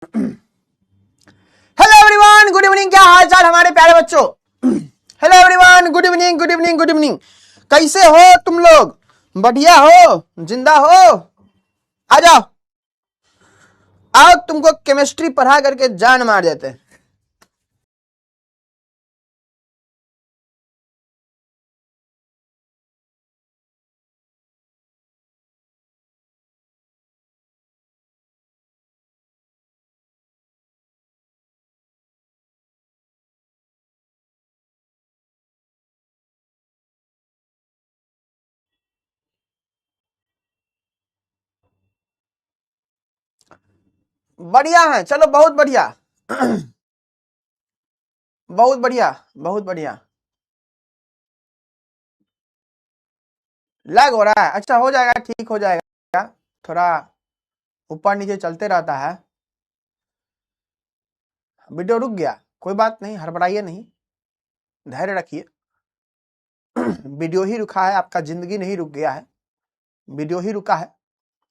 Hello everyone, good evening. क्या हाल चाल हमारे प्यारे बच्चों। Hello everyone, good evening good evening good evening. कैसे हो तुम लोग? बढ़िया हो? जिंदा हो? आ जाओ, आओ तुमको केमिस्ट्री पढ़ा करके जान मार देते हैं। बढ़िया है, चलो बहुत बढ़िया। बहुत बढ़िया, बहुत बढ़िया। लैग हो रहा है? अच्छा, हो जाएगा, ठीक हो जाएगा। थोड़ा ऊपर नीचे चलते रहता है। वीडियो रुक गया, कोई बात नहीं, हड़बड़ाइए नहीं, धैर्य रखिए। वीडियो ही रुका है, आपका जिंदगी नहीं रुक गया है। वीडियो ही रुका है,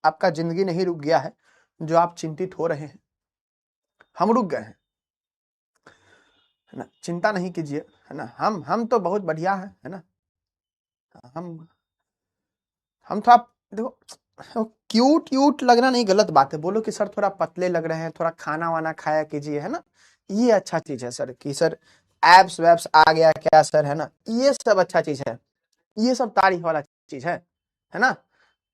आपका जिंदगी नहीं रुक गया है। जो आप चिंतित हो रहे हैं, हम रुक गए हैं, है ना। चिंता नहीं कीजिए, है ना। हम तो बहुत बढ़िया है ना। हम हम थोड़ा देखो, क्यूट क्यूट लगना नहीं गलत बात है। बोलो कि सर थोड़ा पतले लग रहे हैं, थोड़ा खाना वाना खाया कीजिए, है ना। ये अच्छा चीज है सर, कि सर एब्स वैब्स आ गया क्या सर, है ना। ये सब अच्छा चीज है, ये सब तारीफ वाला चीज है ना।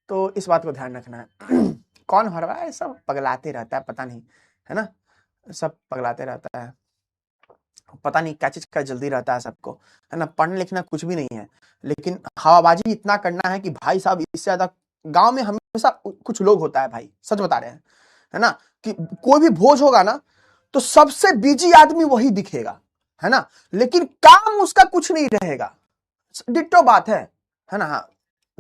तो इस बात को ध्यान रखना है। कौन हर रहा है, सब पगलाते रहता है, पता नहीं, है ना। सब पगलाते रहता है, पता नहीं क्या चीज का जल्दी रहता है सबको, है ना। पढ़ना लिखना कुछ भी नहीं है, लेकिन हवाबाजी इतना करना है कि भाई साहब, इससे ज्यादा गांव में हमेशा कुछ लोग होता है भाई, सच बता रहे हैं, है ना। कि कोई भी भोज होगा ना, तो सबसे बिजी आदमी वही दिखेगा, है ना। लेकिन काम उसका कुछ नहीं रहेगा। डिट्टो बात है ना। हाँ,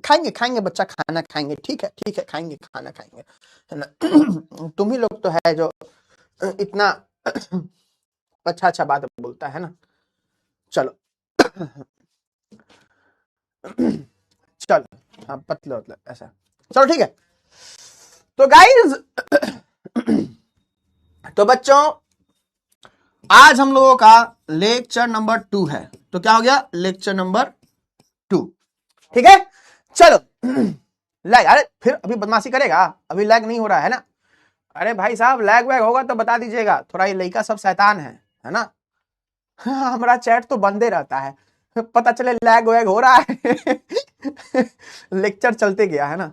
खाएंगे खाएंगे बच्चा, खाना खाएंगे, ठीक है खाएंगे, खाना खाएंगे, है ना। तुम ही लोग तो है जो इतना अच्छा अच्छा बात बोलता है ना। चलो। चलो, हाँ, पतले पतले ऐसा। चलो ठीक है। तो गाइस, तो बच्चों, आज हम लोगों का लेक्चर नंबर 2 है। तो क्या हो गया? Lecture number 2। ठीक है, चलो। लैग, अरे फिर अभी बदमाशी करेगा? अभी लैग नहीं हो रहा है ना। अरे भाई साहब, लैग वैग होगा तो बता दीजिएगा। थोड़ा ये लड़का सब शैतान है ना। हमारा चैट तो बंदे रहता है, पता चले लैग वैग हो रहा है। लेक्चर चलते गया, है ना।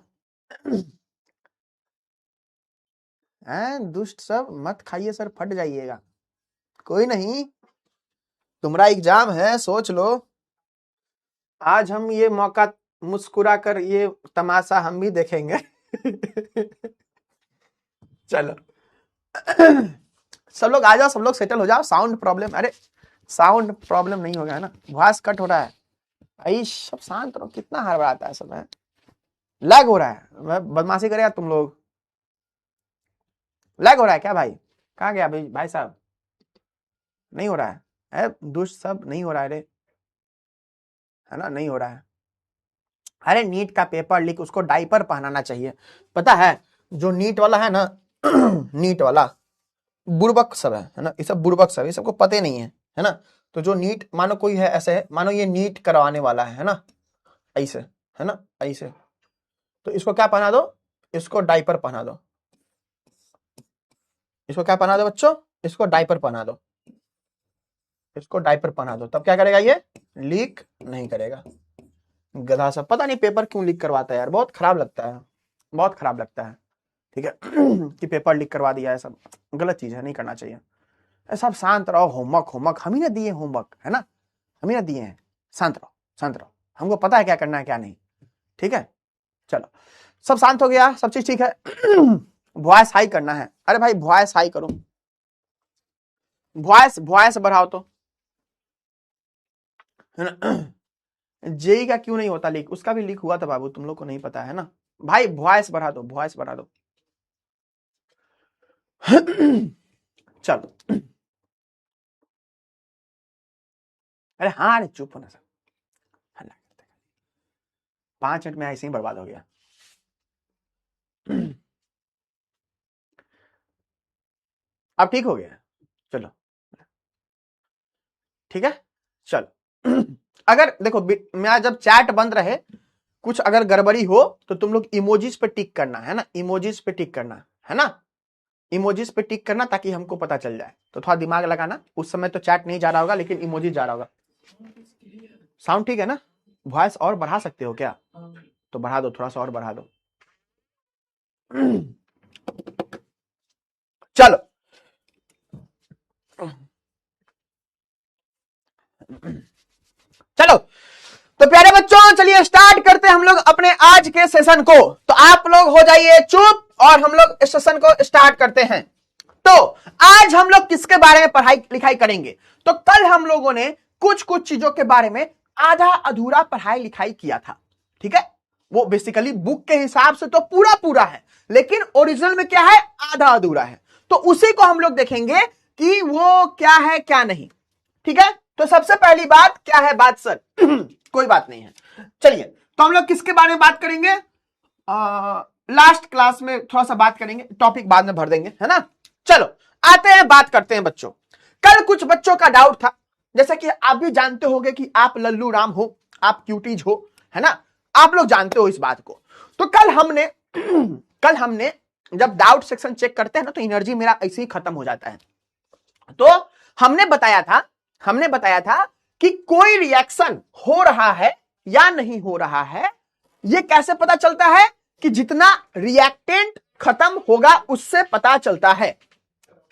हैं दुष्ट सब, मत खाइए सर, फट जाइएगा। कोई नहीं, तुम्हारा एग्जाम है, सोच लो। आज हम ये मौका मुस्कुरा कर ये तमाशा हम भी देखेंगे। चलो। सब लोग आ जाओ, सब लोग सेटल हो जाओ। साउंड प्रॉब्लम, अरे साउंड प्रॉब्लम नहीं होगा, है ना। वॉइस कट हो रहा है भाई, सब शांत रहो। कितना हड़बड़ाता है सब, है। लैग हो रहा है, बदमाशी करेगा तुम लोग। लैग हो रहा है क्या भाई? कहाँ गया भाई, भाई साहब? नहीं हो रहा है दुष्ट सब, नहीं हो रहा है रे, है ना, नहीं हो रहा है। अरे नीट का पेपर लीक, उसको डाइपर पहनाना चाहिए, पता है। जो नीट वाला है ना, नीट वाला बुड़बक सब है ना। ये सब बुड़बक सब, ये सबको पता ही नहीं है ना। तो जो नीट, मानो कोई है ऐसे है, मानो ये नीट करवाने वाला है ना, ऐसे, है ना, ऐसे। तो इसको क्या पहना दो? इसको डाइपर पहना दो। इसको क्या पहना दो बच्चों? इसको डाइपर पहना दो। इसको डाइपर पहना दो, तब क्या करेगा ये? लीक नहीं करेगा। गधा सब, पता नहीं पेपर क्यों लीक करवाता है यार, बहुत खराब लगता है, बहुत खराब लगता है। ठीक है। कि पेपर लीक करवा दिया है, सब गलत चीज है, नहीं करना चाहिए। सब शांत रहो। होमवर्क होमवर्क हम ही ना दिए, होमवर्क है ना, हम ही ना दिए हैं। शांत रहो, शांत रहो, हमको पता है क्या करना है क्या नहीं। ठीक है, चलो। सब शांत हो गया, सब चीज ठीक है। वॉइस हाई करना है। अरे भाई वॉइस हाई करो, वॉइस वॉइस बढ़ाओ तो, है ना। जेई का क्यों नहीं होता लीक? उसका भी लीक हुआ था बाबू, तुम लोग को नहीं पता है ना। भाई वॉइस बढ़ा दो, वॉइस बढ़ा दो। चलो। अरे हाँ, अरे चुप होना सर, हल्ला करते। 5 मिनट में ऐसे ही बर्बाद हो गया। अब ठीक हो गया, चलो ठीक है। चलो अगर देखो मैं जब चैट बंद रहे कुछ अगर गड़बड़ी हो तो तुम लोग इमोजीज पे टिक करना है ना, इमोजीज पे टिक करना है ना, इमोजीज पे टिक करना ताकि हमको पता चल जाए। तो थोड़ा दिमाग लगाना, उस समय तो चैट नहीं जा रहा होगा लेकिन इमोजी जा रहा होगा। साउंड ठीक है ना? वॉइस और बढ़ा सकते हो क्या? तो बढ़ा दो, थोड़ा सा और बढ़ा दो। चलो चलो तो प्यारे बच्चों चलिए स्टार्ट करते हैं हम लोग अपने आज के सेशन को। तो आप लोग हो जाइए चुप और हम लोग इस सेशन को स्टार्ट करते हैं। तो आज हम लोग किसके बारे में पढ़ाई लिखाई करेंगे? तो कल हम लोगों ने कुछ कुछ चीजों के बारे में आधा अधूरा पढ़ाई लिखाई किया था, ठीक है। वो बेसिकली बुक के हिसाब से तो पूरा पूरा है लेकिन ओरिजिनल में क्या है, आधा अधूरा है। तो उसी को हम लोग देखेंगे कि वो क्या है क्या नहीं, ठीक है। तो सबसे पहली बात क्या है बात सर? कोई बात नहीं है, चलिए तो हम लोग किसके बारे में बात करेंगे? लास्ट क्लास में थोड़ा सा बात करेंगे, टॉपिक बाद में भर देंगे, है ना। चलो आते हैं, बात करते हैं बच्चों। कल कुछ बच्चों का डाउट था, जैसा कि आप भी जानते होंगे कि आप लल्लू राम हो, आप क्यूटीज हो, है ना, आप लोग जानते हो इस बात को। तो कल हमने जब डाउट सेक्शन चेक करते हैं ना तो एनर्जी मेरा ऐसे ही खत्म हो जाता है। तो हमने बताया था कि कोई रिएक्शन हो रहा है या नहीं हो रहा है, यह कैसे पता चलता है? कि जितना रिएक्टेंट खत्म होगा उससे पता चलता है।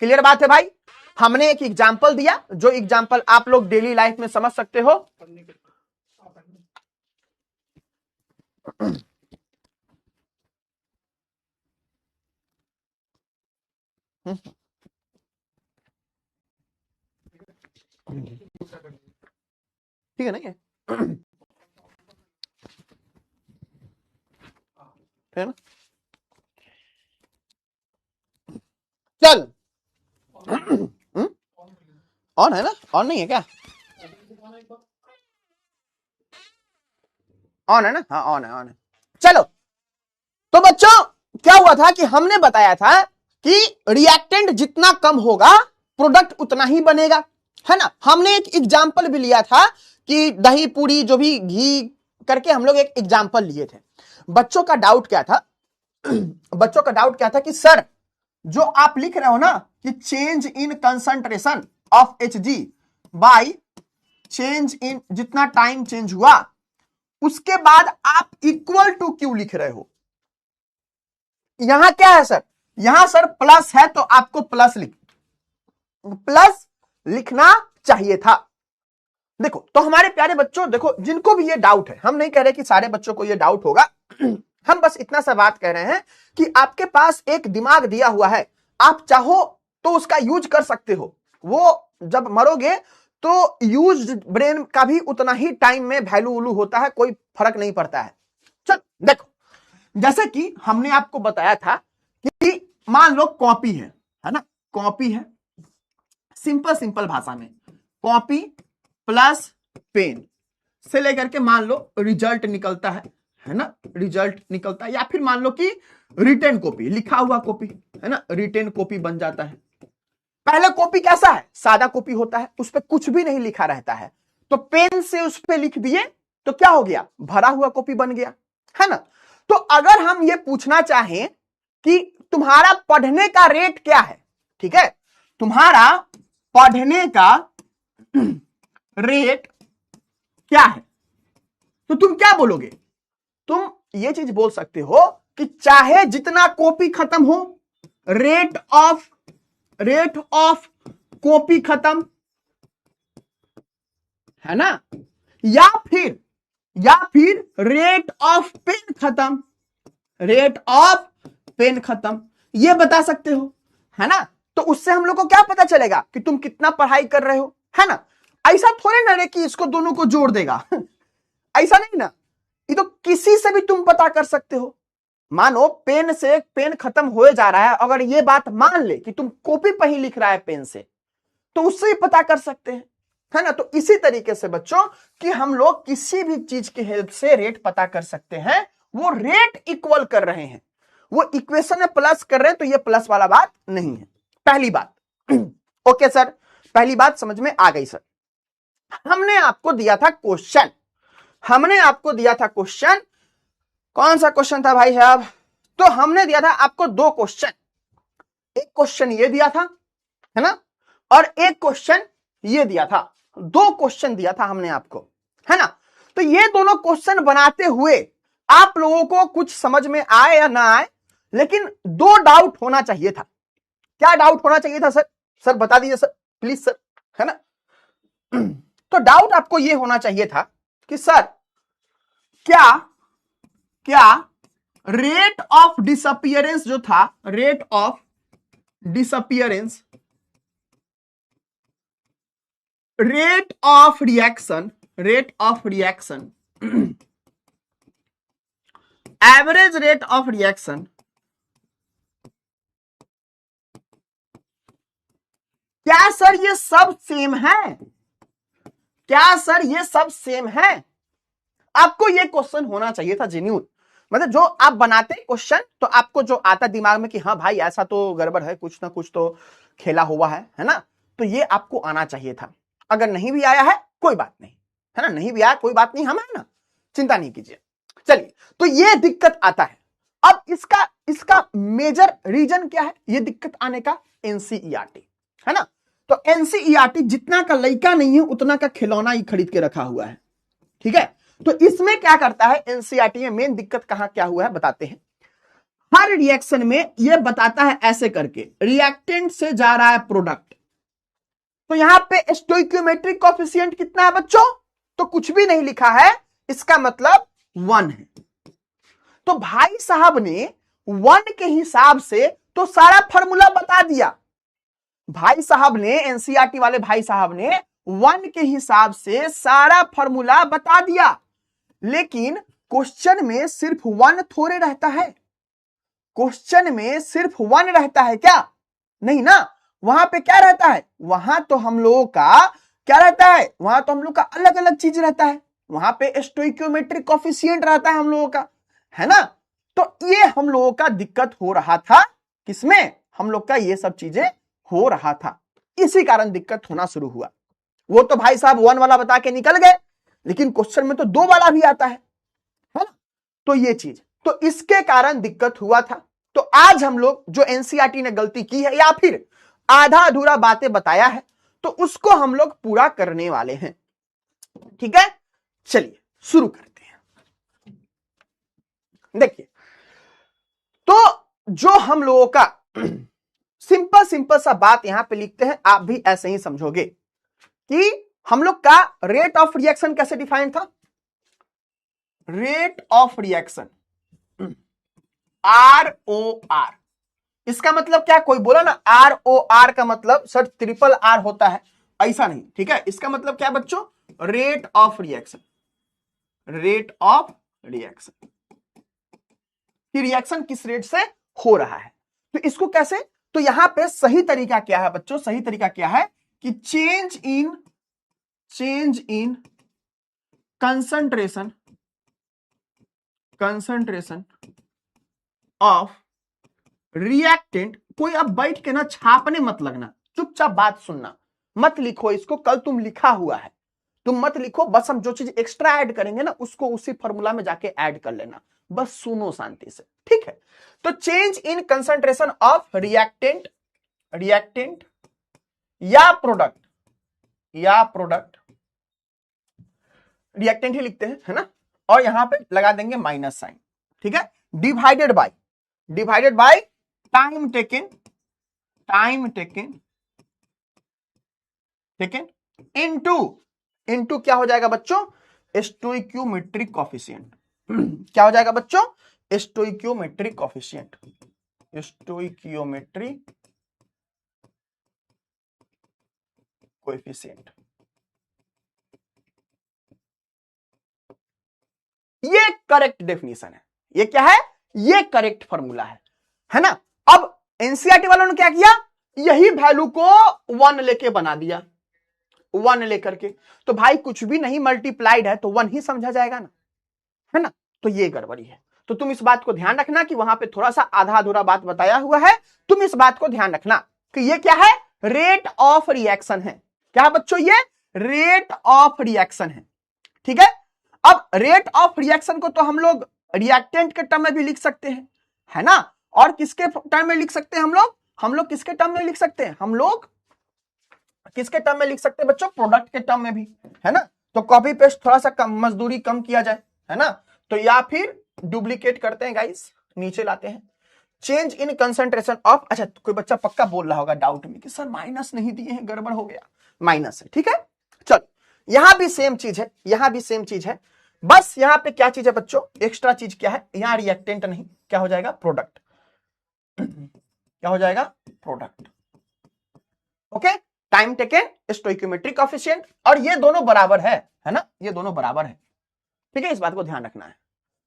क्लियर बात है भाई? हमने एक एग्जांपल दिया, जो एग्जांपल आप लोग डेली लाइफ में समझ सकते हो। ठीक है ना ये? है ना? चल ऑन है ना? ऑन नहीं है क्या? ऑन है ना? हाँ ऑन है। चलो तो बच्चों क्या हुआ था कि हमने बताया था कि रिएक्टेंट जितना कम होगा प्रोडक्ट उतना ही बनेगा, है ना। हमने एक एग्जांपल भी लिया था कि दही पूरी जो भी घी करके हम लोग एक एग्जांपल लिए थे। बच्चों का डाउट क्या था कि सर जो आप लिख रहे हो ना कि change in concentration of Hg by change in, जितना टाइम चेंज हुआ उसके बाद आप इक्वल टू क्यों लिख रहे हो? यहां क्या है सर? यहां सर प्लस है तो आपको प्लस लिखना चाहिए था। देखो तो हमारे प्यारे बच्चों, देखो जिनको भी ये डाउट है, हम नहीं कह रहे कि सारे बच्चों को ये डाउट होगा, हम बस इतना सा बात कह रहे हैं कि आपके पास एक दिमाग दिया हुआ है, आप चाहो तो उसका यूज कर सकते हो। वो जब मरोगे तो यूज ब्रेन का भी उतना ही टाइम में वैल्यू होता है, कोई फर्क नहीं पड़ता है। चल देखो, जैसे कि हमने आपको बताया था कि मान लो कॉपी है ना, कॉपी है, सिंपल भाषा में कॉपी प्लस पेन से लेकर के मान लो रिजल्ट निकलता है ना, रिजल्ट निकलता है, या फिर मान लो कि रिटन कॉपी, लिखा हुआ कॉपी है ना, रिटन कॉपी बन जाता है। पहले कॉपी कैसा है? सादा कॉपी होता है, उस पर कुछ भी नहीं लिखा रहता है, तो पेन से उस पर लिख दिए तो क्या हो गया? भरा हुआ कॉपी बन गया, है ना। तो अगर हम ये पूछना चाहें कि तुम्हारा पढ़ने का रेट क्या है, ठीक है, तुम्हारा पढ़ने का रेट क्या है, तो तुम क्या बोलोगे? तुम ये चीज बोल सकते हो कि चाहे जितना कॉपी खत्म हो, रेट ऑफ कॉपी खत्म, है ना, या फिर रेट ऑफ पेन खत्म, रेट ऑफ पेन खत्म, ये बता सकते हो, है ना। तो उससे हम लोग को क्या पता चलेगा कि तुम कितना पढ़ाई कर रहे हो, है ना। ऐसा थोड़े ना रे कि इसको दोनों को जोड़ देगा ऐसा नहीं ना, ये तो किसी से भी तुम पता कर सकते हो। मानो पेन से पेन खत्म हो जा रहा है, अगर ये बात मान ले कि तुम कॉपी पर ही लिख रहा है पेन से, तो उससे ही पता कर सकते हैं, है ना। तो इसी तरीके से बच्चों कि हम लोग किसी भी चीज की हेल्प से रेट पता कर सकते हैं। वो रेट इक्वल कर रहे हैं, वो इक्वेशन में प्लस कर रहे हैं, तो ये प्लस वाला बात नहीं है, पहली बात। ओके सर, पहली बात समझ में आ गई सर। हमने आपको दिया था क्वेश्चन, हमने आपको दिया था क्वेश्चन। कौन सा क्वेश्चन था भाई साहब? तो हमने दिया था आपको दो क्वेश्चन, एक क्वेश्चन ये दिया था, है ना, और एक क्वेश्चन ये दिया था। दो क्वेश्चन दिया था हमने आपको, है ना। तो ये दोनों क्वेश्चन बनाते हुए आप लोगों को कुछ समझ में आए या ना आए, लेकिन दो डाउट होना चाहिए था। क्या डाउट होना चाहिए था सर? सर बता दीजिए सर, प्लीज सर, है ना। तो डाउट आपको ये होना चाहिए था कि सर क्या क्या रेट ऑफ डिसअपियरेंस जो था, rate of disappearance, rate of reaction, rate of reaction, average rate of reaction, क्या सर ये सब सेम है? क्या सर ये सब सेम है? आपको ये क्वेश्चन होना चाहिए था जेन्युइन। मतलब जो आप बनाते क्वेश्चन तो आपको जो आता दिमाग में कि हाँ भाई ऐसा तो गड़बड़ है, कुछ ना कुछ तो खेला हुआ है ना, तो ये आपको आना चाहिए था। अगर नहीं भी आया है कोई बात नहीं, है ना, नहीं भी आया कोई बात नहीं, हम है ना, चिंता नहीं कीजिए। चलिए, तो ये दिक्कत आता है। अब इसका मेजर रीजन क्या है ये दिक्कत आने का? एनसीईआरटी, है ना। तो एनसीईआरटी जितना का लड़का नहीं है उतना का खिलौना ही खरीद के रखा हुआ है, ठीक है। तो इसमें क्या करता है एनसीईआरटी में, मेन दिक्कत कहां क्या हुआ है बताते हैं। हर रिएक्शन में यह बताता है ऐसे करके, रिएक्टेंट से जा रहा है प्रोडक्ट, तो यहां पे स्टोइकियोमेट्रिक कोएफिशिएंट कितना है बच्चों? तो कुछ भी नहीं लिखा है, इसका मतलब 1 है। तो भाई साहब ने 1 के हिसाब से तो सारा फॉर्मूला बता दिया। भाई साहब ने, एनसीईआरटी वाले भाई साहब ने 1 के हिसाब से सारा फॉर्मूला बता दिया, लेकिन क्वेश्चन में सिर्फ 1 थोड़े रहता है। क्वेश्चन में सिर्फ 1 रहता है क्या? नहीं ना, वहां पे क्या रहता है? वहां तो हम लोगों का क्या रहता है? वहां तो हम लोग का अलग अलग चीज रहता है। वहां पे स्टोइकियोमेट्रिक कोएफिशिएंट रहता है हम लोगों का, है ना। तो ये हम लोगों का दिक्कत हो रहा था, किसमें? हम लोग का ये सब चीजें हो रहा था, इसी कारण दिक्कत होना शुरू हुआ। वो तो भाई साहब 1 वाला बता के निकल गए, लेकिन क्वेश्चन में तो 2 वाला भी आता है ना। तो ये चीज, तो इसके कारण दिक्कत हुआ था। तो आज हम लोग जो एनसीईआरटी ने गलती की है या फिर आधा अधूरा बातें बताया है, तो उसको हम लोग पूरा करने वाले हैं, ठीक है। चलिए शुरू करते हैं। देखिए, तो जो हम लोगों का सिंपल सा बात यहां पे लिखते हैं, आप भी ऐसे ही समझोगे कि हम लोग का रेट ऑफ रिएक्शन कैसे डिफाइन था? रेट ऑफ रिएक्शन ROR, इसका मतलब क्या? कोई बोला ना ROR का मतलब सर ट्रिपल R होता है, ऐसा नहीं, ठीक है। इसका मतलब क्या बच्चों? Rate of reaction, rate of reaction, कि रिएक्शन किस रेट से हो रहा है। तो इसको कैसे? तो यहां पे सही तरीका क्या है बच्चों? सही तरीका क्या है कि change in concentration of reactant. कोई अब बैठ के ना छापने मत लगना, चुपचाप बात सुनना, मत लिखो इसको, कल तुम लिखा हुआ है, तुम मत लिखो। बस हम जो चीज एक्स्ट्रा ऐड करेंगे ना उसको उसी फॉर्मूला में जाके ऐड कर लेना, बस सुनो शांति से, ठीक है। तो change in concentration of reactant या प्रोडक्ट रिएक्टेंट ही लिखते हैं, है ना, और यहां पे लगा देंगे माइनस साइन, ठीक है। Divided by time taken into क्या हो जाएगा बच्चों? Stoichiometric coefficient. क्या हो जाएगा बच्चों? Stoichiometric coefficient, stoichiometric coefficient. ये करेक्ट डेफिनेशन है। ये क्या है? ये करेक्ट फॉर्मूला है ना। अब एनसीईआरटी वालों ने क्या किया? यही वैल्यू को 1 लेके बना दिया, 1 लेकर के। तो भाई कुछ भी नहीं मल्टीप्लाइड है तो 1 ही समझा जाएगा ना, है ना। तो ये गड़बड़ी है। तो तुम इस बात को ध्यान रखना कि वहां पे थोड़ा सा आधा अधूरा बात बताया हुआ है, तुम इस बात को ध्यान रखना कि ये क्या है? रेट ऑफ रिएक्शन है। क्या बच्चों, ये रेट ऑफ रिएक्शन है। ठीक है, अब रेट ऑफ रिएक्शन को तो हम लोग रिएक्टेंट के टर्म में भी लिख सकते हैं, है ना, और किसके टर्म में लिख सकते हैं हम लोग किसके टर्म में लिख सकते हैं, हम लोग किसके टर्म में लिख सकते हैं बच्चों, प्रोडक्ट के टर्म में भी, है ना। तो कॉपी पेस्ट थोड़ा सा कम, मजदूरी कम किया जाए, है ना। तो या फिर डुप्लीकेट करते हैं गाइस, नीचे लाते हैं, चेंज इन कंसंट्रेशन ऑफ। अच्छा, कोई बच्चा पक्का बोल रहा होगा डाउट में कि सर माइनस नहीं दिए हैं, गड़बड़ हो गया, माइनस है। ठीक है, चलो यहां भी सेम चीज है, यहां भी सेम चीज है, बस यहां पे क्या चीज है बच्चों, एक्स्ट्रा चीज क्या है, यहां रिएक्टेंट नहीं, क्या हो जाएगा, प्रोडक्ट। क्या हो जाएगा, product. Okay, time taken, stoichiometric coefficient, और ये दोनों बराबर है ना, ये दोनों बराबर है। ठीक है, इस बात को ध्यान रखना है।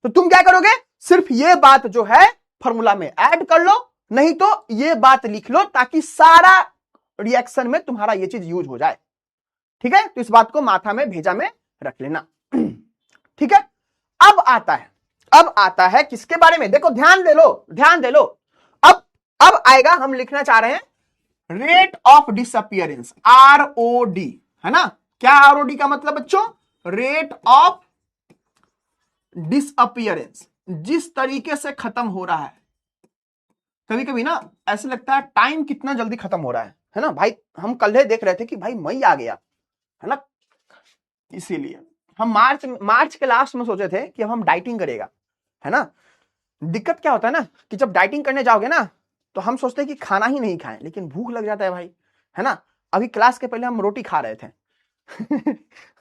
तो तुम क्या करोगे, सिर्फ ये बात जो है फॉर्मूला में ऐड कर लो, नहीं तो ये बात लिख लो, ताकि सारा रिएक्शन में तुम्हारा ये चीज यूज हो जाए। ठीक है, तो इस बात को माथा में भेजा में रख लेना। ठीक है, अब आता है किसके बारे में, देखो ध्यान दे लो। अब आएगा, हम लिखना चाह रहे हैं रेट ऑफ डिसअपियरेंस, ROD, है ना। क्या ROD का मतलब बच्चों, रेट ऑफ डिसअपियरेंस, जिस तरीके से खत्म हो रहा है। कभी कभी ना ऐसे लगता है टाइम कितना जल्दी खत्म हो रहा है ना भाई। हम कल देख रहे थे कि भाई मई आ गया, है ना, इसीलिए हम मार्च के लास्ट में सोचे थे कि अब हम डाइटिंग करेगा, है ना। दिक्कत क्या होता है ना कि जब डाइटिंग करने जाओगे ना, तो हम सोचते हैं कि खाना ही नहीं खाएं, लेकिन भूख लग जाता है भाई, है ना। अभी क्लास के पहले हम रोटी खा रहे थे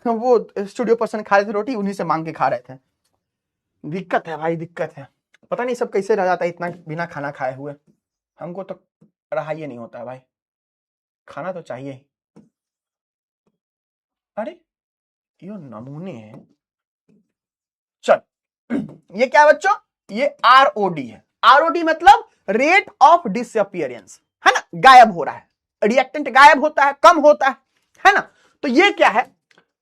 वो स्टूडियो पर्सन खा रहे थे रोटी, उन्हीं से मांग के खा रहे थे। दिक्कत है भाई, दिक्कत है, पता नहीं सब कैसे रह जाता है इतना बिना खाना खाए हुए। हमको तो रहा ही नहीं होता है भाई, खाना तो चाहिए ही। अरे ये नमूने हैं। चल ये क्या बच्चों, ये ROD है। ROD मतलब रेट ऑफ डिसअपियरेंस, है ना, गायब हो रहा है, रिएक्टेंट गायब होता है, कम होता है ना। तो ये क्या है,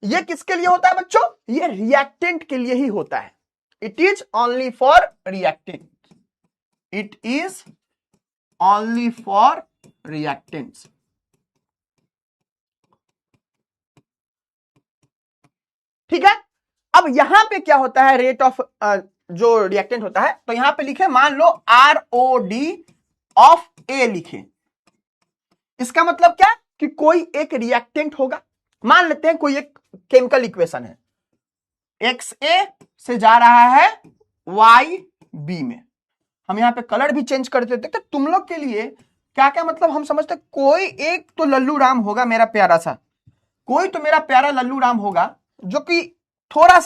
ये किसके लिए होता है बच्चों, ये रिएक्टेंट के लिए ही होता है। It is only for reactant, it is only for reactants. ठीक है, अब यहां पे क्या होता है, रेट ऑफ जो रिएक्टेंट होता है, तो यहां पे लिखे, मान लो ROD ऑफ A लिखे। इसका मतलब क्या, कि कोई एक रिएक्टेंट होगा, मान लेते हैं कोई एक केमिकल इक्वेशन है, XA से जा रहा है YB में। हम यहां पे कलर भी चेंज कर देते, तो तुम लोग के लिए क्या क्या मतलब हम समझते, कोई एक तो लल्लू राम होगा मेरा प्यारा सा, कोई तो मेरा प्यारा लल्लू राम होगा, जो कि थोड़ा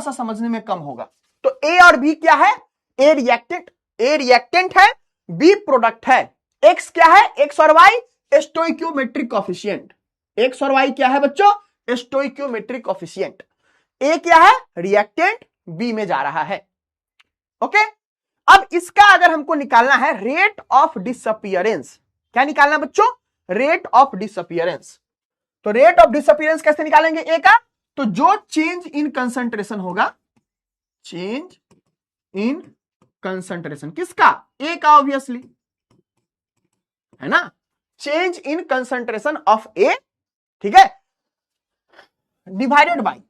सा समझने में कम होगा। तो A और B क्या है, A रिएक्टेंट है, B प्रोडक्ट है। X क्या है, X और Y स्टोइकियोमेट्रिक कोएफिशिएंट, X और Y क्या है बच्चों, स्टोइकियोमेट्रिक कोएफिशिएंट। A क्या है, रिएक्टेंट, B में जा रहा है। ओके, अब इसका अगर हमको निकालना है रेट ऑफ डिसअपियरेंस, क्या निकालना बच्चों, रेट ऑफ डिसअपियरेंस। तो रेट ऑफ डिसअपियरेंस कैसे निकालेंगे A का, तो जो चेंज इन कंसंट्रेशन होगा, चेंज इन कंसंट्रेशन किसका, A का ऑब्वियसली, है ना, change in concentration of A, ठीक है, डिवाइडेड बाय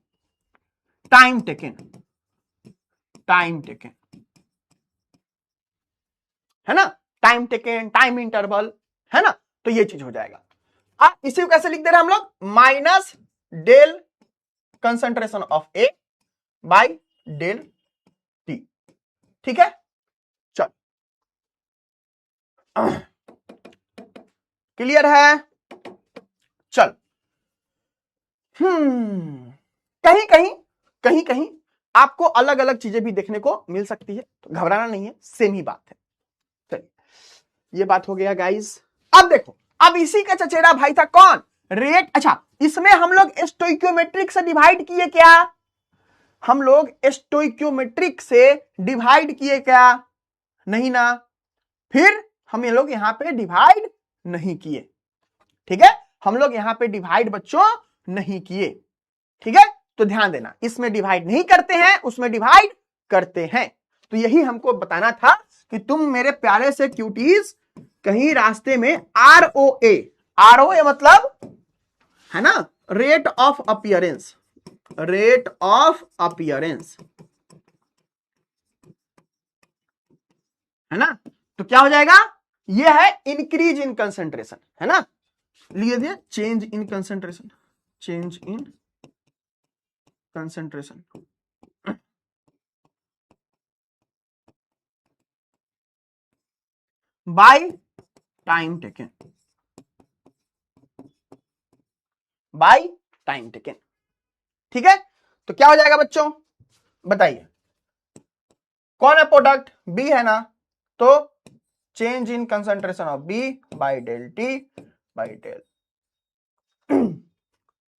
टाइम टेकन, है ना, टाइम टेकन, टाइम इंटरवल, है ना। तो ये चीज हो जाएगा। इसी को कैसे लिख दे रहे हैं हम लोग, minus del concentration of A by del T। ठीक है, चल क्लियर है। चल कहीं आपको अलग अलग चीजें भी देखने को मिल सकती है, तो घबराना नहीं है, सेम ही बात है। चलिए ये बात हो गया गाइस। अब देखो, अब इसी का चचेरा भाई था कौन, रेट। अच्छा, इसमें हम लोग स्टोइकियोमेट्रिक से डिवाइड किए क्या, हम लोग स्टोइकियोमेट्रिक से डिवाइड किए क्या, नहीं ना, फिर हम ये लोग यहां पे डिवाइड नहीं किए। ठीक है, हम लोग यहां पे डिवाइड बच्चों नहीं किए। ठीक है, तो ध्यान देना, इसमें डिवाइड नहीं करते हैं, उसमें डिवाइड करते हैं। तो यही हमको बताना था कि तुम मेरे प्यारे से क्यूटीज कहीं रास्ते में ROA, ROA मतलब है ना rate of appearance, rate of appearance है ना, तो क्या हो जाएगा, ये है इंक्रीज इन कंसंट्रेशन है ना, लिए change in concentration, change in concentration by time taken, bye time taken. ठीक है, तो क्या हो जाएगा बच्चों बताइए, कौन है प्रोडक्ट, बी है ना, तो change in concentration of B by del T by del.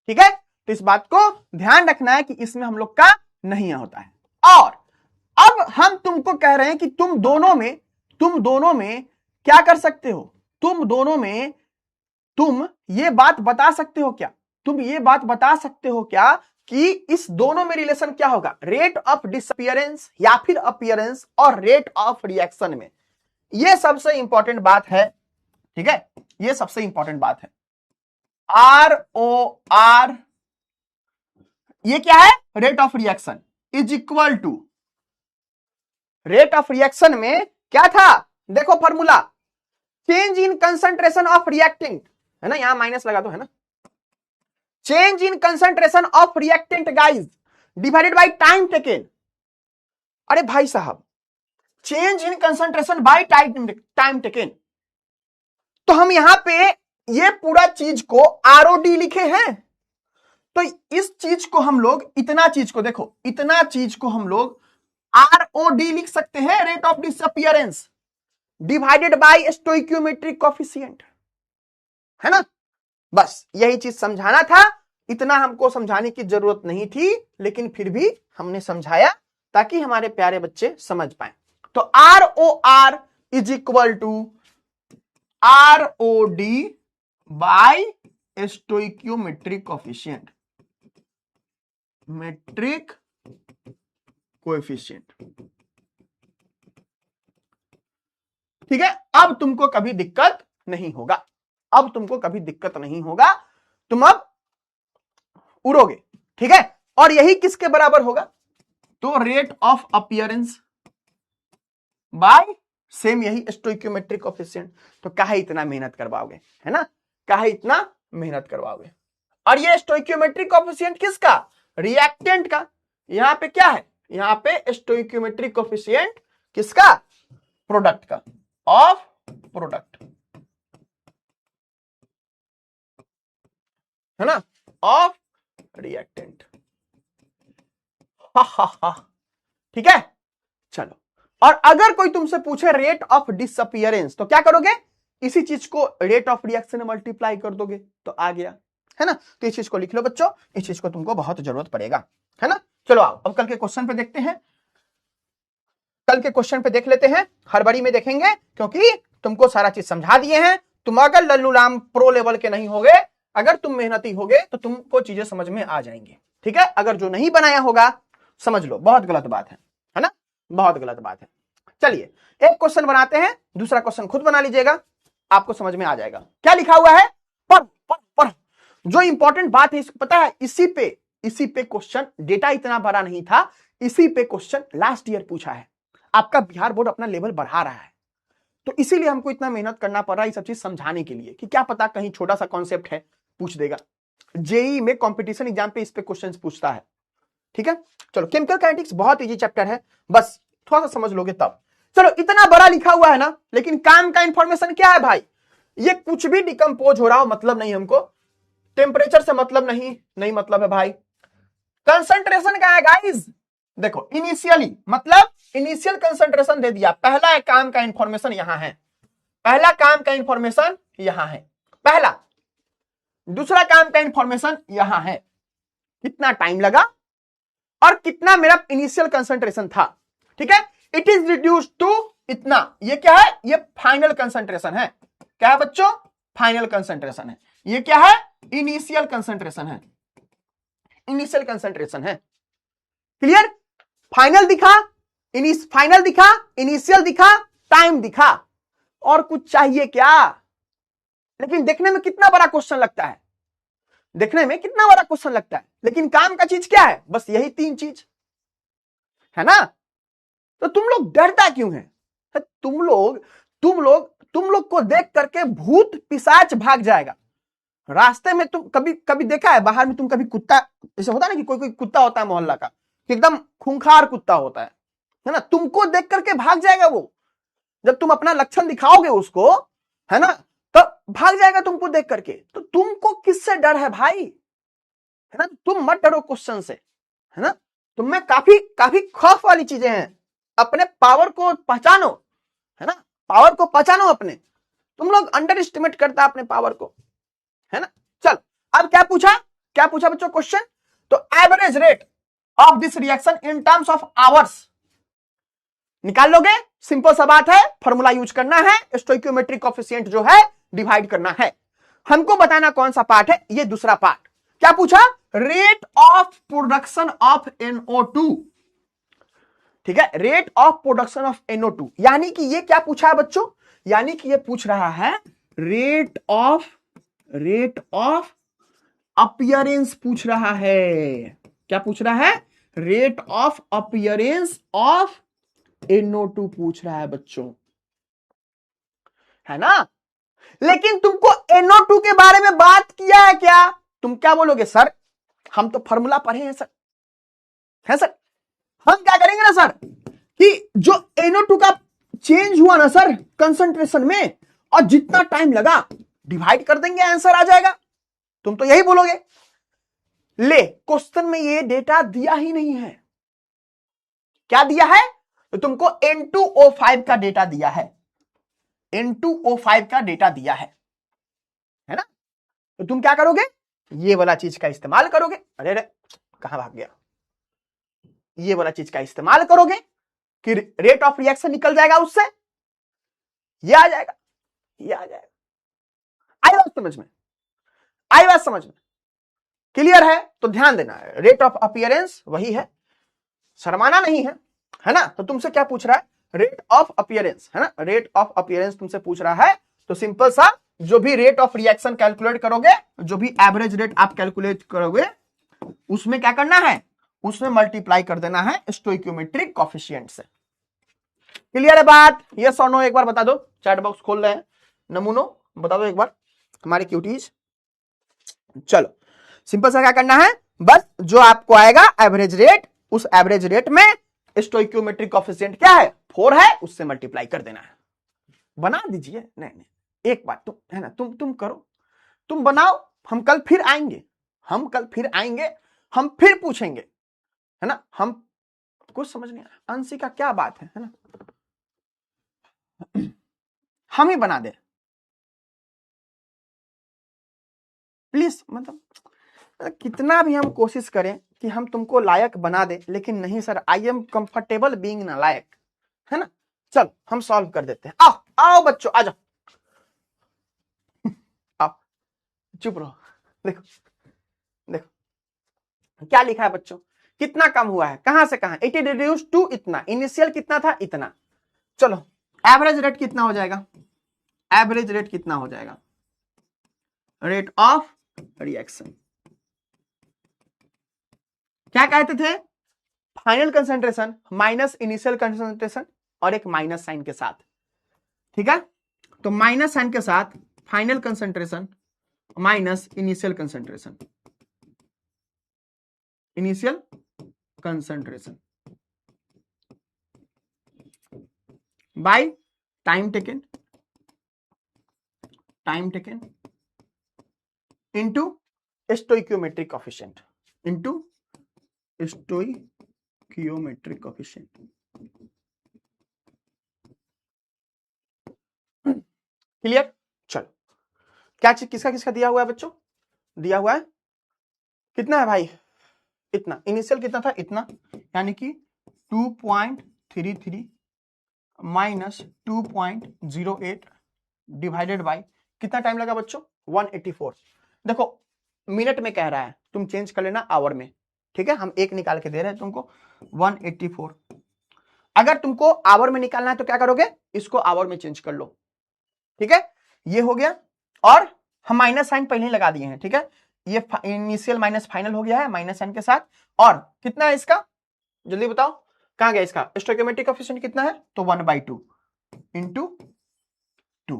ठीक है, तो इस बात को ध्यान रखना है कि इसमें हम लोग का नहीं होता है। और अब हम तुमको कह रहे हैं कि तुम दोनों में क्या कर सकते हो, तुम दोनों में तुम ये बात बता सकते हो क्या, तुम ये बात बता सकते हो क्या कि इस दोनों में रिलेशन क्या होगा, रेट ऑफ डिसअपीयरेंस या फिर अपीयरेंस और रेट ऑफ रिएक्शन में। ये सबसे इंपॉर्टेंट बात है। ठीक है, ये सबसे इंपॉर्टेंट बात है। ROR ये क्या है, rate of reaction is equal to, rate of reaction में क्या था, देखो formula, change in concentration of reactant है ना, यहां माइनस लगा दो है ना, change in concentration of reactant guys divided by time taken. अरे भाई साहब, change in concentration by time taken, तो हम यहां पे ये पूरा चीज को ROD लिखे हैं, तो इस चीज को हम लोग, इतना चीज को देखो, इतना चीज को हम लोग ROD लिख सकते हैं, rate of disappearance divided by stoichiometric coefficient है ना। बस यही चीज समझाना था, इतना हमको समझाने की जरूरत नहीं थी, लेकिन फिर भी हमने समझाया ताकि हमारे प्यारे बच्चे समझ पाए। तो ROR is equal to ROD by stoichiometric coefficient, metric coefficient. ठीक है, अब तुमको कभी दिक्कत नहीं होगा, अब तुमको कभी दिक्कत नहीं होगा, तुम अब उड़ोगे। ठीक है, और यही किसके बराबर होगा, तो rate of appearance by same यही स्टोइकियोमेट्रिक कोएफिशिएंट। तो काहे इतना मेहनत करवाओगे है ना, काहे इतना मेहनत करवाओगे। और ये स्टोइकियोमेट्रिक कोएफिशिएंट किसका, रिएक्टेंट का। यहां पे क्या है, यहां पे स्टोइकियोमेट्रिक कोएफिशिएंट किसका, प्रोडक्ट का, ऑफ प्रोडक्ट है ना, ऑफ रिएक्टेंट। ठीक है, चलो, और अगर कोई तुमसे पूछे रेट ऑफ डिसअपीयरेंस तो क्या करोगे, इसी चीज को रेट ऑफ रिएक्शन में मल्टीप्लाई कर दोगे तो आ गया है ना। तो इस चीज को लिख लो बच्चों, इस चीज को तुमको बहुत जरूरत पड़ेगा है ना। चलो आओ अब कल के क्वेश्चन पे देखते हैं, कल के क्वेश्चन पे देख लेते हैं, हड़बड़ी में देखेंगे क्योंकि तुमको सारा चीज समझा दिए हैं। तुम अगर लल्लू राम प्रो लेवल के नहीं होगे, अगर तुम मेहनती होगे तो तुमको चीजें समझ में आ जाएंगी। ठीक है, अगर जो नहीं बनाया होगा समझ लो बहुत गलत बात है ना, बहुत गलत बात है। चलिए एक क्वेश्चन बनाते हैं, दूसरा क्वेश्चन खुद बना लीजिएगा, आपको समझ में आ जाएगा क्या लिखा हुआ है। पर जो इंपॉर्टेंट बात है पता है, इसी पे क्वेश्चन, डेटा इतना बड़ा नहीं था, इसी पे क्वेश्चन लास्ट ईयर पूछा है। आपका बिहार बोर्ड अपना लेवल बढ़ा रहा है, तो इसीलिए हमको इतना मेहनत करना पड़ रहा है ये सब चीज समझाने के लिए, कि क्या पता कहीं छोटा सा कॉन्सेप्ट है पूछ देगा। जेई में कंपटीशन एग्जाम पे इस पे क्वेश्चंस पूछता है। ठीक है, चलो केमिकल काइनेटिक्स बहुत इजी चैप्टर है, बस थोड़ा सा समझ लोगे तब। चलो इतना बड़ा लिखा हुआ है ना, लेकिन काम का इंफॉर्मेशन क्या है भाई, ये कुछ भी डिकम्पोज हो रहा हो मतलब नहीं, हमको टेम्परेचर से मतलब नहीं मतलब है भाई, कंसंट्रेशन का है गाइस। देखो इनिशियली मतलब इनिशियल कंसंट्रेशन दे दिया, पहला काम का इंफॉर्मेशन यहां है, पहला काम का इंफॉर्मेशन यहां है, पहला। दूसरा काम का इंफॉर्मेशन यहां है, कितना टाइम लगा और कितना मेरा इनिशियल कंसंट्रेशन था। ठीक है, इट इज रिड्यूस टू इतना, ये क्या है, ये फाइनल कंसंट्रेशन है। क्या है बच्चों, फाइनल कंसंट्रेशन है। ये क्या है, इनिशियल कंसंट्रेशन है, इनिशियल कंसंट्रेशन है। क्लियर, फाइनल दिखा, फाइनल दिखा, इनिशियल दिखा, टाइम दिखा। और कुछ चाहिए क्या? लेकिन देखने में कितना बड़ा क्वेश्चन लगता है, देखने में कितना बड़ा क्वेश्चन लगता है, लेकिन काम का चीज क्या है? बस यही 3 चीज है ना। तो तुम लोग डरता क्यों है? तुम लोग को देख करके भूत पिशाच भाग जाएगा। रास्ते में तुम कभी कभी देखा है बाहर में, तुम कभी कुत्ता, जैसे होता है ना कि कोई कोई कुत्ता होता है मोहल्ला का, एकदम खूंखार कुत्ता होता है ना, तुमको देख करके भाग जाएगा वो। जब तुम अपना लक्षण दिखाओगे उसको, है ना, तो भाग जाएगा तुमको देख करके। तो तुमको किससे डर है भाई? है ना, तुम मत डरो क्वेश्चन से, है ना। तुम में काफी काफी खौफ वाली चीजें हैं। अपने पावर को पहचानो, है ना, पावर को पहचानो अपने। तुम लोग अंडर एस्टिमेट करता अपने पावर को, है ना। चल, अब क्या पूछा बच्चों क्वेश्चन? तो average rate of this reaction in terms of hours निकाल लोगे। सिंपल सा बात है, फॉर्मूला यूज करना है, स्टोइकियोमेट्रिक कोएफिशिएंट जो है डिवाइड करना है। हमको बताना कौन सा पार्ट है, ये दूसरा पार्ट। क्या पूछा? Rate of production of NO2, ठीक है, rate of production of NO2। यानी कि ये क्या पूछा है बच्चों? यानी कि ये पूछ रहा है रेट ऑफ अपीयरेंस पूछ रहा है। क्या पूछ रहा है? Rate of appearance of NO2 पूछ रहा है बच्चों, है ना। लेकिन तुमको NO2 के बारे में बात किया है क्या? तुम क्या बोलोगे? सर हम तो फॉर्मूला पढ़े हैं सर, है सर। हम क्या करेंगे ना सर कि जो NO2 का चेंज हुआ ना सर कंसंट्रेशन में, और जितना टाइम लगा डिवाइड कर देंगे, आंसर आ जाएगा। तुम तो यही बोलोगे। ले, क्वेश्चन में ये डेटा दिया ही नहीं है। क्या दिया है? तो तुमको N2O5 का डेटा दिया है, N2O5 का डेटा दिया है ना। तो तुम क्या करोगे? ये वाला चीज का इस्तेमाल करोगे। अरे कहां भाग गया? ये वाला चीज का इस्तेमाल करोगे कि रेट ऑफ रिएक्शन निकल जाएगा, उससे ये आ जाएगा, ये आ जाएगा। आई बात समझ में? आई बात समझ में? क्लियर है? तो ध्यान देना है, रेट ऑफ अपीयरेंस वही है, शर्माना नहीं है ना। तो तुमसे क्या पूछ रहा है? रेट ऑफ अपीयरेंस, है ना, रेट ऑफ अपीयरेंस तुमसे पूछ रहा है। तो सिंपल सा, जो भी रेट ऑफ रिएक्शन कैलकुलेट करोगे, जो भी एवरेज रेट आप कैलकुलेट करोगे, उसमें क्या करना है? उसमें मल्टीप्लाई कर देना है स्टोइकियोमेट्रिक कोएफिशिएंट से। क्लियर है बात? यस और नो एक बार बता दो। चैट बॉक्स खोल रहे हैं, नमूनो बता दो एक बार हमारे क्यूटीज। चलो, सिंपल सा क्या करना है, बस जो आपको आएगा एवरेज रेट, उस एवरेज रेट में स्टोइकियोमेट्रिक कोएफिशिएंट क्या है? 4 है, उससे मल्टीप्लाई कर देना है। बना दीजिए। नहीं, एक बात तुम, है ना, तुम करो, तुम बनाओ। हम कल फिर आएंगे, हम फिर पूछेंगे, है ना। हम कुछ समझ नहीं आया, अंशी का क्या बात है ना। हम ही बना दे प्लीज। मतलब कितना भी हम कोशिश करें कि हम तुमको लायक बना दे, लेकिन नहीं sir, I am comfortable being ना लायक, है ना। चल हम सॉल्व कर देते हैं। आओ आओ बच्चों, आ जाओ, आओ, चुप रहो। देखो देखो क्या लिखा है बच्चों, कितना कम हुआ है, कहां से कहां? इट इज रिड्यूस टू इतना, इनिशियल कितना था? इतना। चलो, एवरेज रेट कितना हो जाएगा? एवरेज रेट कितना हो जाएगा? रेट ऑफ रिएक्शन क्या कहते थे? Final concentration minus initial concentration, और एक माइनस साइन के साथ, ठीक है। तो माइनस साइन के साथ final concentration minus initial concentration, initial concentration by time taken into stoichiometric coefficient, into stoichiometric coefficient. Clear? चलो, क्या चीज किसका किसका दिया हुआ है बच्चों? दिया हुआ है कितना है भाई? इतना। इनिशियल कितना था? इतना, यानी कि 2.33 माइनस 2.08 डिवाइडेड बाय कितना टाइम लगा बच्चों? 184। देखो मिनट में कह रहा है, तुम चेंज कर लेना आवर में, ठीक है। हम एक निकाल के दे रहे हैं तुमको, 184। अगर तुमको आवर में निकालना है तो क्या करोगे? इसको आवर में चेंज कर लो, ठीक है, ये हो गया, और हम माइनस साइन पहले ही लगा दिए हैं, ठीक है, ये इनिशियल माइनस फाइनल हो गया है माइनस साइन के साथ। और कितना है इसका, जल्दी बताओ, कहां गया इसका स्टोइकियोमेट्रिक कोएफिशिएंट कितना है, तो 1/2 इंटू 2,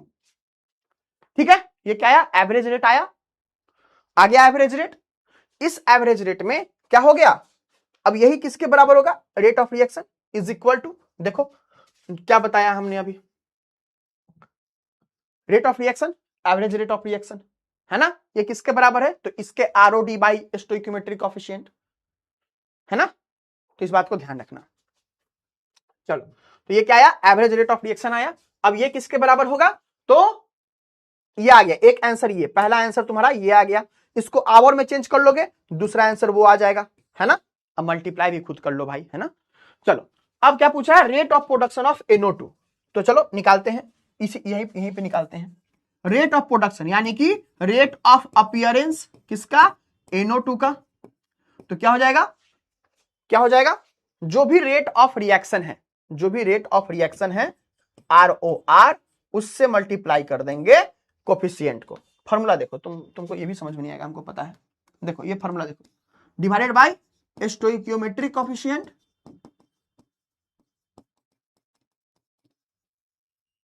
ठीक है। ये क्या आया, एवरेज रेट आया, आ गया एवरेज रेट। इस एवरेज रेट में क्या हो गया, अब यही किसके बराबर होगा, rate of reaction is equal to, देखो क्या बताया हमने अभी, rate of reaction, average rate of reaction, है ना, ये किसके बराबर है, तो इसके आरओडी बाई स्टोइकियोमेट्रिक कोएफिशिएंट, है ना, तो इस बात को ध्यान रखना। चलो, तो ये क्या आया, एवरेज रेट ऑफ रिएक्शन आया। अब ये किसके बराबर होगा, तो ये आ गया एक आंसर, ये पहला आंसर तुम्हारा ये आ गया, इसको आवर में चेंज कर लोगे, दूसरा आंसर वो आ जाएगा, है ना। अब मल्टीप्लाई भी खुद कर लो भाई, है ना। चलो, अब क्या पूछा है, rate of production of NO2, तो चलो निकालते हैं, इसी यहीं पे निकालते हैं, रेट ऑफ प्रोडक्शन यानी कि रेट ऑफ अपीयरेंस किसका, NO2 का। तो क्या हो जाएगा, क्या हो जाएगा, जो भी रेट ऑफ रिएक्शन है, जो भी रेट ऑफ रिएक्शन है ROR, उससे मल्टीप्लाई कर देंगे कोफिशिएंट को। फॉर्मूला देखो, तुमको ये भी समझ में नहीं आएगा, हमको पता है, देखो ये फॉर्मूला देखो, divided by stoichiometric coefficient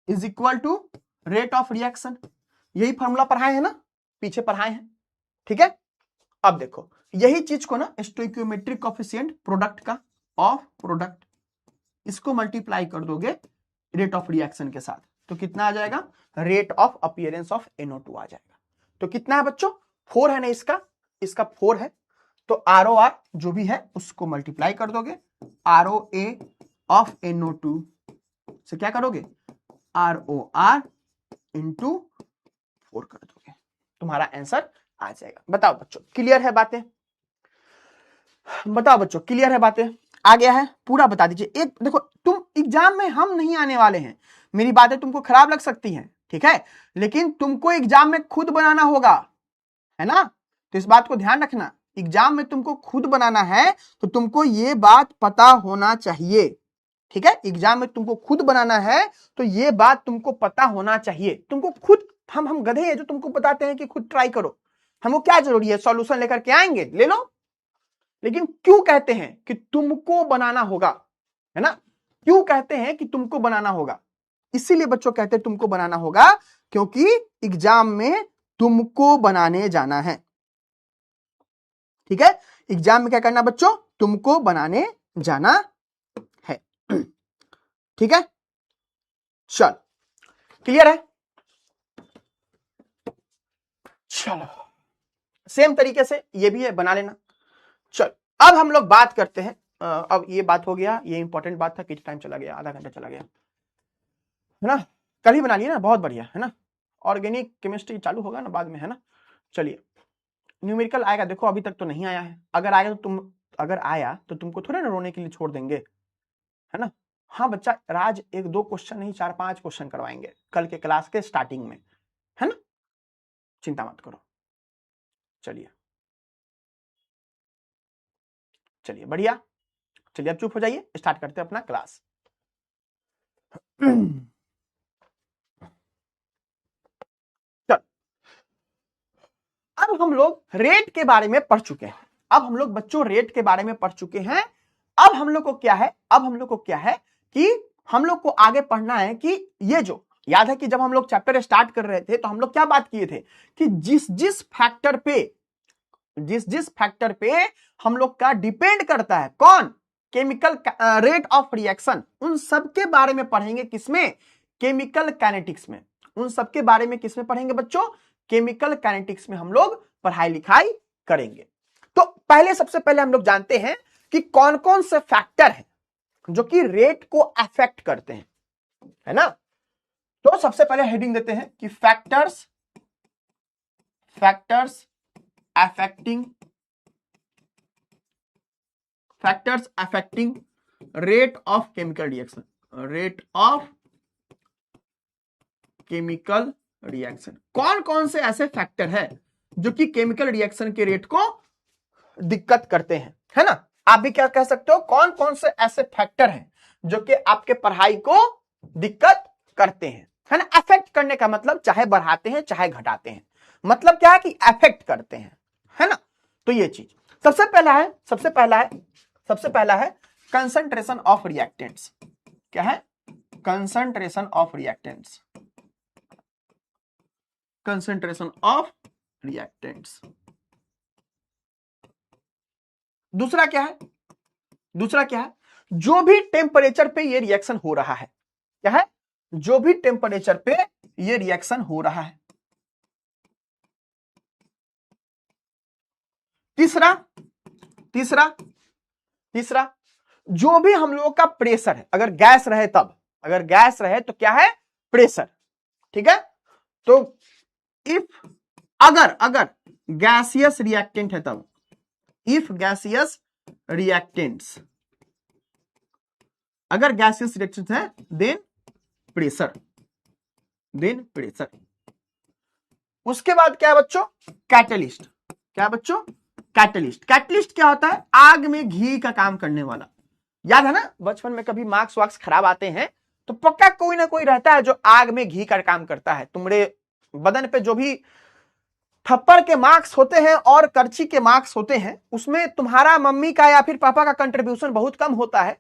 is equal to rate of reaction. यही फॉर्मूला पढ़ाए हैं ना, पीछे पढ़ाए हैं, ठीक है। अब देखो यही चीज को ना स्टोइकियोमेट्रिक कोफिशिएंट प्रोडक्ट का, ऑफ प्रोडक्ट, इसको मल्टीप्लाई कर दोगे रेट ऑफ रिएक्शन के साथ, तो कितना आ जाएगा, rate of appearance of NO2 आ जाएगा। तो कितना है बच्चों, 4 है ना, इसका 4 है, तो ROR जो भी है उसको मल्टीप्लाई कर दोगे, ROA ऑफ NO2 से क्या करोगे, ROR इंटू 4 कर दोगे, तुम्हारा आंसर आ जाएगा। बताओ बच्चों क्लियर है बातें, बताओ बच्चों क्लियर है बातें, आ गया है, पूरा बता दीजिए। एक देखो, तुम एग्जाम में हम नहीं आने वाले हैं, मेरी बातें तुमको खराब लग सकती हैं, ठीक है, लेकिन तुमको एग्जाम में खुद बनाना होगा, है ना, तो इस बात को ध्यान रखना, एग्जाम में तुमको खुद बनाना है, तो तुमको ये बात पता होना चाहिए, ठीक है, एग्जाम में तुमको खुद बनाना है, तो ये बात तुमको पता होना चाहिए। तुमको खुद, हम गधे हैं जो तुमको बताते हैं कि खुद ट्राई करो, हमको क्या जरूरी है, सॉल्यूशन लेकर के आएंगे, ले लो, लेकिन क्यों कहते हैं कि तुमको बनाना होगा, है ना, क्यों कहते हैं कि तुमको बनाना होगा, इसीलिए बच्चों कहते हैं तुमको बनाना होगा, क्योंकि एग्जाम में तुमको बनाने जाना है, ठीक है, एग्जाम में क्या करना बच्चों, तुमको बनाने जाना है, ठीक है। चल क्लियर है, चलो सेम तरीके से ये भी है, बना लेना। चल अब हम लोग बात करते हैं, अब ये बात हो गया, ये इंपॉर्टेंट बात था, कितना टाइम चला गया, आधा घंटा चला गया, है ना, कल ही बना लिया ना, बहुत बढ़िया, है ना। ऑर्गेनिक केमिस्ट्री चालू होगा ना बाद में, है ना। चलिए न्यूमेरिकल आएगा, देखो अभी तक तो नहीं आया है, अगर आएगा तो अगर आया तो तुमको थोड़े ना रोने के लिए छोड़ देंगे, है ना। हाँ बच्चा, राज 1-2 क्वेश्चन नहीं 4-5 क्वेश्चन करवाएंगे कल के क्लास के स्टार्टिंग में, है ना, चिंता मत करो। चलिए चलिए बढ़िया, चलिए अब चुप हो जाइए, स्टार्ट करते हैं अपना क्लास। चल अब हम लोग रेट के बारे में पढ़ चुके हैं, अब हम लोग बच्चों रेट के बारे में पढ़ चुके हैं। अब हम लोग को क्या है, अब हम लोग को क्या है कि हम लोग को आगे पढ़ना है कि ये जो याद है कि जब हम लोग चैप्टर स्टार्ट कर रहे थे तो हम लोग क्या बात किए थे कि जिस जिस फैक्टर पे हम लोग का डिपेंड करता है, कौन, केमिकल रेट ऑफ रिएक्शन, उन सब के बारे में पढ़ेंगे, किसमें, केमिकल काइनेटिक्स में, उन सब के बारे में किसमें पढ़ेंगे बच्चों, केमिकल काइनेटिक्स में हम लोग पढ़ाई लिखाई करेंगे। तो पहले सबसे पहले हम लोग जानते हैं कि कौन कौन से फैक्टर हैं जो कि रेट को अफेक्ट करते हैं, है ना। तो सबसे पहले हेडिंग देते हैं कि factors affecting rate of chemical reaction, rate of chemical reaction, कौन कौन से ऐसे फैक्टर है जो कि केमिकल रिएक्शन के रेट को दिक्कत करते हैं, है ना। आप भी क्या कह सकते हो, कौन कौन से ऐसे फैक्टर हैं जो कि आपके पढ़ाई को दिक्कत करते हैं, है ना। अफेक्ट करने का मतलब चाहे बढ़ाते हैं चाहे घटाते हैं, मतलब क्या है कि अफेक्ट करते हैं, है ना। तो ये चीज सबसे पहला है कंसंट्रेशन ऑफ रिएक्टेंट्स। क्या है? Concentration of reactants, concentration of reactants. दूसरा क्या है? जो भी टेम्परेचर पे ये रिएक्शन हो रहा है, क्या है? जो भी टेम्परेचर पे ये रिएक्शन हो रहा है। तीसरा जो भी हम लोगों का प्रेशर है, अगर गैस रहे तब, अगर गैस रहे तो क्या है? प्रेशर। ठीक है, तो इफ अगर गैसियस रिएक्टेंट है तब, इफ गैसियस रिएक्टेंट्स, अगर गैसियस रिएक्टेंट है देन प्रेशर, उसके बाद क्या है बच्चों? कैटलिस्ट। क्या है बच्चों? कैटलिस्ट क्या होता है? आग में घी का काम करने वाला। याद है ना, बचपन में कभी मार्क्स वार्क्स खराब आते हैं तो पक्का कोई ना कोई रहता है जो आग में घी का काम करता है। तुम्हारे बदन पे जो भी थप्पड़ के मार्क्स होते हैं और करची के मार्क्स होते हैं, उसमें तुम्हारा मम्मी का या फिर पापा का कंट्रीब्यूशन बहुत कम होता है।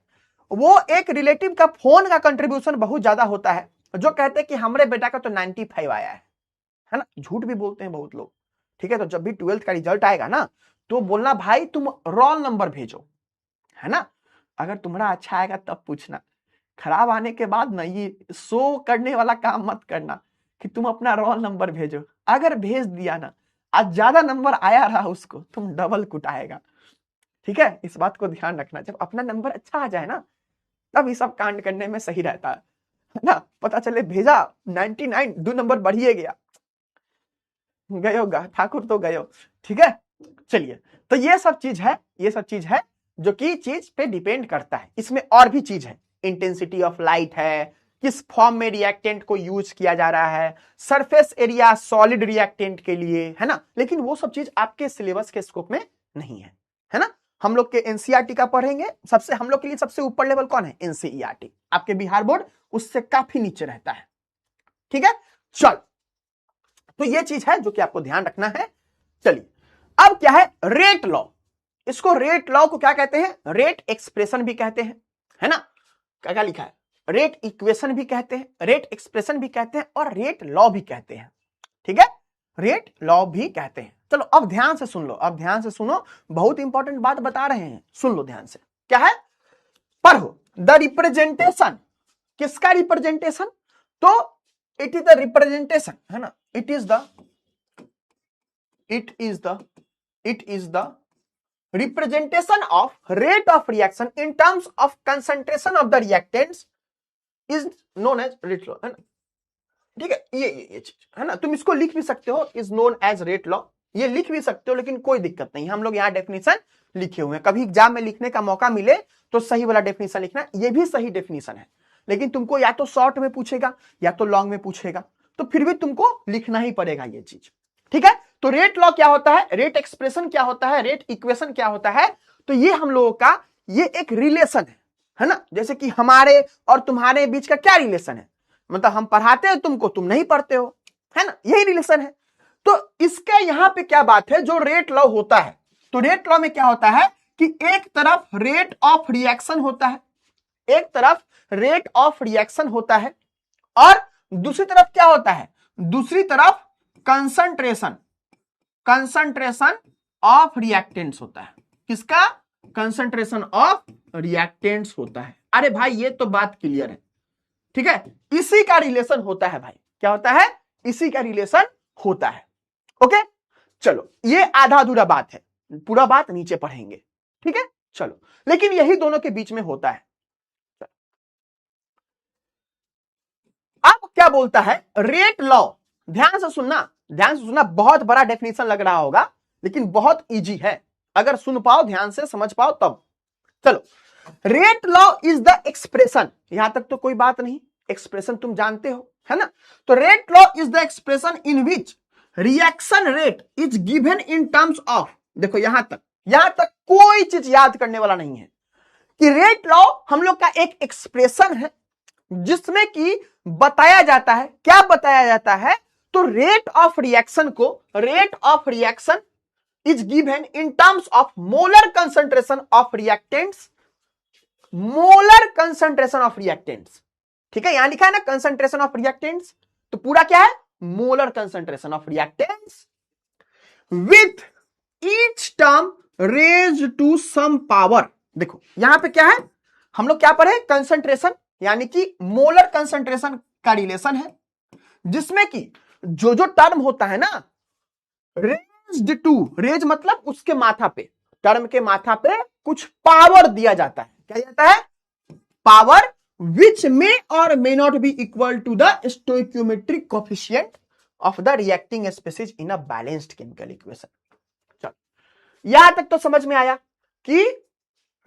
वो एक रिलेटिव का फोन का कंट्रीब्यूशन बहुत ज्यादा होता है, जो कहते हैं कि हमारे बेटा का तो 95 आया है ना। झूठ भी बोलते हैं बहुत लोग। ठीक है, तो जब भी 12th का रिजल्ट आएगा ना, तो बोलना भाई तुम रोल नंबर भेजो, है ना। अगर तुम्हारा अच्छा आएगा तब पूछना, खराब आने के बाद ना ये शो करने वाला काम मत करना कि तुम अपना रोल नंबर भेजो। अगर भेज दिया ना, आज ज्यादा नंबर आया रहा उसको, तुम डबल कुटाएगा। ठीक है, इस बात को ध्यान रखना। जब अपना नंबर अच्छा आ जाए ना, तब ये सब कांड करने में सही रहता है ना। पता चले भेजा 99, 2 नंबर बढ़िए गया, गयो ठाकुर तो गयो। ठीक है, चलिए, तो ये सब चीज है जो कि चीज पे डिपेंड करता है। इसमें और भी चीज है, इंटेंसिटी ऑफ लाइट है, किस फॉर्म में रिएक्टेंट को यूज किया जा रहा है, सरफेस एरिया सॉलिड रिएक्टेंट के लिए, है ना। लेकिन वो सब चीज आपके सिलेबस के स्कोप में नहीं है ना। हम लोग के एनसीईआरटी का पढ़ेंगे। हम लोग के लिए सबसे ऊपर लेवल कौन है? एनसीईआरटी। आपके बिहार बोर्ड उससे काफी नीचे रहता है। ठीक है, चल, तो ये चीज है जो कि आपको ध्यान रखना है। चलिए, अब क्या है? Rate law. इसको रेट लॉ को क्या कहते हैं? रेट एक्सप्रेशन भी कहते हैं, है ना। क्या लिखा है? रेट इक्वेशन भी कहते हैं, रेट एक्सप्रेशन भी कहते हैं, और रेट लॉ भी कहते हैं। ठीक है, रेट लॉ भी कहते हैं। चलो अब ध्यान से सुन लो, बहुत इंपॉर्टेंट बात बता रहे हैं, सुन लो ध्यान से। क्या है? पढ़ो। द रिप्रेजेंटेशन, किसका रिप्रेजेंटेशन? तो इट इज द रिप्रेजेंटेशन, है ना। It is the representation of rate of reaction in terms of concentration of the reactants is known as rate law, है ना। ठीक है, ये चीज है ना। तुम इसको लिख भी सकते हो, is known as rate law, ये लिख भी सकते हो, लेकिन कोई दिक्कत नहीं। हम लोग यहाँ डेफिनेशन लिखे हुए हैं, कभी एग्जाम में लिखने का मौका मिले तो सही वाला डेफिनेशन लिखना। ये भी सही डेफिनेशन है, लेकिन तुमको या तो शॉर्ट में पूछेगा या तो लॉन्ग में पूछेगा, तो फिर भी तुमको लिखना ही पड़ेगा ये चीज। ठीक है, तो रेट लॉ क्या होता है, रेट एक्सप्रेशन क्या होता है, रेट इक्वेशन क्या होता है? तो ये हम लोगों का ये एक रिलेशन है ना। जैसे कि हमारे और तुम्हारे बीच का क्या रिलेशन है? मतलब हम पढ़ाते हैं तुमको, तुम नहीं पढ़ते हो, है ना, यही रिलेशन है। तो इसके यहां पे क्या बात है, जो रेट लॉ होता है, तो रेट लॉ में क्या होता है कि एक तरफ रेट ऑफ रिएक्शन होता है, एक तरफ रेट ऑफ रिएक्शन होता है, और दूसरी तरफ क्या होता है? दूसरी तरफ कंसंट्रेशन ऑफ रिएक्टेंट्स होता है। किसका? कंसंट्रेशन ऑफ रिएक्टेंट्स होता है। अरे भाई ये तो बात क्लियर है। ठीक है, इसी का रिलेशन होता है भाई। क्या होता है? इसी का रिलेशन होता है। ओके, चलो, ये आधा अधूरा बात है, पूरा बात नीचे पढ़ेंगे। ठीक है, चलो, लेकिन यही दोनों के बीच में होता है। अब क्या बोलता है रेट लॉ? ध्यान से सुनना, बहुत बड़ा डेफिनेशन लग रहा होगा, लेकिन बहुत इजी है। अगर सुन पाओ, ध्यान से समझ पाओ तब। चलो, rate law is the expression, यहां तक तो कोई बात नहीं, एक्सप्रेशन तुम जानते हो, है ना। तो rate law is the expression in which reaction rate is given in terms of, देखो यहां तक कोई चीज याद करने वाला नहीं है कि रेट लॉ हम लोग का एक एक्सप्रेशन है, जिसमें कि बताया जाता है, क्या बताया जाता है, तो रेट ऑफ रिएक्शन को, rate of reaction is given in terms of molar concentration of reactants, molar concentration of reactants. ठीक है, यहां लिखा है ना कंसंट्रेशन ऑफ रिएक्टेंट्स, तो पूरा क्या है, molar concentration of reactants with each term raised to some power. देखो यहां पे क्या है, हम लोग क्या पढ़े, कंसंट्रेशन यानी कि मोलर कंसंट्रेशन का रिलेशन है, जिसमें कि जो जो टर्म होता है ना, रेज्ड टू, रेज मतलब उसके माथा पे, टर्म के माथा पे कुछ पावर दिया जाता है, क्या जाता है, power, which may or may not be equal to the stoichiometric coefficient of the reacting species in a balanced chemical equation। चलो यहां तक तो समझ में आया कि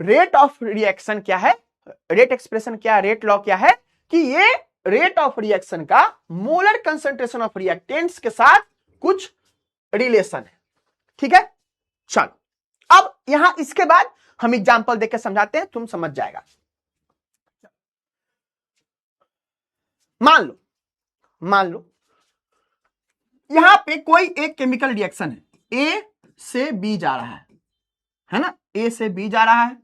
रेट ऑफ रिएक्शन क्या है, रेट एक्सप्रेशन क्या है, रेट लॉ क्या है, कि ये रेट ऑफ रिएक्शन का मोलर कंसंट्रेशन ऑफ रिएक्टेंट्स के साथ कुछ रिलेशन है। ठीक है, चलो अब यहां इसके बाद हम एग्जांपल देकर समझाते हैं, तुम समझ जाएगा। मान लो यहां पे कोई एक केमिकल रिएक्शन है, ए से बी जा रहा है ना, ए से बी जा रहा है,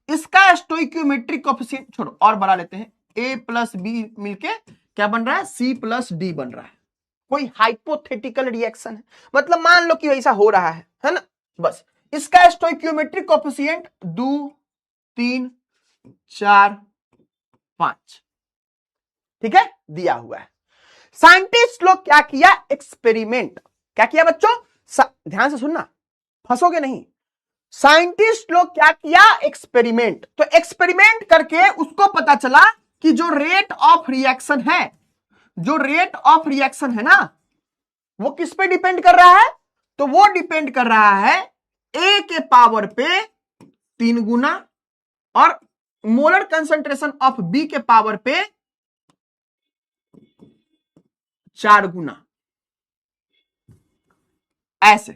इसका स्टोइकियोमेट्रिक कोएफिशिएंट छोड़ो और बढ़ा लेते हैं, ए प्लस बी मिलके क्या बन रहा है, सी प्लस डी बन रहा है। कोई हाइपोथेटिकल रिएक्शन है, मतलब मान लो कि ऐसा हो रहा है ना, बस इसका स्टोइकियोमेट्रिक कोएफिशिएंट 2 3 4 5, ठीक है, दिया हुआ है। साइंटिस्ट लोग क्या किया, एक्सपेरिमेंट, क्या किया बच्चों, ध्यान से सुनना, फंसोगे नहीं। साइंटिस्ट लोग क्या किया, एक्सपेरिमेंट, तो एक्सपेरिमेंट करके उसको पता चला कि जो रेट ऑफ रिएक्शन है, जो रेट ऑफ रिएक्शन है ना, वो किस पे डिपेंड कर रहा है, तो वो डिपेंड कर रहा है ए के पावर पे 3 गुना और मोलर कंसंट्रेशन ऑफ बी के पावर पे 4 गुना, ऐसे।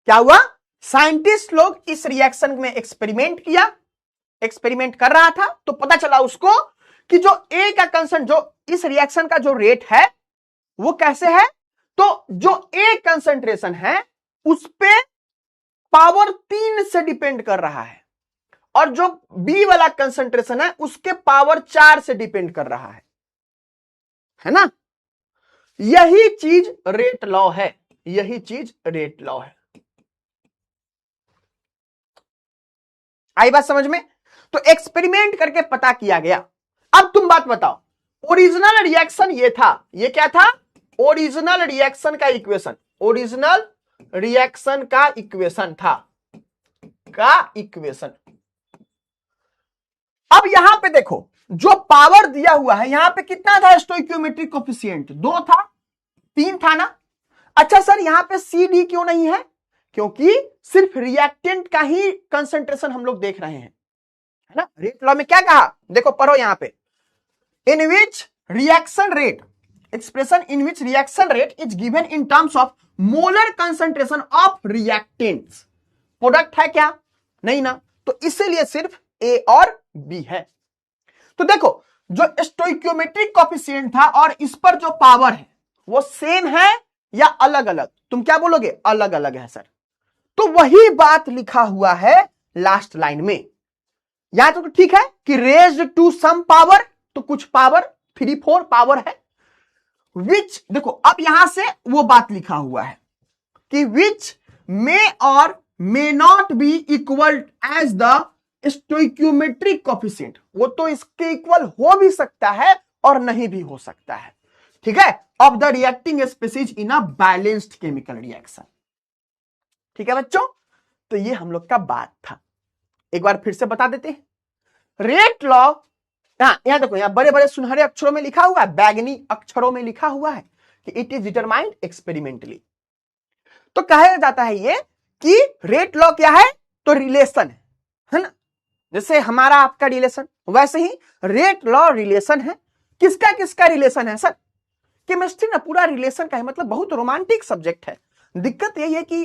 क्या हुआ, साइंटिस्ट लोग इस रिएक्शन में एक्सपेरिमेंट किया, एक्सपेरिमेंट कर रहा था, तो पता चला उसको कि जो ए का कंसंट्रेशन, जो इस रिएक्शन का जो रेट है वो कैसे है, तो जो ए कंसंट्रेशन है उस पे पावर 3 से डिपेंड कर रहा है, और जो बी वाला कंसंट्रेशन है उसके पावर 4 से डिपेंड कर रहा है ना। यही चीज रेट लॉ है, यही चीज रेट लॉ है। आई बात समझ में, तो एक्सपेरिमेंट करके पता किया गया। अब तुम बात बताओ, ओरिजिनल रिएक्शन ये था, ये क्या था, ओरिजिनल रिएक्शन का इक्वेशन, ओरिजिनल रिएक्शन का इक्वेशन था, का इक्वेशन। अब यहां पे देखो जो पावर दिया हुआ है, यहां पे कितना था स्टोइकियोमेट्रिक कोएफिशिएंट, 2 था, 3 था ना। अच्छा सर यहां पे सी डी क्यों नहीं है, क्योंकि सिर्फ रिएक्टेंट का ही कंसंट्रेशन हम लोग देख रहे हैं, है ना। रेट लॉ में क्या कहा, देखो पढ़ो यहां पे, in which reaction rate, expression in which reaction rate is given in terms of molar concentration of reactants. Product है क्या, नहीं ना, तो इसीलिए सिर्फ ए और बी है। तो देखो जो स्टोइकियोमेट्रिक कोएफिशिएंट था और इस पर जो पावर है वो सेम है या अलग अलग, तुम क्या बोलोगे, अलग अलग है सर। तो वही बात लिखा हुआ है लास्ट लाइन में। यहां तो ठीक है कि रेज्ड टू सम पावर, तो कुछ पावर 3 4 पावर है, विच, देखो अब यहां से वो बात लिखा हुआ है कि विच मे और may not be equal as the stoichiometric coefficient, वो तो इसके इक्वल हो भी सकता है और नहीं भी हो सकता है, ठीक है, of the reacting species in a balanced chemical reaction. ठीक है बच्चों, तो ये हम लोग का बात था, एक बार फिर से बता देते हैं। रेट लॉ, यहां देखो, यहां बड़े बड़े सुनहरे अक्षरों में लिखा हुआ है, बैगनी अक्षरों में लिखा हुआ है कि इट इज डिटरमाइंड एक्सपेरिमेंटली। तो कहा जाता है ये कि रेट लॉ क्या है, तो रिलेशन है ना, जैसे हमारा आपका रिलेशन, वैसे ही रेट लॉ रिलेशन है। किसका किसका रिलेशन है सर, केमिस्ट्री ना पूरा रिलेशन का है, मतलब बहुत रोमांटिक सब्जेक्ट है। दिक्कत यही है कि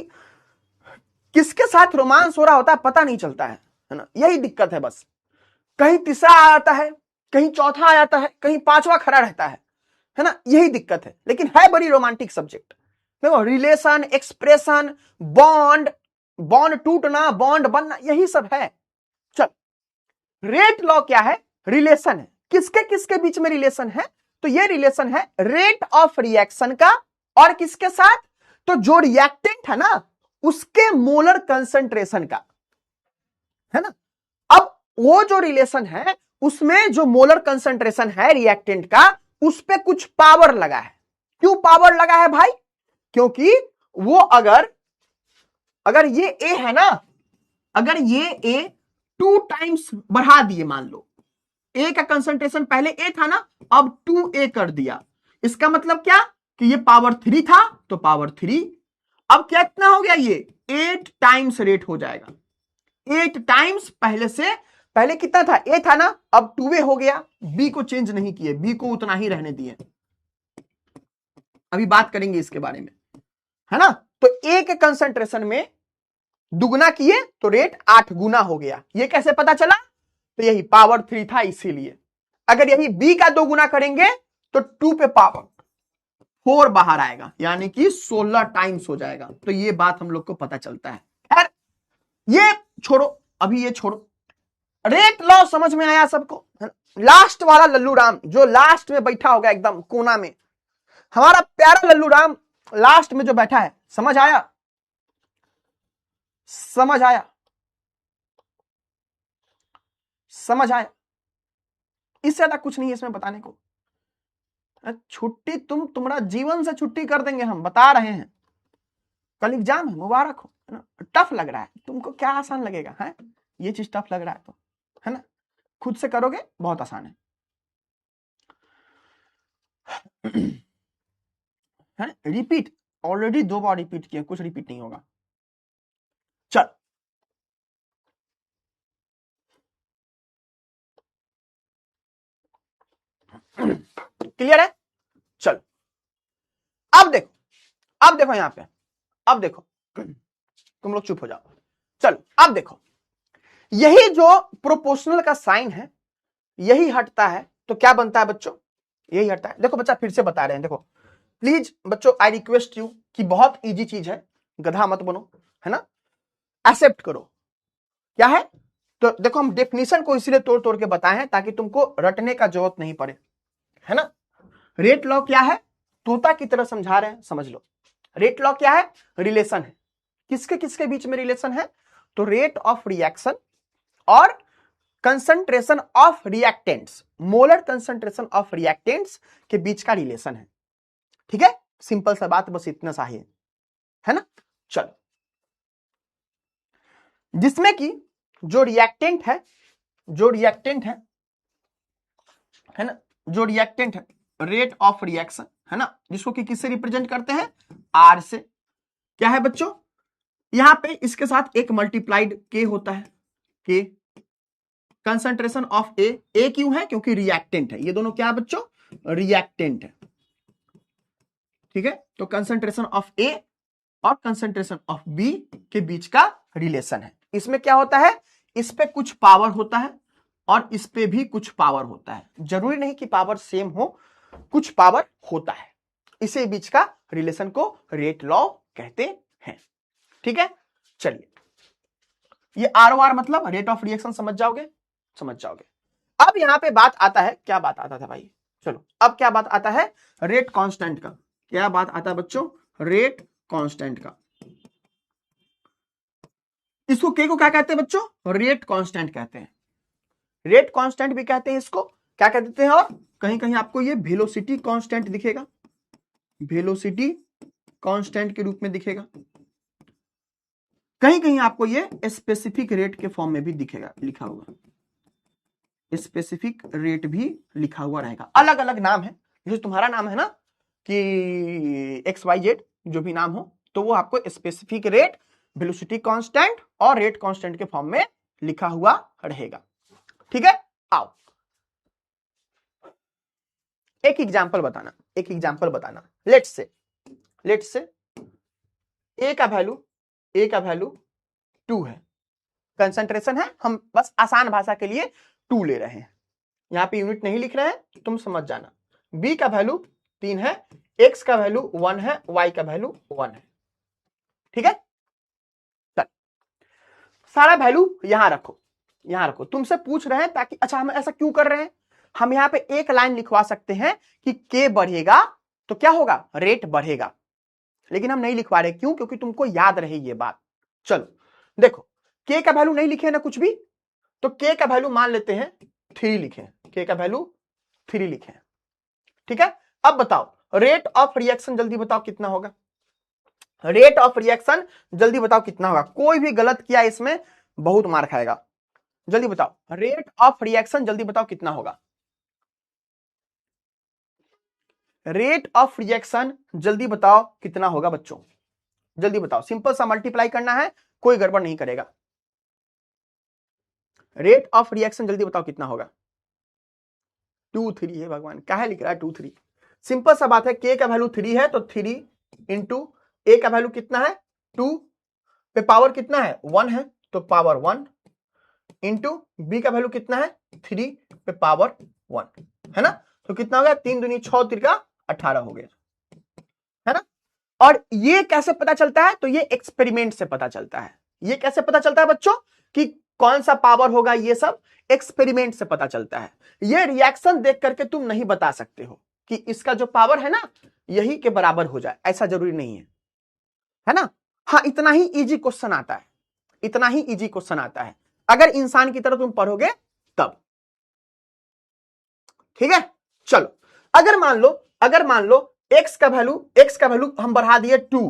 किसके साथ रोमांस हो रहा होता है पता नहीं चलता है ना, यही दिक्कत है बस। कहीं तीसरा आता है, कहीं चौथा आ जाता है, कहीं पांचवा खड़ा रहता है ना, यही दिक्कत है। लेकिन है बड़ी रोमांटिक सब्जेक्ट। देखो रिलेशन, एक्सप्रेशन, बॉन्ड, बॉन्ड टूटना, बॉन्ड बनना, यही सब है। चल, रेट लॉ क्या है? रिलेशन है। किसके किसके बीच में रिलेशन है? तो ये रिलेशन है रेट ऑफ रिएक्शन का और किसके साथ? तो जो रिएक्टेंट है ना उसके मोलर कंसंट्रेशन का, है ना। अब वो जो रिलेशन है उसमें जो मोलर कंसंट्रेशन है रिएक्टेंट का, उस पे कुछ पावर लगा है। क्यों पावर लगा है भाई? क्योंकि वो अगर ये ए है ना, अगर ये ए 2 टाइम्स बढ़ा दिए, मान लो ए का कंसंट्रेशन पहले ए था ना, अब 2a कर दिया, इसका मतलब क्या कि ये पावर 3 था तो पावर 3, अब क्या इतना हो गया, ये 8 टाइम्स रेट हो जाएगा। 8 टाइम्स पहले कितना था? ए था ना, अब 2a हो गया। बी को चेंज नहीं किए, बी को उतना ही रहने दिए, अभी बात करेंगे इसके बारे में, है ना। तो ए के कंसंट्रेशन में दुगना किए तो रेट 8 गुना हो गया। ये कैसे पता चला? तो यही पावर 3 था इसीलिए। अगर यही बी का 2 गुना करेंगे तो 2 पे पावर 4 बाहर आएगा, यानी कि 16 टाइम्स हो जाएगा। तो ये बात हम लोग को पता चलता है। खैर ये छोड़ो, अभी ये छोड़ो, रेट लॉ समझ में आया सबको? लास्ट वाला लल्लू राम जो लास्ट में बैठा होगा एकदम कोना में, हमारा प्यारा लल्लू राम लास्ट में जो बैठा है, समझ आया? समझ आया? समझ आया? इससे ज्यादा कुछ नहीं है इसमें बताने को। छुट्टी तुम्हारा जीवन से छुट्टी कर देंगे, हम बता रहे हैं। कल एग्जाम है, मुबारक हो, है ना। टफ लग रहा है तुमको, क्या आसान लगेगा है? ये चीज टफ लग रहा है तो, है ना, खुद से करोगे बहुत आसान है है। रिपीट ऑलरेडी 2 बार रिपीट किया, कुछ रिपीट नहीं होगा। चल क्लियर है? चल अब देखो यहां पे, अब देखो, तुम लोग चुप हो जाओ। चलो अब देखो, यही जो प्रोपोर्शनल का साइन है यही हटता है तो क्या बनता है बच्चों? यही हटता है। देखो बच्चा फिर से बता रहे हैं, देखो प्लीज बच्चों, आई रिक्वेस्ट यू कि बहुत इजी चीज है, गधा मत बनो, है ना, एक्सेप्ट करो। क्या है? तो देखो हम डेफिनेशन को इसीलिए तोड़ तोड़ के बताए हैं ताकि तुमको रटने का जरूरत नहीं पड़े, है ना। रेट लॉ क्या है? तोता की तरह समझा रहे हैं, समझ लो। रेट लॉ क्या है? रिलेशन है। किसके किसके बीच में रिलेशन है? तो रेट ऑफ रिएक्शन और concentration of reactants, molar concentration of reactants के बीच का रिलेशन है। ठीक है, सिंपल सा बात, बस इतना सा ही है ना। चलो, जिसमें कि जो रिएक्टेंट है ना, जो रिएक्टेंट है रेट ऑफ रिएक्शन, है ना, जिसको कि किससे रिप्रेजेंट करते हैं? आर से। क्या है बच्चों? यहां पे इसके साथ एक मल्टीप्लाइड के होता है, के। कंसंट्रेशन ऑफ ए क्यों है? क्योंकि रिएक्टेंट है। ये दोनों क्या है बच्चों? रिएक्टेंट है। ठीक है, तो कंसंट्रेशन ऑफ ए और कंसंट्रेशन ऑफ बी के बीच का रिलेशन है। इसमें क्या होता है? इस पे कुछ पावर होता है और इस पे भी कुछ पावर होता है। जरूरी नहीं कि पावर सेम हो, कुछ पावर होता है। इसी बीच का रिलेशन को रेट लॉ कहते हैं। ठीक है, चलिए, ये ROR मतलब रेट ऑफ रिएक्शन समझ जाओगे। अब यहां पे बात आता है, क्या बात आता था भाई? चलो अब क्या बात आता है? रेट कांस्टेंट का। क्या बात आता है बच्चों? रेट कांस्टेंट का। इसको के को क्या कहते हैं बच्चों? रेट कांस्टेंट कहते हैं। रेट कांस्टेंट भी कहते हैं इसको, क्या कह देते हैं? और कहीं कहीं आपको ये वेलोसिटी कांस्टेंट दिखेगा, वेलोसिटी कांस्टेंट के रूप में दिखेगा। कहीं कहीं आपको ये स्पेसिफिक रेट के फॉर्म में भी दिखेगा, लिखा हुआ स्पेसिफिक रेट भी लिखा हुआ रहेगा। अलग अलग नाम है, जैसे तुम्हारा नाम है ना कि XYZ, जो भी नाम हो, तो वो आपको स्पेसिफिक रेट, वेलोसिटी कांस्टेंट और रेट कांस्टेंट के फॉर्म में लिखा हुआ रहेगा। ठीक है, आओ एक एग्जांपल बताना। लेट्स से ए का वैल्यू 2 है, कंसंट्रेशन है, हम बस आसान भाषा के लिए 2 ले रहे हैं। यहाँ पे यूनिट नहीं लिख रहे हैं, तुम समझ जाना। b का वैल्यू 3 है, x का वैल्यू 1 है, y का वैल्यू 1 है। ठीक है, सारा वैल्यू यहां रखो, यहां रखो। तुमसे पूछ रहे हैं ताकि, अच्छा हम ऐसा क्यों कर रहे हैं, हम यहाँ पे एक लाइन लिखवा सकते हैं कि k बढ़ेगा तो क्या होगा, रेट बढ़ेगा, लेकिन हम नहीं लिखवा रहे। क्यों? क्योंकि तुमको याद रहे ये बात। चलो देखो, k का वैल्यू नहीं लिखे ना कुछ भी, तो k का वैल्यू मान लेते हैं 3 लिखे, k का वैल्यू 3 लिखे। ठीक है, अब बताओ रेट ऑफ रिएक्शन, जल्दी बताओ कितना होगा, रेट ऑफ रिएक्शन जल्दी बताओ कितना होगा। कोई भी गलत किया इसमें बहुत मार खाएगा। जल्दी बताओ रेट ऑफ रिएक्शन, जल्दी बताओ कितना होगा, रेट ऑफ रिएक्शन जल्दी बताओ कितना होगा बच्चों, जल्दी बताओ। सिंपल सा मल्टीप्लाई करना है, कोई गड़बड़ नहीं करेगा। रेट ऑफ रिएक्शन जल्दी बताओ कितना होगा। 2 3 है भगवान, क्या है लिख रहा है 2 3। सिंपल सा बात है, के का वैल्यू 3 है तो 3 इंटू ए का वैल्यू कितना है 2 पे पावर कितना है 1 है तो पावर 1 इंटू बी का वैल्यू कितना है 3 पे पावर 1 है ना, तो कितना हो गया 3 दूनी 6 3 18 हो गया, है ना। और ये कैसे पता चलता है, तो ये एक्सपेरिमेंट से पता चलता है। ये कैसे पता चलता है बच्चों कि कौन सा पावर होगा, ये सब एक्सपेरिमेंट से पता चलता है। ये रिएक्शन देख करके तुम नहीं बता सकते हो कि इसका जो पावर है ना यही के बराबर हो जाए, ऐसा जरूरी नहीं है ना। हाँ, इतना ही इजी क्वेश्चन आता है, इतना ही इजी क्वेश्चन आता है अगर इंसान की तरह तुम पढ़ोगे तब। ठीक है, चलो अगर मान लो x का वैल्यू हम बढ़ा दिए 2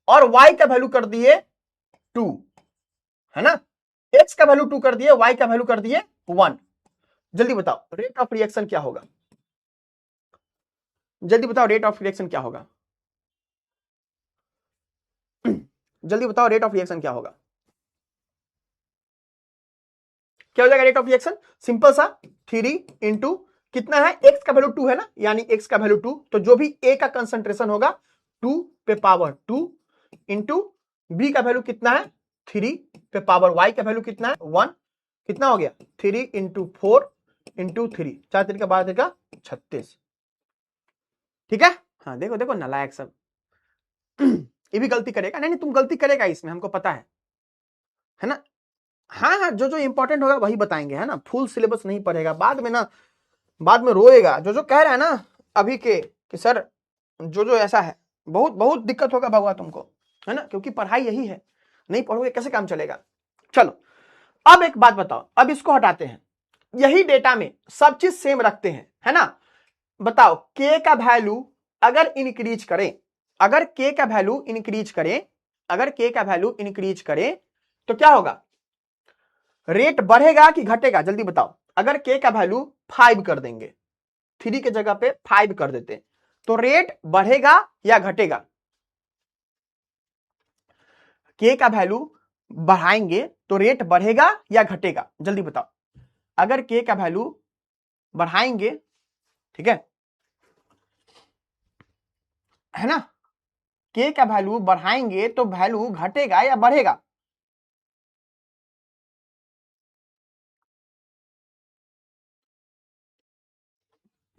और y का वैल्यू कर दिए 2, है ना। x का वैल्यू 2 कर दिए, y का वैल्यू कर दिए 1। जल्दी बताओ रेट ऑफ रिएक्शन क्या होगा, जल्दी बताओ रेट ऑफ रिएक्शन क्या होगा, जल्दी बताओ रेट ऑफ रिएक्शन क्या होगा, क्या हो जाएगा रेट ऑफ रिएक्शन। सिंपल सा 3 इंटू कितना है, x का वैल्यू 2 है ना, यानी x का वैल्यू 2, तो जो भी a का कंसंट्रेशन होगा 2 पे पावर 2 इंटू b का वैल्यू कितना है 3 पे पावर y का वैल्यू कितना है 1, कितना हो गया 3 इंटू 4 इंटू 3, 4 3 का 12 का 36। ठीक है, हाँ देखो देखो नालायक सब ये भी गलती करेगा, नहीं नहीं तुम गलती करेगा इसमें, हमको पता है ना। हाँ हाँ, जो जो इंपॉर्टेंट होगा वही बताएंगे, है ना। फुल सिलेबस नहीं पढ़ेगा, बाद में ना, बाद में रोएगा। जो जो कह रहा है ना अभी के कि सर जो जो ऐसा है, बहुत बहुत दिक्कत होगा भगवा तुमको, है ना, क्योंकि पढ़ाई यही है, नहीं पढ़ोगे कैसे काम चलेगा। चलो अब एक बात बताओ, अब इसको हटाते हैं, यही डेटा में सब चीज सेम रखते हैं, है ना। बताओ के का वैल्यू अगर इंक्रीज करें, अगर के का वैल्यू इंक्रीज करें, अगर के का वैल्यू इंक्रीज करें तो क्या होगा, रेट बढ़ेगा कि घटेगा, जल्दी बताओ। अगर के का वैल्यू 5 कर देंगे, 3 के जगह पे 5 कर देते, तो रेट बढ़ेगा या घटेगा। के का वैल्यू बढ़ाएंगे तो रेट बढ़ेगा या घटेगा, जल्दी बताओ। अगर के का वैल्यू बढ़ाएंगे, ठीक है ना, के का वैल्यू बढ़ाएंगे तो वैल्यू घटेगा या बढ़ेगा।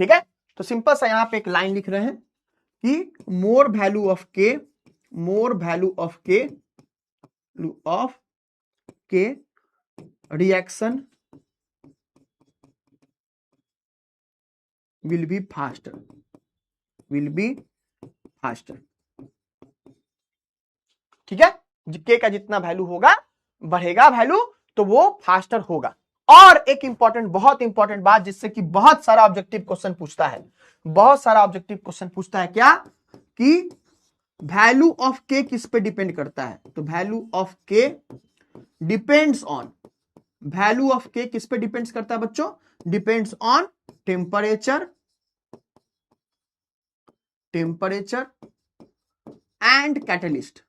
ठीक है, तो सिंपल सा यहां पे एक लाइन लिख रहे हैं कि मोर वैल्यू ऑफ के, मोर वैल्यू ऑफ के reaction will be faster, will be faster. ठीक है, के का जितना वैल्यू होगा, बढ़ेगा वैल्यू तो वो फास्टर होगा। और एक इंपॉर्टेंट, बहुत इंपॉर्टेंट बात, जिससे कि बहुत सारा ऑब्जेक्टिव क्वेश्चन पूछता है, बहुत सारा ऑब्जेक्टिव क्वेश्चन पूछता है, क्या कि वैल्यू ऑफ के किस पे डिपेंड करता है, तो वैल्यू ऑफ के डिपेंड्स ऑन, वैल्यू ऑफ के किस पे डिपेंड्स करता है बच्चों, depends on temperature, temperature and catalyst,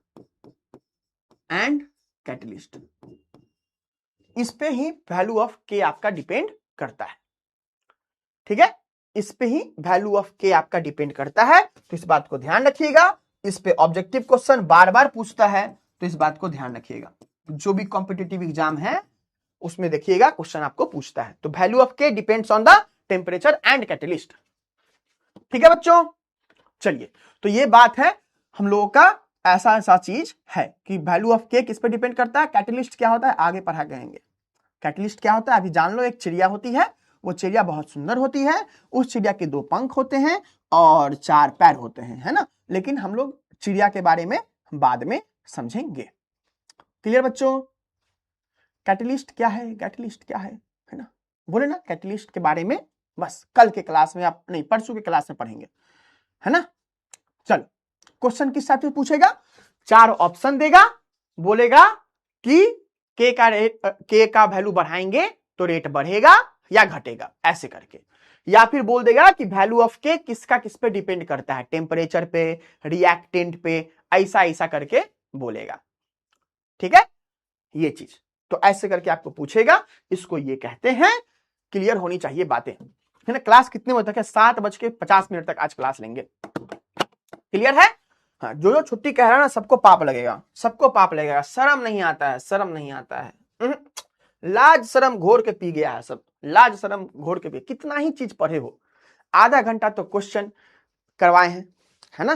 and catalyst, इस पे ही वैल्यू ऑफ के आपका डिपेंड करता है। ठीक है, इस पे ही वैल्यू ऑफ के आपका डिपेंड करता है, तो इस बात को ध्यान रखिएगा। इस पे ऑब्जेक्टिव क्वेश्चन बार बार पूछता है, तो इस बात को ध्यान रखिएगा। जो भी कॉम्पिटिटिव एग्जाम है उसमें देखिएगा क्वेश्चन आपको पूछता है। तो वैल्यू ऑफ के depends on the temperature and catalyst. ठीक है बच्चों, चलिए तो ये बात है हम लोगों का, ऐसा चीज है कि वैल्यू ऑफ के किस पे डिपेंड करता है, कैटलिस्ट क्या होता है आगे पढ़ा कहेंगे। कैटलिस्ट क्या होता है अभी जान लो। एक चिड़िया होती है, वो चिड़िया बहुत सुंदर होती है, उस चिड़िया के 2 पंख होते हैं और 4 पैर होते हैं, है ना। लेकिन हम लोग चिड़िया के बारे में बाद में समझेंगे। क्लियर बच्चों, कैटलिस्ट क्या है, कैटलिस्ट क्या है ना, बोले ना कैटलिस्ट के बारे में बस कल के क्लास में आप नहीं परसों के क्लास में पढ़ेंगे, है ना। चलो क्वेश्चन किस टाइप से पूछेगा, 4 ऑप्शन देगा, बोलेगा कि के का वैल्यू बढ़ाएंगे तो रेट बढ़ेगा या घटेगा ऐसे करके, या फिर बोल देगा कि वैल्यू ऑफ के किसका किस पे डिपेंड करता है, टेम्परेचर पे, रिएक्टेंट पे, ऐसा ऐसा करके बोलेगा। ठीक है ये चीज, तो ऐसे करके आपको पूछेगा, इसको ये कहते हैं क्लियर होनी चाहिए बातें, है ना। क्लास कितने बजे तक है, 7:50 तक आज क्लास लेंगे। क्लियर है। हाँ, जो छुट्टी कह रहा है ना सबको पाप लगेगा, सबको पाप लगेगा, शर्म नहीं आता है, शर्म नहीं आता है, लाज शर्म घोर के पी गया है सब, लाज शर्म घोर के पी, कितना ही चीज पढ़े हो, आधा घंटा तो क्वेश्चन करवाए हैं, है ना,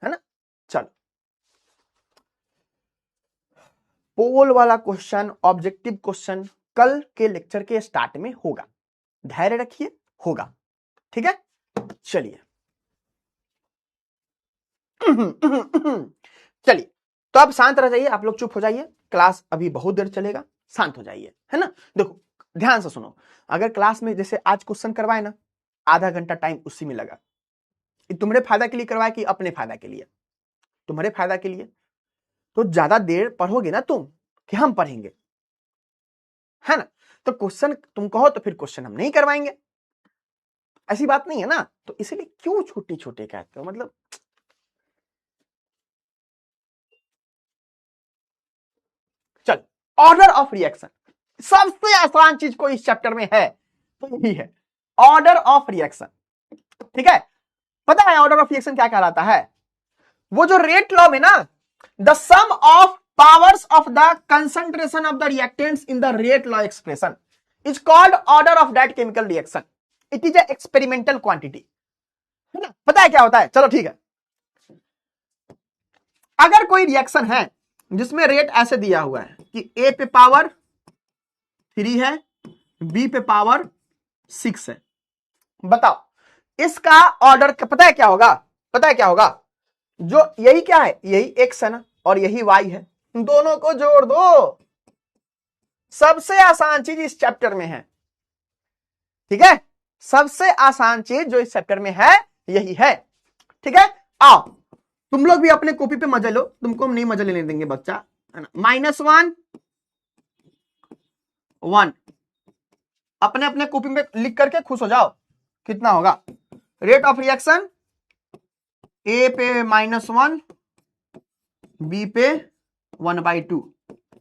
है ना। चलो पोल वाला क्वेश्चन, ऑब्जेक्टिव क्वेश्चन कल के लेक्चर के स्टार्ट में होगा, धैर्य रखिए, होगा। ठीक है चलिए चलिए तो आप शांत रह जाइए, आप लोग चुप हो जाइए, क्लास अभी बहुत देर चलेगा, शांत हो जाइए, है ना। देखो ध्यान से सुनो, अगर क्लास में जैसे आज क्वेश्चन करवाए ना, आधा घंटा टाइम उसी में लगा, तुम्हारे फायदा के लिए करवाए कि अपने फायदा के लिए, तुम्हारे फायदा के लिए, तो ज्यादा देर पढ़ोगे ना तुम कि हम पढ़ेंगे, है ना। तो क्वेश्चन तुम कहो तो फिर क्वेश्चन हम नहीं करवाएंगे, ऐसी बात नहीं है ना। तो इसलिए क्यों छोटे छोटे कहते हो, मतलब चल ऑर्डर ऑफ रिएक्शन, सबसे आसान चीज को इस चैप्टर में है तो यही है ऑर्डर ऑफ रिएक्शन। ठीक है, पता है ऑर्डर ऑफ रिएक्शन क्या कहलाता है, वो जो रेट लॉ में ना, the sum of powers of the concentration of the reactants in the rate law expression is called order of that chemical reaction, it is a experimental quantity, है ना। पता है क्या होता है, चलो ठीक है, अगर कोई रिएक्शन है जिसमें रेट ऐसे दिया हुआ है कि ए पे पावर 3 है, बी पे पावर 6 है, बताओ इसका ऑर्डर पता है क्या होगा, पता है क्या होगा, जो यही क्या है, यही एक्स है ना और यही वाई है, दोनों को जोड़ दो, सबसे आसान चीज इस चैप्टर में है। ठीक है, सबसे आसान चीज जो इस चैप्टर में है यही है। ठीक है, आओ तुम लोग भी अपने कॉपी पे मजा लो, तुमको हम नहीं मजा लेने देंगे बच्चा, है ना। -1 1 अपने अपने कॉपी में लिख करके खुश हो जाओ, कितना होगा रेट ऑफ रिएक्शन, ए पे -1, बी पे 1/2।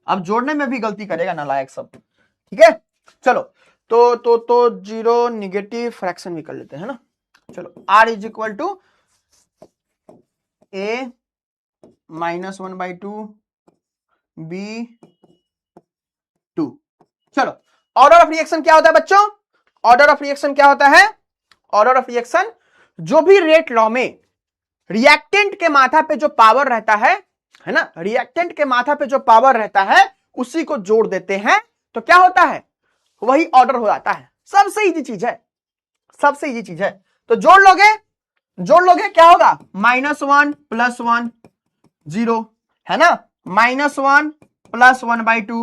अब जोड़ने में भी गलती करेगा नालायक सब। ठीक है चलो, तो जीरो निगेटिव फ्रैक्शन भी कर लेते हैं ना। चलो R is equal to A -1/2 B 2। चलो ऑर्डर ऑफ रिएक्शन क्या होता है बच्चों, ऑर्डर ऑफ रिएक्शन क्या होता है, ऑर्डर ऑफ रिएक्शन जो भी रेट लॉ में रिएक्टेंट के माथा पे जो पावर रहता है ना, रिएक्टेंट के माथा पे जो पावर रहता है उसी को जोड़ देते हैं तो क्या होता है, वही ऑर्डर हो जाता है। सबसे इजी चीज है, सबसे इजी चीज है। तो जोड़ लोगे क्या होगा, -1 + 1 0, है ना, -1 + 1/2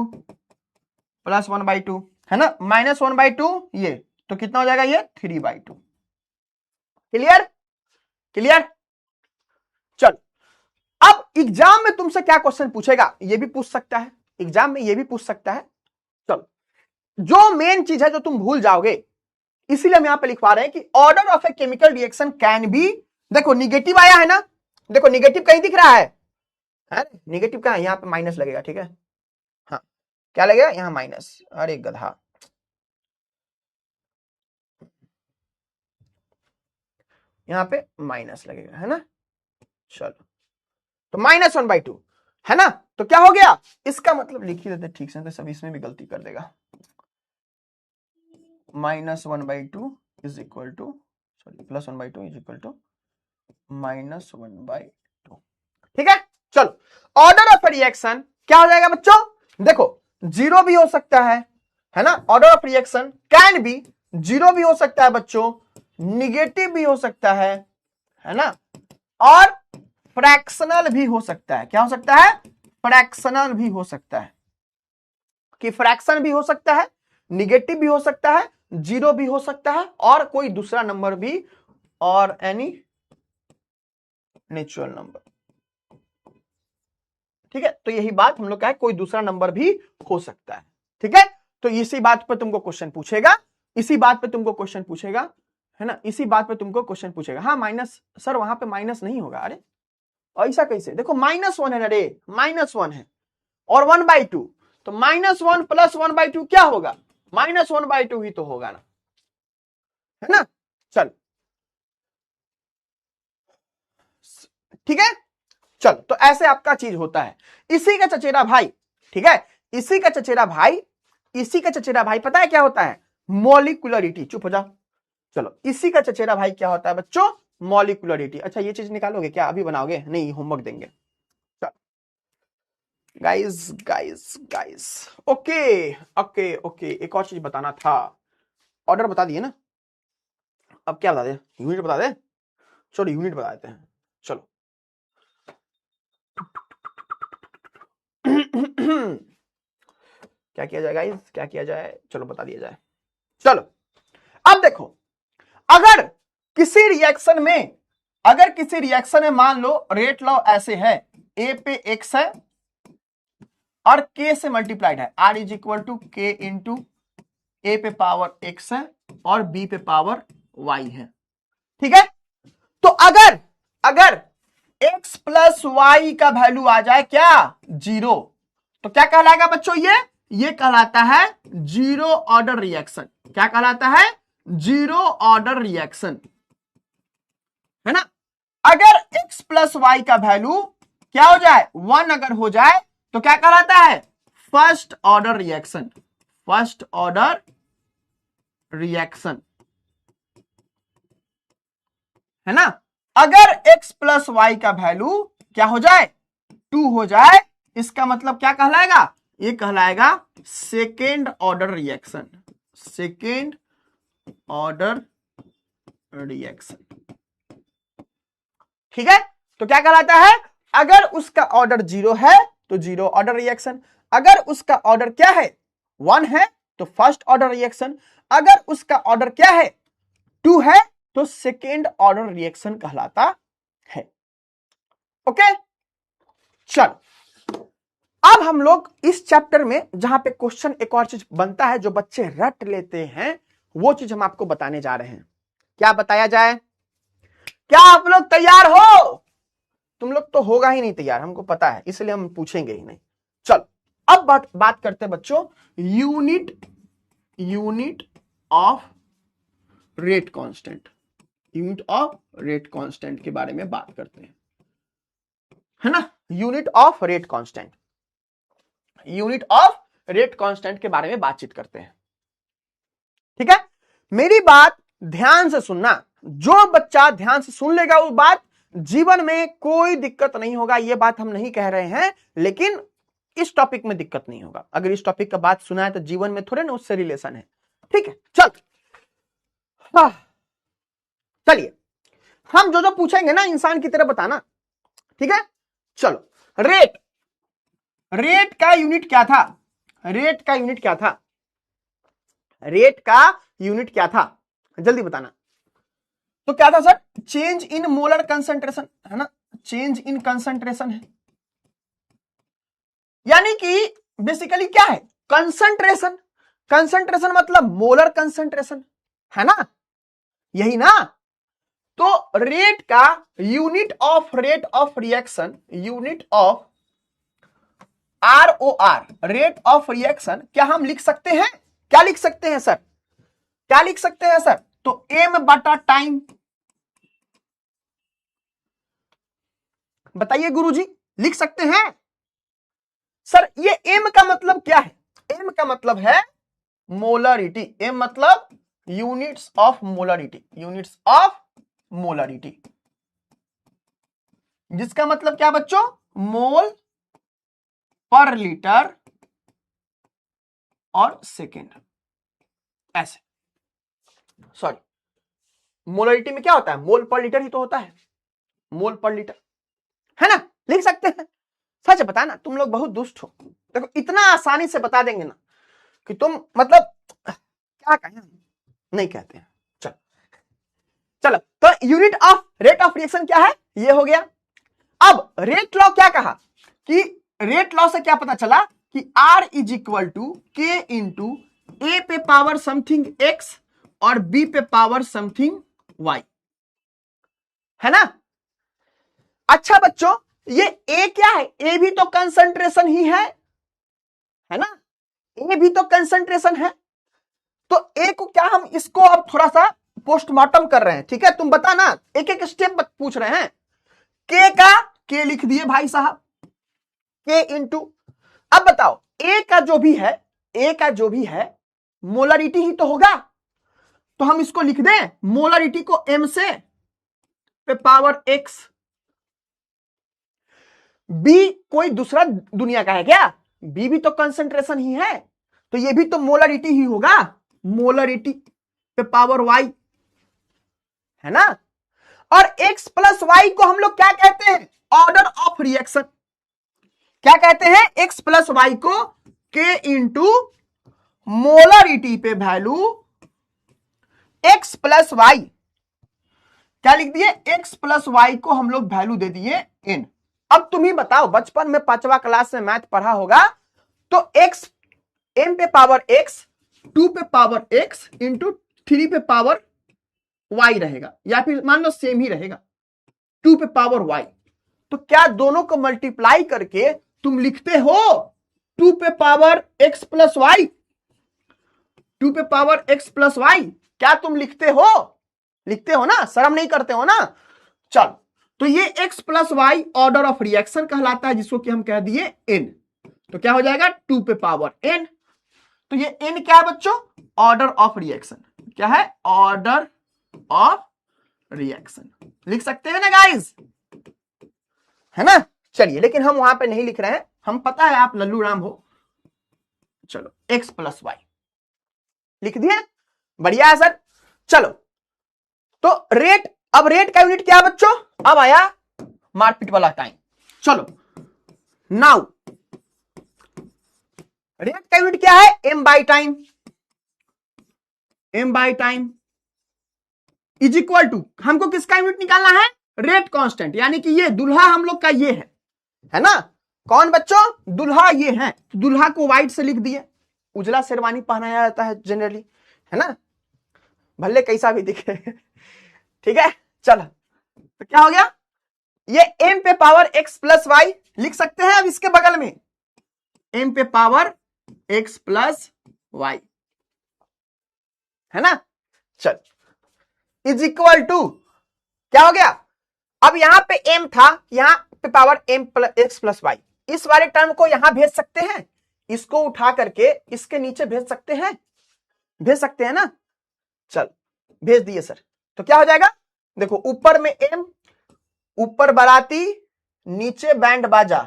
+ 1/2, है ना, -1/2 ये, तो कितना हो जाएगा ये 3/2। Clear, clear. चल अब एग्जाम में तुमसे क्या क्वेश्चन पूछेगा, ये भी पूछ सकता है एग्जाम में, ये भी पूछ सकता है। चलो जो मेन चीज है जो तुम भूल जाओगे, इसीलिए हम यहां पे लिखवा रहे हैं कि order of a chemical reaction can be, देखो निगेटिव आया है ना, देखो निगेटिव कहीं दिख रहा है, निगेटिव कहां है, यहां पे माइनस लगेगा। ठीक है, हाँ क्या लगेगा यहां माइनस, अरे गधा, यहां पे माइनस लगेगा, है ना। चलो तो -1/2 है ना, तो क्या हो गया, इसका मतलब लिख ही देते ठीक से, तो सब इसमें भी गलती कर देगा। -1/2 is equal to, sorry +1/2 is equal to -1/2। ठीक है, चलो ऑर्डर ऑफ रिएक्शन क्या हो जाएगा बच्चों, देखो 0 भी हो सकता है ना, order of reaction can be 0 भी हो सकता है बच्चों, निगेटिव भी हो सकता है ना, और फ्रैक्शनल भी हो सकता है। क्या हो सकता है, फ्रैक्शनल भी हो सकता है, कि फ्रैक्शन भी हो सकता है, निगेटिव भी हो सकता है, 0 भी हो सकता है, और कोई दूसरा नंबर भी, और एनी नेचुरल नंबर। ठीक है, तो यही बात हम लोग का है, कोई दूसरा नंबर भी हो सकता है। ठीक है, तो इसी बात पर तुमको क्वेश्चन पूछेगा, इसी बात पे तुमको क्वेश्चन पूछेगा, है ना, इसी बात पे तुमको क्वेश्चन पूछेगा। हाँ माइनस, सर वहां पे माइनस नहीं होगा, अरे ऐसा कैसे, देखो -1 है ना रे, -1 है और 1/2, तो -1 + 1/2 क्या होगा, -1/2 ही तो होगा ना, है ना। चल ठीक है, चल तो ऐसे आपका चीज होता है, इसी का चचेरा भाई, ठीक है, इसी का चचेरा भाई, इसी का चचेरा भाई पता है क्या होता है, मॉलिक्यूलरिटी। चुप हो जाओ, चलो इसी का चचेरा भाई क्या होता है बच्चों, मॉलिक्यूलरिटी। अच्छा ये चीज निकालोगे क्या, अभी बनाओगे, नहीं होमवर्क देंगे। Guys guys guys, okay okay okay, एक और चीज बताना था, ऑर्डर बता दिए ना, अब क्या बता दे, यूनिट बता दे, चलो यूनिट बता देते हैं, चलो क्या किया जाए गाइस, क्या किया जाए, चलो बता दिया जाए। चलो अब देखो, अगर किसी रिएक्शन में, अगर किसी रिएक्शन में मान लो रेट लॉ ऐसे है, ए पे x है और k से मल्टीप्लाइड है, r is equal to k into A पे पावर x है और b पे पावर y है। ठीक है, तो अगर अगर x प्लस वाई का वैल्यू आ जाए क्या, 0, तो क्या कहलाएगा बच्चों, ये कहलाता है जीरो ऑर्डर रिएक्शन। क्या कहलाता है, जीरो ऑर्डर रिएक्शन, है ना। अगर x प्लस वाई का वैल्यू क्या हो जाए, 1 अगर हो जाए, तो क्या कहलाता है, first order reaction, first order reaction, है ना। अगर x प्लस वाई का वैल्यू क्या हो जाए, 2 हो जाए, इसका मतलब क्या कहलाएगा, ये कहलाएगा second order reaction, second order reaction. ठीक है, तो क्या कहलाता है, अगर उसका ऑर्डर 0 है तो जीरो ऑर्डर रिएक्शन, अगर उसका ऑर्डर क्या है, 1 है तो फर्स्ट ऑर्डर रिएक्शन, अगर उसका ऑर्डर क्या है, 2 है तो सेकेंड ऑर्डर रिएक्शन कहलाता है। ओके, चलो अब हम लोग इस चैप्टर में जहां पे क्वेश्चन एक और चीज बनता है जो बच्चे रट लेते हैं, वो चीज हम आपको बताने जा रहे हैं। क्या बताया जाए, क्या आप लोग तैयार हो, तुम लोग तो होगा ही नहीं तैयार, हमको पता है, इसलिए हम पूछेंगे ही नहीं। चलो अब बात करते हैं बच्चों, unit of rate constant, unit of rate constant के बारे में बात करते हैं, है ना। Unit of rate constant, unit of rate constant के बारे में बातचीत करते हैं। ठीक है, मेरी बात ध्यान से सुनना, जो बच्चा ध्यान से सुन लेगा वो बात, जीवन में कोई दिक्कत नहीं होगा। ये बात हम नहीं कह रहे हैं, लेकिन इस टॉपिक में दिक्कत नहीं होगा। अगर इस टॉपिक का बात सुना है तो जीवन में थोड़े ना उससे रिलेशन है। ठीक है, चल चलिए, हम जो पूछेंगे ना इंसान की तरह बताना। ठीक है, चलो रेट, रेट का यूनिट क्या था, रेट का यूनिट क्या था, रेट का यूनिट क्या था, जल्दी बताना। तो क्या था sir, change in molar concentration, है ना, चेंज इन कंसंट्रेशन है, यानी कि बेसिकली क्या है, कंसंट्रेशन, कंसंट्रेशन मतलब मोलर कंसंट्रेशन, है ना, यही ना। तो रेट का unit of rate of reaction, unit of ROR, rate of reaction, क्या हम लिख सकते हैं, क्या लिख सकते हैं सर, क्या लिख सकते हैं सर, तो m बटा टाइम, बताइए गुरुजी, लिख सकते हैं, सर ये एम का मतलब क्या है? एम का मतलब है मोलरिटी। एम मतलब units of molarity, units of molarity, जिसका मतलब क्या बच्चों? मोल पर लीटर और सेकेंड, ऐसे। सॉरी, मोलरिटी में क्या होता है? मोल पर लीटर ही तो होता है, मोल पर लीटर, है ना? लिख सकते हैं। सच बता ना, तुम लोग बहुत दुष्ट हो। देखो इतना आसानी से बता देंगे ना कि तुम मतलब क्या कहें, नहीं कहते हैं। चलो चलो, तो unit of rate of reaction क्या है? ये हो गया। अब रेट लॉ क्या कहा कि रेट लॉ से क्या पता चला कि R इज इक्वल टू के इंटू ए पे पावर समथिंग x और b पे पावर समथिंग y, है ना? अच्छा बच्चों, ये A क्या है? A भी तो कंसंट्रेशन ही है ना? A भी तो कंसंट्रेशन है। तो A को क्या, हम इसको अब थोड़ा सा पोस्टमार्टम कर रहे हैं, ठीक है? तुम बता ना, एक एक स्टेप पूछ रहे हैं। K का K लिख दिए भाई साहब, K इंटू, अब बताओ A का जो भी है, A का जो भी है मोलरिटी ही तो होगा, तो हम इसको लिख दें मोलरिटी को M से पे पावर X। B कोई दूसरा दुनिया का है क्या? B भी तो कंसंट्रेशन ही है, तो ये भी तो मोलरिटी ही होगा, मोलरिटी पे पावर Y, है ना? और X प्लस Y को हम लोग क्या कहते हैं? Order of reaction. क्या कहते हैं? X प्लस Y को K इंटू मोलरिटी पे वैल्यू X प्लस Y, क्या लिख दिए? X प्लस Y को हम लोग वैल्यू दे दिए N। अब तुम ही बताओ, बचपन में 5वां क्लास में मैथ पढ़ा होगा, तो x m पे पावर x 2 पे पावर x इंटू 3 पे पावर y रहेगा, या फिर मान लो सेम ही रहेगा 2 पे पावर y। तो क्या दोनों को मल्टीप्लाई करके तुम लिखते हो 2 पे पावर x प्लस वाई, 2 पे पावर x प्लस वाई? क्या तुम लिखते हो? लिखते हो ना? शर्म नहीं करते हो ना? चलो, तो ये x plus Y order of reaction कहलाता है, जिसको कि हम कह दिए n। तो क्या हो जाएगा? 2 पे पावर n। तो ये n क्या है बच्चों? Order of reaction. क्या है? Order of reaction. लिख सकते हैं ना गाइस, है ना? चलिए, लेकिन हम वहां पे नहीं लिख रहे हैं, हम पता है आप लल्लू राम हो। चलो, x प्लस वाई लिख दिए, बढ़िया है सर। चलो, तो रेट, अब रेट का यूनिट क्या है बच्चों? अब आया मारपीट वाला टाइम। चलो नाउ, रेट का यूनिट क्या है? m by time. m by time is equal to, हमको किसका यूनिट निकालना है? रेट कांस्टेंट, यानी कि ये दुल्हा हम लोग का ये है ना? कौन बच्चों? दुल्हा ये है। दुल्हा को व्हाइट से लिख दिए, उजला शेरवानी पहनाया जाता है जनरली, है ना? भले कैसा भी दिखे ठीक है। चलो, तो क्या हो गया? ये m पे पावर x प्लस वाई लिख सकते हैं। अब इसके बगल में m पे पावर x प्लस वाई, है ना? चल, इज इक्वल टू क्या हो गया? अब यहां पे m था, यहां पे power m plus x plus Y, इस वाले टर्म को यहां भेज सकते हैं, इसको उठा करके इसके नीचे भेज सकते हैं, भेज सकते हैं ना? चल, भेज दिए सर। तो क्या हो जाएगा? देखो, ऊपर में m, ऊपर बाराती, नीचे बैंड बाजा,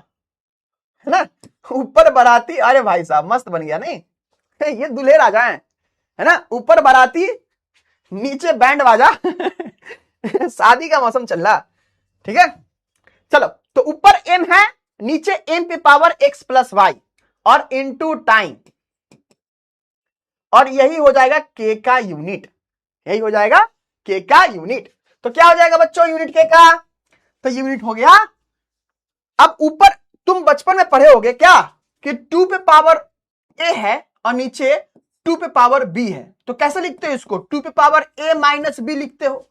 है ना? ऊपर बाराती, अरे भाई साहब मस्त बन गया नहीं? ये दूल्हे राजा है ना? ऊपर बाराती, नीचे बैंड बाजा शादी का मौसम चल रहा, ठीक है? चलो, तो ऊपर m है, नीचे m पे पावर x प्लस वाई और इनटू टाइम, और यही हो जाएगा k का यूनिट, यही हो जाएगा k का यूनिट। तो क्या हो जाएगा बच्चों यूनिट k का? तो यूनिट हो गया, अब ऊपर तुम बचपन में पढ़े होगे क्या कि 2 पे पावर a है और नीचे 2 पे पावर b है, तो कैसे लिखते हो इसको? 2 पे पावर a माइनस b लिखते हो,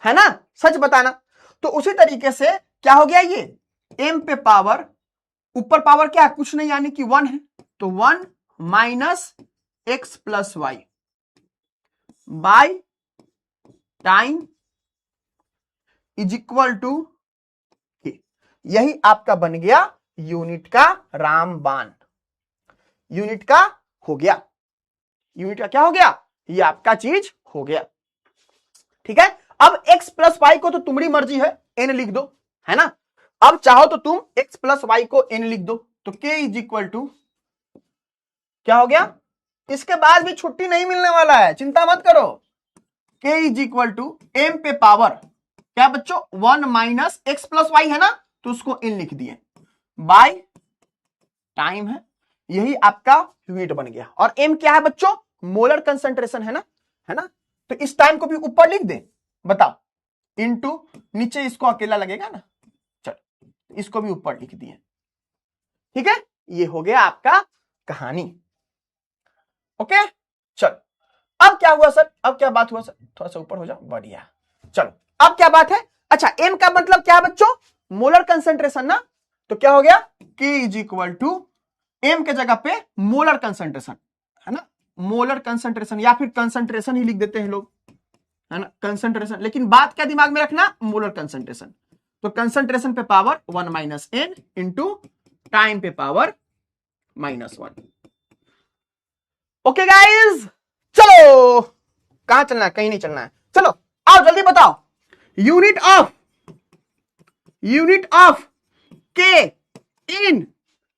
है ना? सच बताना। तो उसी तरीके से क्या हो गया, ये m पे पावर, ऊपर पावर क्या है? कुछ नहीं, यानी कि 1 है, तो 1 minus x plus Y by time is equal to, यही आपका बन गया यूनिट का रामबाण, यूनिट का हो गया, यूनिट का क्या हो गया, ये आपका चीज हो गया। ठीक है, अब x प्लस वाई को तो तुम्हारी मर्जी है n लिख दो, है ना। अब चाहो तो तुम x प्लस वाई को n लिख दो, तो k इज इक्वल टू क्या हो गया, इसके बाद भी छुट्टी नहीं मिलने वाला है, चिंता मत करो। k is equal to m पे पावर क्या बच्चों 1 माइनस एक्स प्लस वाई है ना, तो उसको n लिख दिए, बाय टाइम है, यही आपका यूनिट बन गया। और m क्या है बच्चों, मोलर कंसंट्रेशन है ना, तो इस टाइम को भी ऊपर लिख दे, बताओ, इनटू नीचे इसको अकेला लगेगा ना, चल इसको भी ऊपर लिख दिए। ठीक है, ये हो गया आपका कहानी। ओके, चल अब क्या हुआ सर, अब क्या बात हुआ सर, थोड़ा सा ऊपर हो जाओ, बढ़िया। चलो अब क्या बात है, अच्छा m का मतलब क्या है बच्चों, मोलर कंसंट्रेशन ना, तो क्या हो गया k is equal to m के जगह पे मोलर कंसंट्रेशन, है ना, मोलर कंसंट्रेशन या फिर कंसंट्रेशन ही लिख देते हैं लोग, है ना, कंसंट्रेशन, लेकिन बात क्या दिमाग में रखना, मोलर कंसंट्रेशन। तो कंसंट्रेशन पे power 1 minus n into time पे पावर -1। ओके गाइस, चलो कहां चलना है, कहीं नहीं चलना है, चलो आओ जल्दी बताओ, unit of k in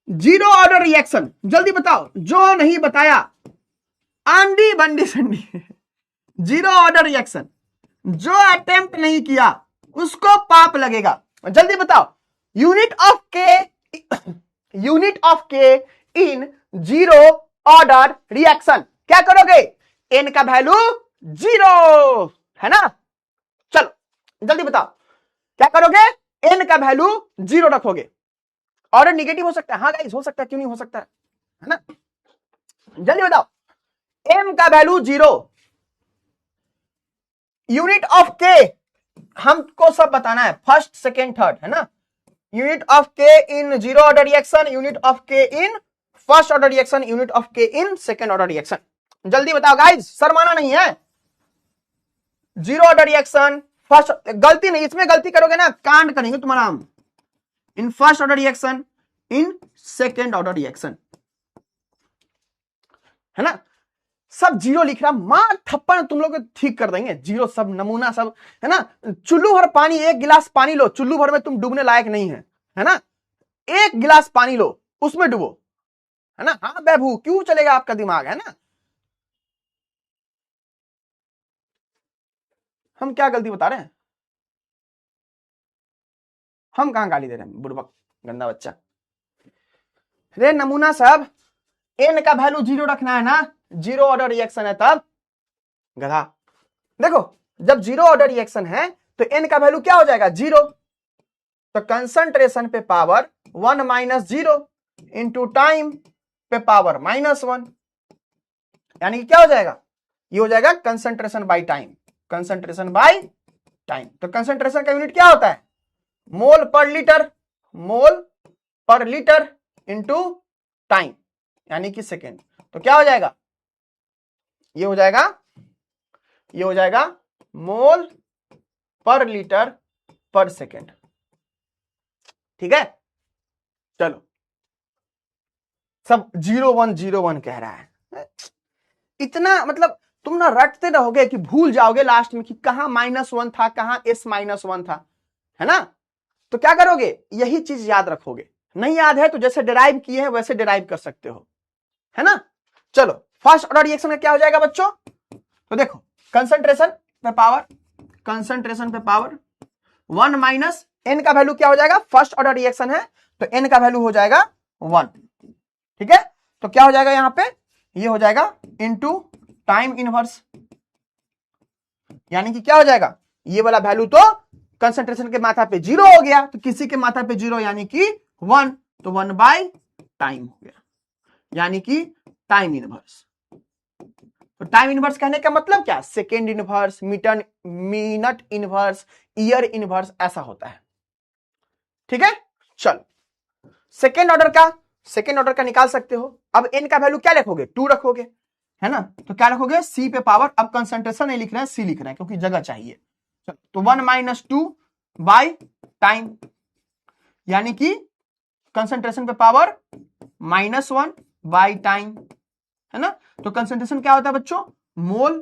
zero order reaction, जल्दी बताओ, जो नहीं बताया आंधी बंडी संडी जीरो ऑर्डर रिएक्शन, जो अटेम्प्ट नहीं किया उसको पाप लगेगा, जल्दी बताओ, unit of k in zero order reaction, क्या करोगे, n का वैल्यू 0, है ना, चलो जल्दी बताओ क्या करोगे, n का वैल्यू 0 रखोगे, ऑर्डर निगेटिव हो सकता है, हाँ गाइस हो सकता है, क्यों नहीं हो सकता है ना, जल्दी बताओ, m का वैल्यू 0, यूनिट ऑफ के हमको सब बताना है, फर्स्ट सेकेंड थर्ड, है ना, unit of k in zero order reaction, unit of k in first order reaction, unit of k in second order reaction, जल्दी बताओ गाइस, शर्माना नहीं है, जीरो ऑर्डर रिएक्शन फर्स्ट, गलती नहीं, इसमें गलती करोगे ना कांड करेंगे तुम्हारा हम, इन first order reaction, in second order reaction, है ना, सब जीरो लिख रहा, मां थप्पड़ तुम लोग ठीक कर देंगे, जीरो सब नमूना सब, है ना, चुल्लू भर पानी, एक गिलास पानी लो, चुल्लू भर में तुम डूबने लायक नहीं है ना, एक गिलास पानी लो उसमें डूबो, है ना, हाँ बैभू क्यों चलेगा आपका दिमाग, है ना, हम क्या गलती बता रहे हैं, हम कहां गाली दे रहे हैं, बुड़बक गंदा बच्चा, रे नमूना सब, n का वैल्यू 0 रखना है ना, जीरो ऑर्डर रिएक्शन है तब, गधा, देखो जब जीरो ऑर्डर रिएक्शन है तो n का वैल्यू क्या हो जाएगा 0, तो कंसंट्रेशन पे पावर 1 माइनस 0 इंटू टाइम पे पावर -1, यानी कि क्या हो जाएगा, ये हो जाएगा concentration by time, concentration by time, तो कंसंट्रेशन का यूनिट क्या होता है, मोल पर लीटर इंटू टाइम, यानी कि सेकेंड, तो क्या हो जाएगा, ये हो जाएगा मोल पर लीटर पर सेकेंड। ठीक है, चलो सब 0101 कह रहा है, इतना मतलब तुम ना रटते रहोगे कि भूल जाओगे लास्ट में कि कहां -1 था, कहां s-1 था, है ना, तो क्या करोगे, यही चीज याद रखोगे, नहीं याद है तो जैसे डिराइव किए हैं वैसे डिराइव कर सकते हो, है ना। चलो फर्स्ट ऑर्डर रिएक्शन में क्या हो जाएगा बच्चों, तो देखो कंसंट्रेशन पे पावर 1 माइनस n का वैल्यू क्या हो जाएगा, फर्स्ट ऑर्डर रिएक्शन है तो n का वैल्यू हो जाएगा 1, ठीक है, तो क्या हो जाएगा यहां पे, ये हो जाएगा इनटू टाइम इनवर्स, यानी कि क्या हो जाएगा, ये वाला वैल्यू तो कंसंट्रेशन के माथा पे 0 हो गया, तो किसी के माथा पे 0 यानी कि 1, तो 1 बाय टाइम हो गया, यानी कि टाइम इनवर्स। तो टाइम इनवर्स कहने का मतलब क्या, second inverse, minute inverse, year inverse, ऐसा होता है। ठीक है, चलो सेकेंड ऑर्डर का निकाल सकते हो, अब n का वैल्यू क्या रखोगे, 2 रखोगे, है ना, तो क्या रखोगे, c पे पावर, अब कंसंट्रेशन नहीं लिख रहे हैं, c लिख रहे हैं क्योंकि जगह चाहिए, तो 1 माइनस 2 बाय टाइम, यानी कि कंसंट्रेशन पे पावर -1 बाई टाइम, है ना। तो कंसंट्रेशन क्या होता है बच्चों, मोल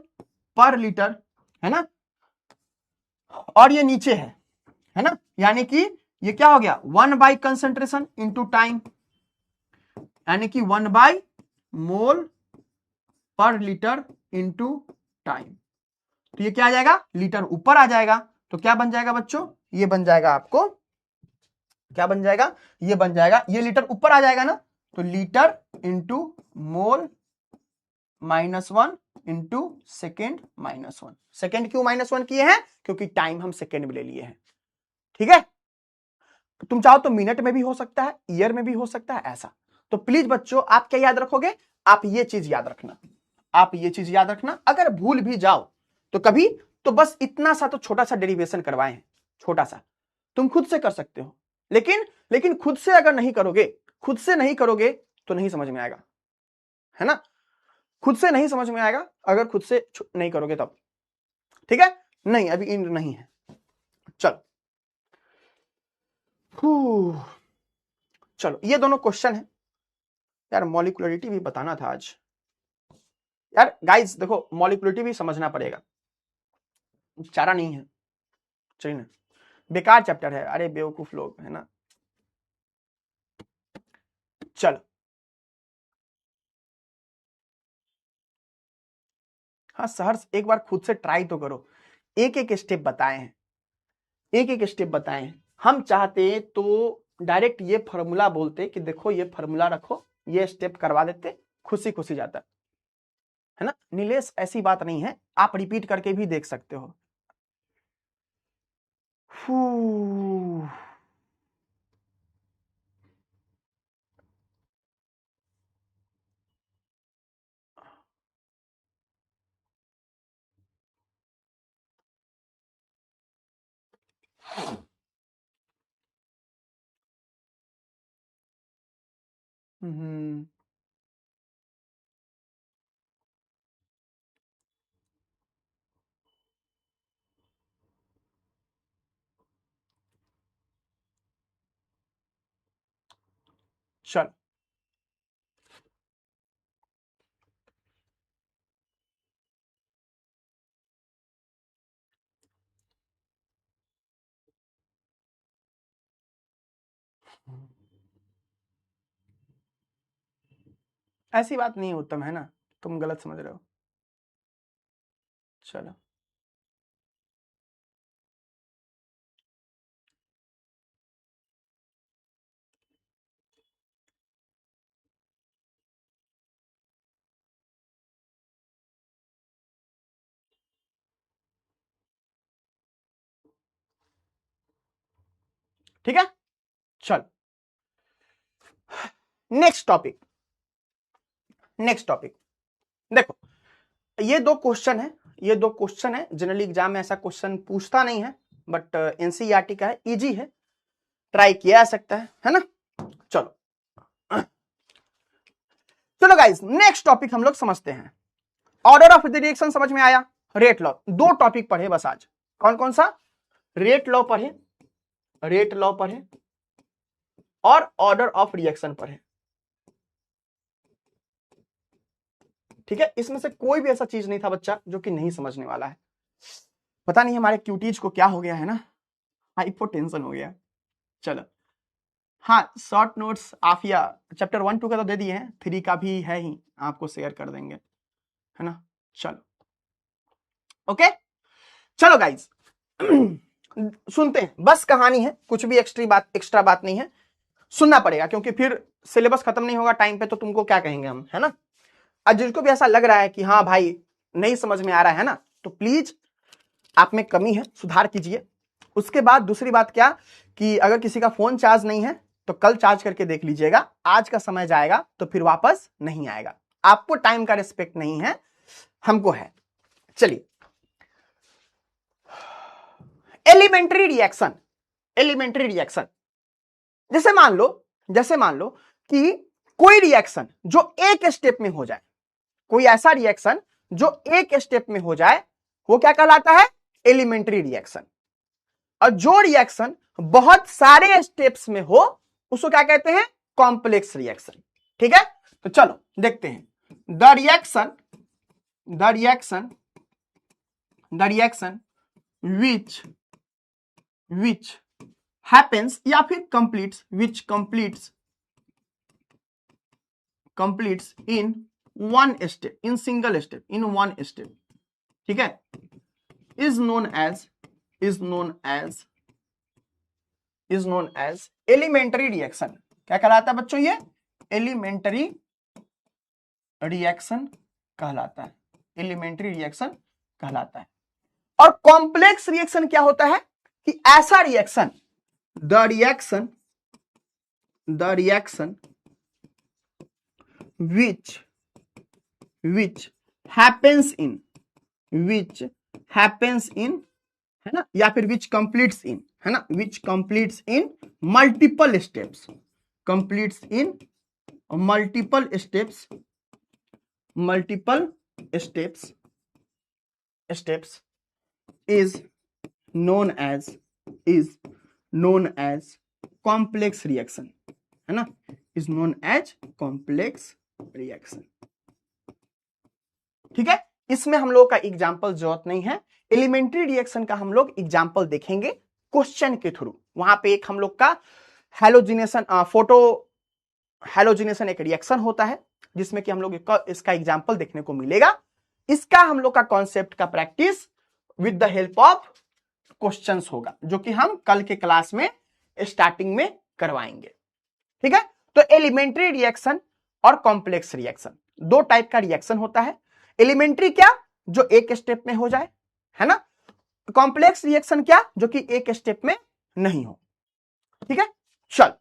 पर लीटर, है ना। और ये नीचे है ना, यानी कि ये क्या हो गया 1 बाई कंसंट्रेशन इंटू टाइम, यानी कि 1 बाई मोल पर लीटर इंटू टाइम। तो ये क्या आ जाएगा, लीटर ऊपर आ जाएगा। तो क्या बन जाएगा बच्चों, ये बन जाएगा आपको, क्या बन जाएगा, ये बन जाएगा, ये लीटर ऊपर आ जाएगा ना, तो लीटर इंटू मोल -1 इंटू सेकेंड -1। सेकेंड क्यों -1 किए हैं, क्योंकि टाइम हम सेकेंड में ले लिए हैं, ठीक है। तुम चाहो तो मिनट में भी हो सकता है, ईयर में भी हो सकता है, ऐसा। तो प्लीज बच्चों आप क्या याद रखोगे, आप ये चीज याद रखना, आप ये चीज याद रखना। अगर भूल भी जाओ तो कभी, तो बस इतना सा तो छोटा सा डेरिवेशन करवाए हैं, छोटा सा, तुम खुद से कर सकते हो। लेकिन खुद से अगर नहीं करोगे, खुद से नहीं करोगे तो नहीं समझ में आएगा, है ना। खुद से नहीं समझ में आएगा अगर खुद से नहीं करोगे तब, ठीक है। नहीं अभी इन नहीं है, चलो चलो ये दोनों क्वेश्चन है यार। मॉलिक्युलरिटी भी बताना था आज यार। गाइस देखो मॉलिक्युलरिटी भी समझना पड़ेगा, चारा नहीं है, चलिए ना, बेकार चैप्टर है, अरे बेवकूफ लोग, है ना। चलो हाँ सहर्ष, एक बार खुद से ट्राई तो करो, एक एक स्टेप बताए हैं, एक एक स्टेप बताए हैं। हम चाहते तो डायरेक्ट ये फॉर्मूला बोलते कि देखो ये फॉर्मूला रखो, ये स्टेप करवा देते, खुशी खुशी जाता, है ना। नीलेश ऐसी बात नहीं है, आप रिपीट करके भी देख सकते हो। चल ऐसी बात नहीं उत्तम, है ना, तुम गलत समझ रहे हो। चलो ठीक है, चल नेक्स्ट टॉपिक, नेक्स्ट टॉपिक। देखो ये दो क्वेश्चन है, ये दो क्वेश्चन है, जनरली एग्जाम में ऐसा क्वेश्चन पूछता नहीं है, बट एनसीईआरटी का है, इजी है, ट्राई किया जा सकता है ना। चलो चलो गाइस नेक्स्ट टॉपिक हम लोग समझते हैं। ऑर्डर ऑफ द रिएक्शन समझ में आया, रेट लॉ, दो टॉपिक पढ़े बस आज। कौन कौन सा, रेट लॉ पढ़े, रेट लॉ पढ़े और ऑर्डर ऑफ रिएक्शन पढ़े, ठीक है। इसमें से कोई भी ऐसा चीज नहीं था बच्चा जो कि नहीं समझने वाला है। पता नहीं हमारे क्यूटीज को क्या हो गया है ना, हाइपोटेंशन हो गया। चलो हाँ शॉर्ट नोट्स आफिया चैप्टर 1 2 का तो दे दिए हैं, 3 का भी है ही, आपको शेयर कर देंगे, है ना। चलो ओके, चलो गाइज सुनते हैं, बस कहानी है, कुछ भी एक्स्ट्रा बात नहीं है, सुनना पड़ेगा क्योंकि फिर सिलेबस खत्म नहीं होगा टाइम पे तो तुमको क्या कहेंगे हम, है ना। आज जिसको भी ऐसा लग रहा है कि हाँ भाई नहीं समझ में आ रहा है ना, तो प्लीज आप में कमी है, सुधार कीजिए। उसके बाद दूसरी बात क्या, कि अगर किसी का फोन चार्ज नहीं है तो कल चार्ज करके देख लीजिएगा, आज का समय जाएगा तो फिर वापस नहीं आएगा। आपको टाइम का रिस्पेक्ट नहीं है, हमको है। चलिए एलिमेंट्री रिएक्शन, एलिमेंट्री रिएक्शन, जैसे मान लो कि कोई रिएक्शन जो एक स्टेप में हो जाए, कोई ऐसा रिएक्शन जो एक स्टेप में हो जाए वो क्या कहलाता है, एलिमेंट्री रिएक्शन। और जो रिएक्शन बहुत सारे स्टेप्स में हो उसको क्या कहते हैं, कॉम्प्लेक्स रिएक्शन। ठीक है, तो चलो देखते हैं। द रिएक्शन विच हैपेंस या फिर completes, which completes in one step, in single step, in one step, ठीक है, is known as elementary reaction. क्या कहलाता है बच्चों, ये एलिमेंट्री रिएक्शन कहलाता है, एलिमेंट्री रिएक्शन कहलाता है। और कॉम्प्लेक्स रिएक्शन क्या होता है कि ऐसा reaction, the reaction which happens in, है ना, या फिर which completes in, है ना, which completes in multiple steps, is known as complex reaction, है ना, is known as complex reaction। ठीक है, इसमें हम लोग का एग्जाम्पल जरूरत नहीं है। एलिमेंट्री रिएक्शन का हम लोग एग्जाम्पल देखेंगे क्वेश्चन के थ्रू। वहां पे एक हम लोग का हैलोजिनेशन, फोटो हैलोजिनेशन एक रिएक्शन होता है जिसमें कि हम लोग इसका एग्जाम्पल देखने को मिलेगा। इसका हम लोग का कॉन्सेप्ट का practice with the help of questions होगा, जो कि हम कल के क्लास में स्टार्टिंग में करवाएंगे। ठीक है, तो एलिमेंट्री रिएक्शन और कॉम्प्लेक्स रिएक्शन दो टाइप का रिएक्शन होता है। एलिमेंट्री क्या, जो एक स्टेप में हो जाए, है ना, कॉम्प्लेक्स रिएक्शन क्या, जो कि एक स्टेप में नहीं हो। ठीक है, चल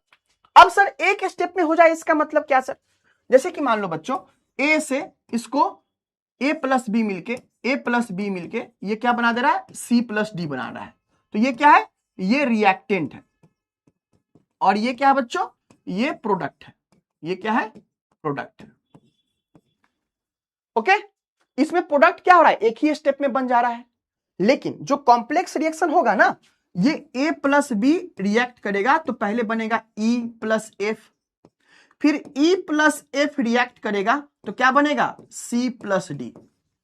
अब सर एक स्टेप में हो जाए इसका मतलब क्या सर, जैसे कि मान लो बच्चों ए से इसको ए प्लस बी मिलके ये क्या बना दे रहा है, सी प्लस डी बना रहा है। तो ये क्या है, ये रिएक्टेंट है, और ये क्या है बच्चों, ये प्रोडक्ट है। ये क्या है, प्रोडक्ट है। ओके, इसमें प्रोडक्ट क्या हो रहा है, एक ही स्टेप में बन जा रहा है। लेकिन जो कॉम्प्लेक्स रिएक्शन होगा ना, ये ए प्लस बी रिएक्ट करेगा तो पहले बनेगा ई प्लस एफ, फिर ई प्लस एफ रिएक्ट करेगा तो क्या बनेगा, सी प्लस डी।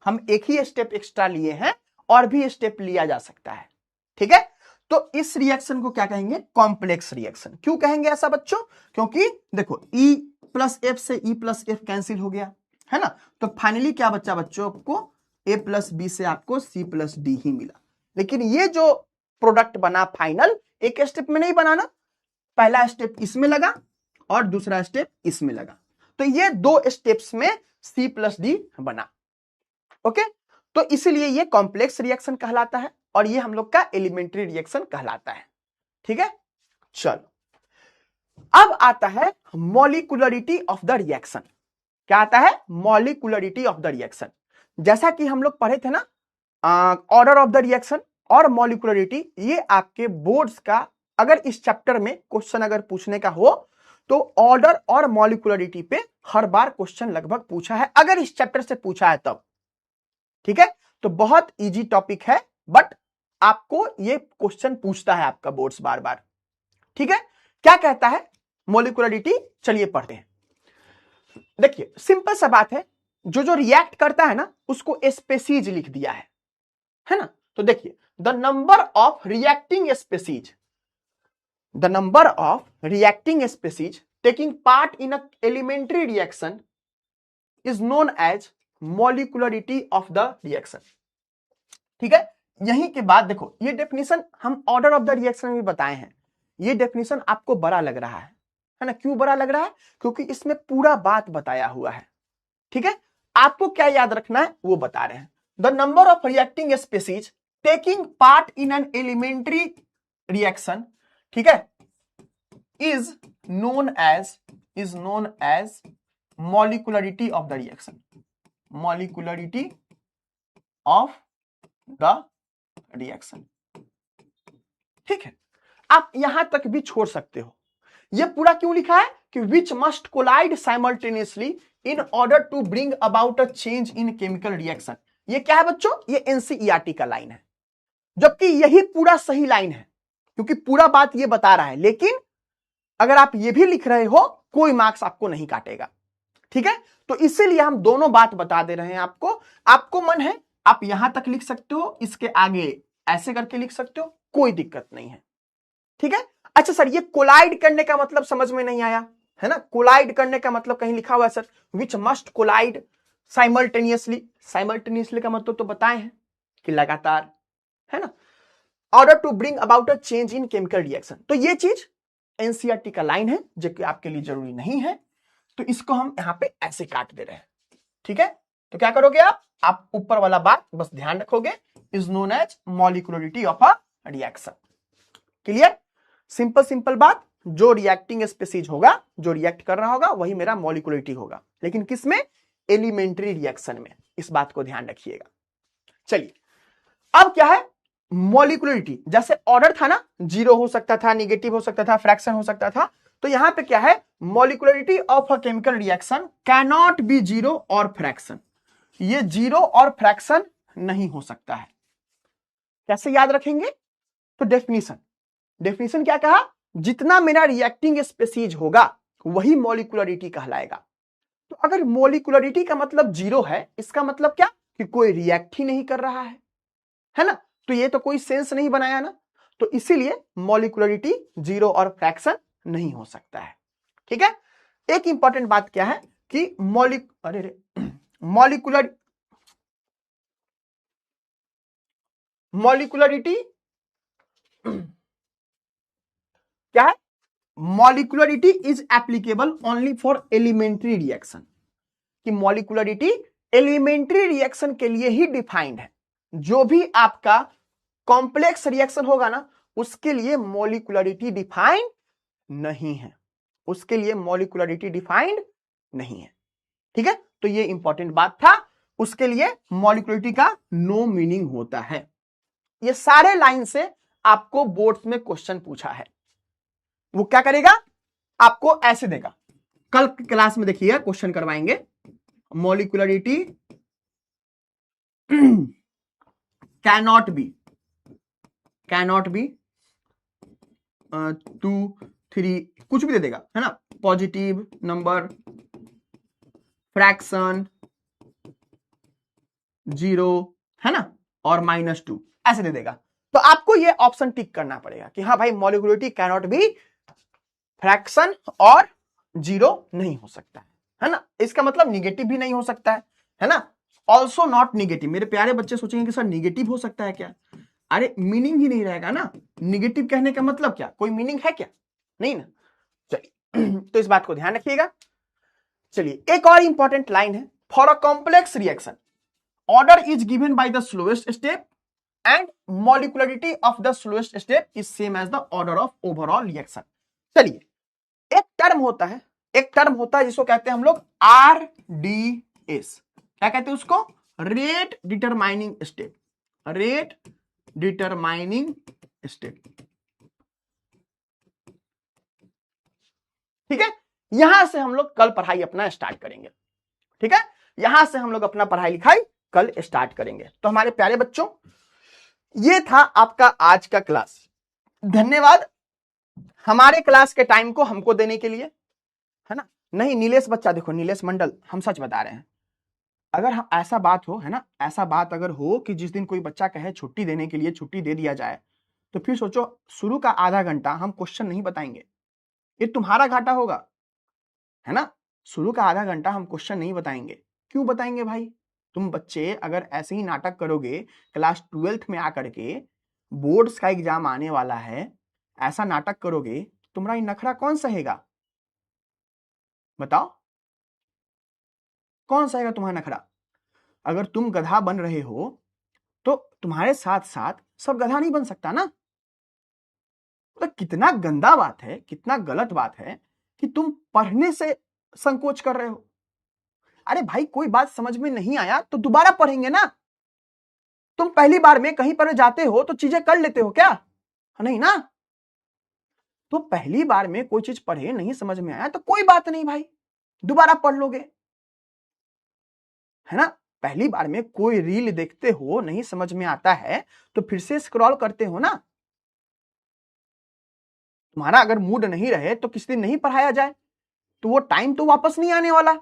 हम एक ही स्टेप एक्स्ट्रा लिए हैं, और भी स्टेप लिया जा सकता है। ठीक है, तो इस रिएक्शन को क्या कहेंगे, कॉम्प्लेक्स रिएक्शन। क्यों कहेंगे ऐसा बच्चों, क्योंकि देखो ई प्लस एफ से ई प्लस एफ कैंसिल हो गया, है ना, तो फाइनली क्या बच्चा बच्चों, आपको ए प्लस बी से आपको सी प्लस डी ही मिला। लेकिन ये जो प्रोडक्ट बना फाइनल, एक स्टेप में नहीं बनाना, पहला स्टेप इसमें लगा और दूसरा स्टेप इसमें लगा, तो ये दो स्टेप्स में सी प्लस डी बना। ओके, तो इसीलिए ये कॉम्प्लेक्स रिएक्शन कहलाता है, और ये हम लोग का एलिमेंट्री रिएक्शन कहलाता है। ठीक है, चलो अब आता है मॉलिक्यूलरिटी ऑफ द रिएक्शन। क्या आता है, मॉलिक्यूलरिटी ऑफ द रिएक्शन। जैसा कि हम लोग पढ़े थे ना, ऑर्डर ऑफ द रिएक्शन और मॉलिक्यूलरिटी, ये आपके बोर्ड्स का अगर इस चैप्टर में क्वेश्चन अगर पूछने का हो तो ऑर्डर और मॉलिक्यूलरिटी पे हर बार क्वेश्चन लगभग पूछा है, अगर इस चैप्टर से पूछा है तब। ठीक है, तो बहुत इजी टॉपिक है, बट आपको ये क्वेश्चन पूछता है आपका बोर्ड्स बार बार। ठीक है, क्या कहता है मॉलिक्यूलरिटी, चलिए पढ़ते हैं। देखिए सिंपल सा बात है, जो रिएक्ट करता है ना उसको स्पेसीज लिख दिया है ना। तो देखिए the number of reacting species taking part in a elementary reaction is known as molecularity of the reaction. ठीक है, यहीं के बाद देखो ये डेफिनेशन हम ऑर्डर ऑफ द रिएक्शन में बताए हैं। ये डेफिनेशन आपको बड़ा लग रहा है ना, क्यों बड़ा लग रहा है, क्योंकि इसमें पूरा बात बताया हुआ है। ठीक है, आपको क्या याद रखना है वो बता रहे हैं। The number of reacting species taking part in an elementary reaction, ठीक है, is known as molecularity of the reaction, molecularity of the reaction. ठीक है, आप यहां तक भी छोड़ सकते हो। ये पूरा क्यों लिखा है कि which must collide simultaneously in order to bring about a change in chemical reaction. ये क्या है बच्चों, ये एनसीईआरटी का लाइन है, जबकि यही पूरा सही लाइन है, क्योंकि पूरा बात ये बता रहा है। लेकिन अगर आप ये भी लिख रहे हो कोई मार्क्स आपको नहीं काटेगा। ठीक है, तो इसीलिए हम दोनों बात बता दे रहे हैं आपको मन है आप यहां तक लिख सकते हो, इसके आगे ऐसे करके लिख सकते हो, कोई दिक्कत नहीं है। ठीक है, अच्छा सर ये कोलाइड करने का मतलब समझ में नहीं आया है ना। कोलाइड करने का मतलब कहीं लिखा हुआ है sir which must collide simultaneously. Simultaneously का मतलब तो बताए हैं कि लगातार, है ना। Order to bring about a change in chemical reaction, तो ये चीज एनसीईआरटी का लाइन है जो कि आपके लिए जरूरी नहीं है, तो इसको हम यहां पे ऐसे काट दे रहे हैं। ठीक है, तो क्या करोगे आप ऊपर वाला बात बस ध्यान रखोगे, is known as molecularity of a reaction. Clear, simple बात, जो रिएक्टिंग स्पीसीज होगा, जो रिएक्ट कर रहा होगा वही मेरा मॉलिक्यूलरिटी होगा, लेकिन किसमें, एलिमेंट्री रिएक्शन में, इस बात को ध्यान रखिएगा। चलिए अब क्या है, मॉलिक्यूलरिटी, जैसे ऑर्डर था ना, जीरो हो सकता था, निगेटिव हो सकता था, फ्रैक्शन हो सकता था, तो यहां पे क्या है, molecularity of a chemical reaction can not be zero और फ्रैक्शन, ये जीरो और फ्रैक्शन नहीं हो सकता है। कैसे याद रखेंगे, तो डेफिनेशन क्या कहा, जितना मेरा रिएक्टिंग स्पीसीज होगा वही मॉलिक्यूलरिटी कहलाएगा। तो अगर मॉलिक्यूलरिटी का मतलब जीरो है, इसका मतलब क्या, कि कोई रिएक्ट ही नहीं कर रहा है ना, तो ये तो कोई सेंस नहीं बनाया ना, तो इसीलिए मॉलिक्यूलरिटी जीरो और फ्रैक्शन नहीं हो सकता है। ठीक है, एक इंपॉर्टेंट बात क्या है कि मॉलिक्यूलरिटी क्या है, molecularity is applicable only for elementary reaction, कि मॉलिक्यूलरिटी एलिमेंट्री रिएक्शन के लिए ही डिफाइंड है। जो भी आपका कॉम्प्लेक्स रिएक्शन होगा ना, उसके लिए मॉलिक्यूलरिटी डिफाइंड नहीं है, उसके लिए मॉलिक्यूलरिटी डिफाइंड नहीं है। ठीक है, तो ये इंपॉर्टेंट बात था, उसके लिए मॉलिक्यूलरिटी का नो मीनिंग होता है। ये सारे लाइन से आपको बोर्ड में क्वेश्चन पूछा है, वो क्या करेगा, आपको ऐसे देगा, कल क्लास में देखिएगा क्वेश्चन करवाएंगे, मॉलिक्यूलरिटी कैनॉट बी 2 3 कुछ भी दे देगा, है ना, पॉजिटिव नंबर, फ्रैक्शन, जीरो, है ना, और -2 ऐसे दे देगा। तो आपको ये ऑप्शन टिक करना पड़ेगा कि हाँ भाई मॉलिक्यूलरिटी कैनॉट बी फ्रैक्शन और जीरो नहीं हो सकता है ना, इसका मतलब निगेटिव भी नहीं हो सकता है ना, ऑल्सो नॉट निगेटिव। मेरे प्यारे बच्चे सोचेंगे कि सर निगेटिव हो सकता है क्या, अरे मीनिंग ही नहीं रहेगा ना, निगेटिव कहने का मतलब क्या, कोई मीनिंग है क्या, नहीं ना। चलिए तो इस बात को ध्यान रखिएगा। चलिए एक और इंपॉर्टेंट लाइन है, for a complex reaction order is given by the slowest step and molecularity of the slowest step is same as the order of overall reaction. चलिए एक टर्म होता है जिसको कहते हैं हम लोग RDS, क्या कहते हैं उसको, rate determining step, rate determining step. ठीक है, यहां से हम लोग कल पढ़ाई अपना स्टार्ट करेंगे। ठीक है, यहां से हम लोग अपना पढ़ाई लिखाई कल स्टार्ट करेंगे। तो हमारे प्यारे बच्चों ये था आपका आज का क्लास, धन्यवाद हमारे क्लास के टाइम को हमको देने के लिए, है ना। नहीं नीलेश बच्चा, देखो नीलेश मंडल, हम सच बता रहे हैं, अगर हम ऐसा बात हो, है ना, ऐसा बात अगर हो कि जिस दिन कोई बच्चा कहे छुट्टी देने के लिए छुट्टी दे दिया जाए, तो फिर सोचो शुरू का आधा घंटा हम क्वेश्चन नहीं बताएंगे, ये तुम्हारा घाटा होगा, है ना। शुरू का आधा घंटा हम क्वेश्चन नहीं बताएंगे, क्यों बताएंगे भाई, तुम बच्चे अगर ऐसे ही नाटक करोगे, क्लास 12th में आकर के, बोर्ड्स का एग्जाम आने वाला है, ऐसा नाटक करोगे, तुम्हारा ये नखरा कौन सहेगा, बताओ कौन सहेगा तुम्हारा नखरा। अगर तुम गधा बन रहे हो तो तुम्हारे साथ साथ सब गधा नहीं बन सकता ना। तो कितना गंदा बात है, कितना गलत बात है कि तुम पढ़ने से संकोच कर रहे हो। अरे भाई कोई बात समझ में नहीं आया तो दोबारा पढ़ेंगे ना, तुम पहली बार में कहीं पर जाते हो तो चीजें कर लेते हो क्या, नहीं ना। तो पहली बार में कोई चीज पढ़े नहीं समझ में आया तो कोई बात नहीं भाई, दोबारा पढ़ लोगे, है ना। पहली बार में कोई रील देखते हो नहीं समझ में आता है तो फिर से स्क्रॉल करते हो ना, तुम्हारा अगर मूड नहीं रहे तो किसी दिन नहीं पढ़ाया जाए, तो वो टाइम तो वापस नहीं आने वाला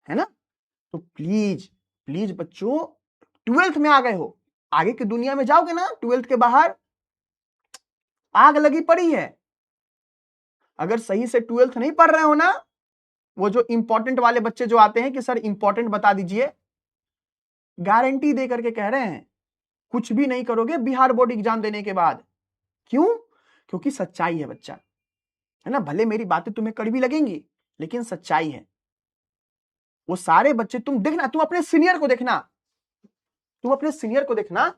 है ना। तो प्लीज प्लीज बच्चों, 12th में आ गए हो, आगे की दुनिया में जाओगे ना, 12th के बाहर आग लगी पड़ी है। अगर सही से 12th नहीं पढ़ रहे हो ना, वो जो इंपॉर्टेंट वाले बच्चे जो आते हैं कि सर इंपॉर्टेंट बता दीजिए, गारंटी दे करके कह रहे हैं कुछ भी नहीं करोगे बिहार बोर्ड एग्जाम देने के बाद। क्यों? क्योंकि सच्चाई है बच्चा, है ना। भले मेरी बातें तुम्हें कड़वी लगेंगी, लेकिन सच्चाई है। वो सारे बच्चे तुम देखना, तुम अपने सीनियर को देखना, तुम अपने सीनियर को देखना,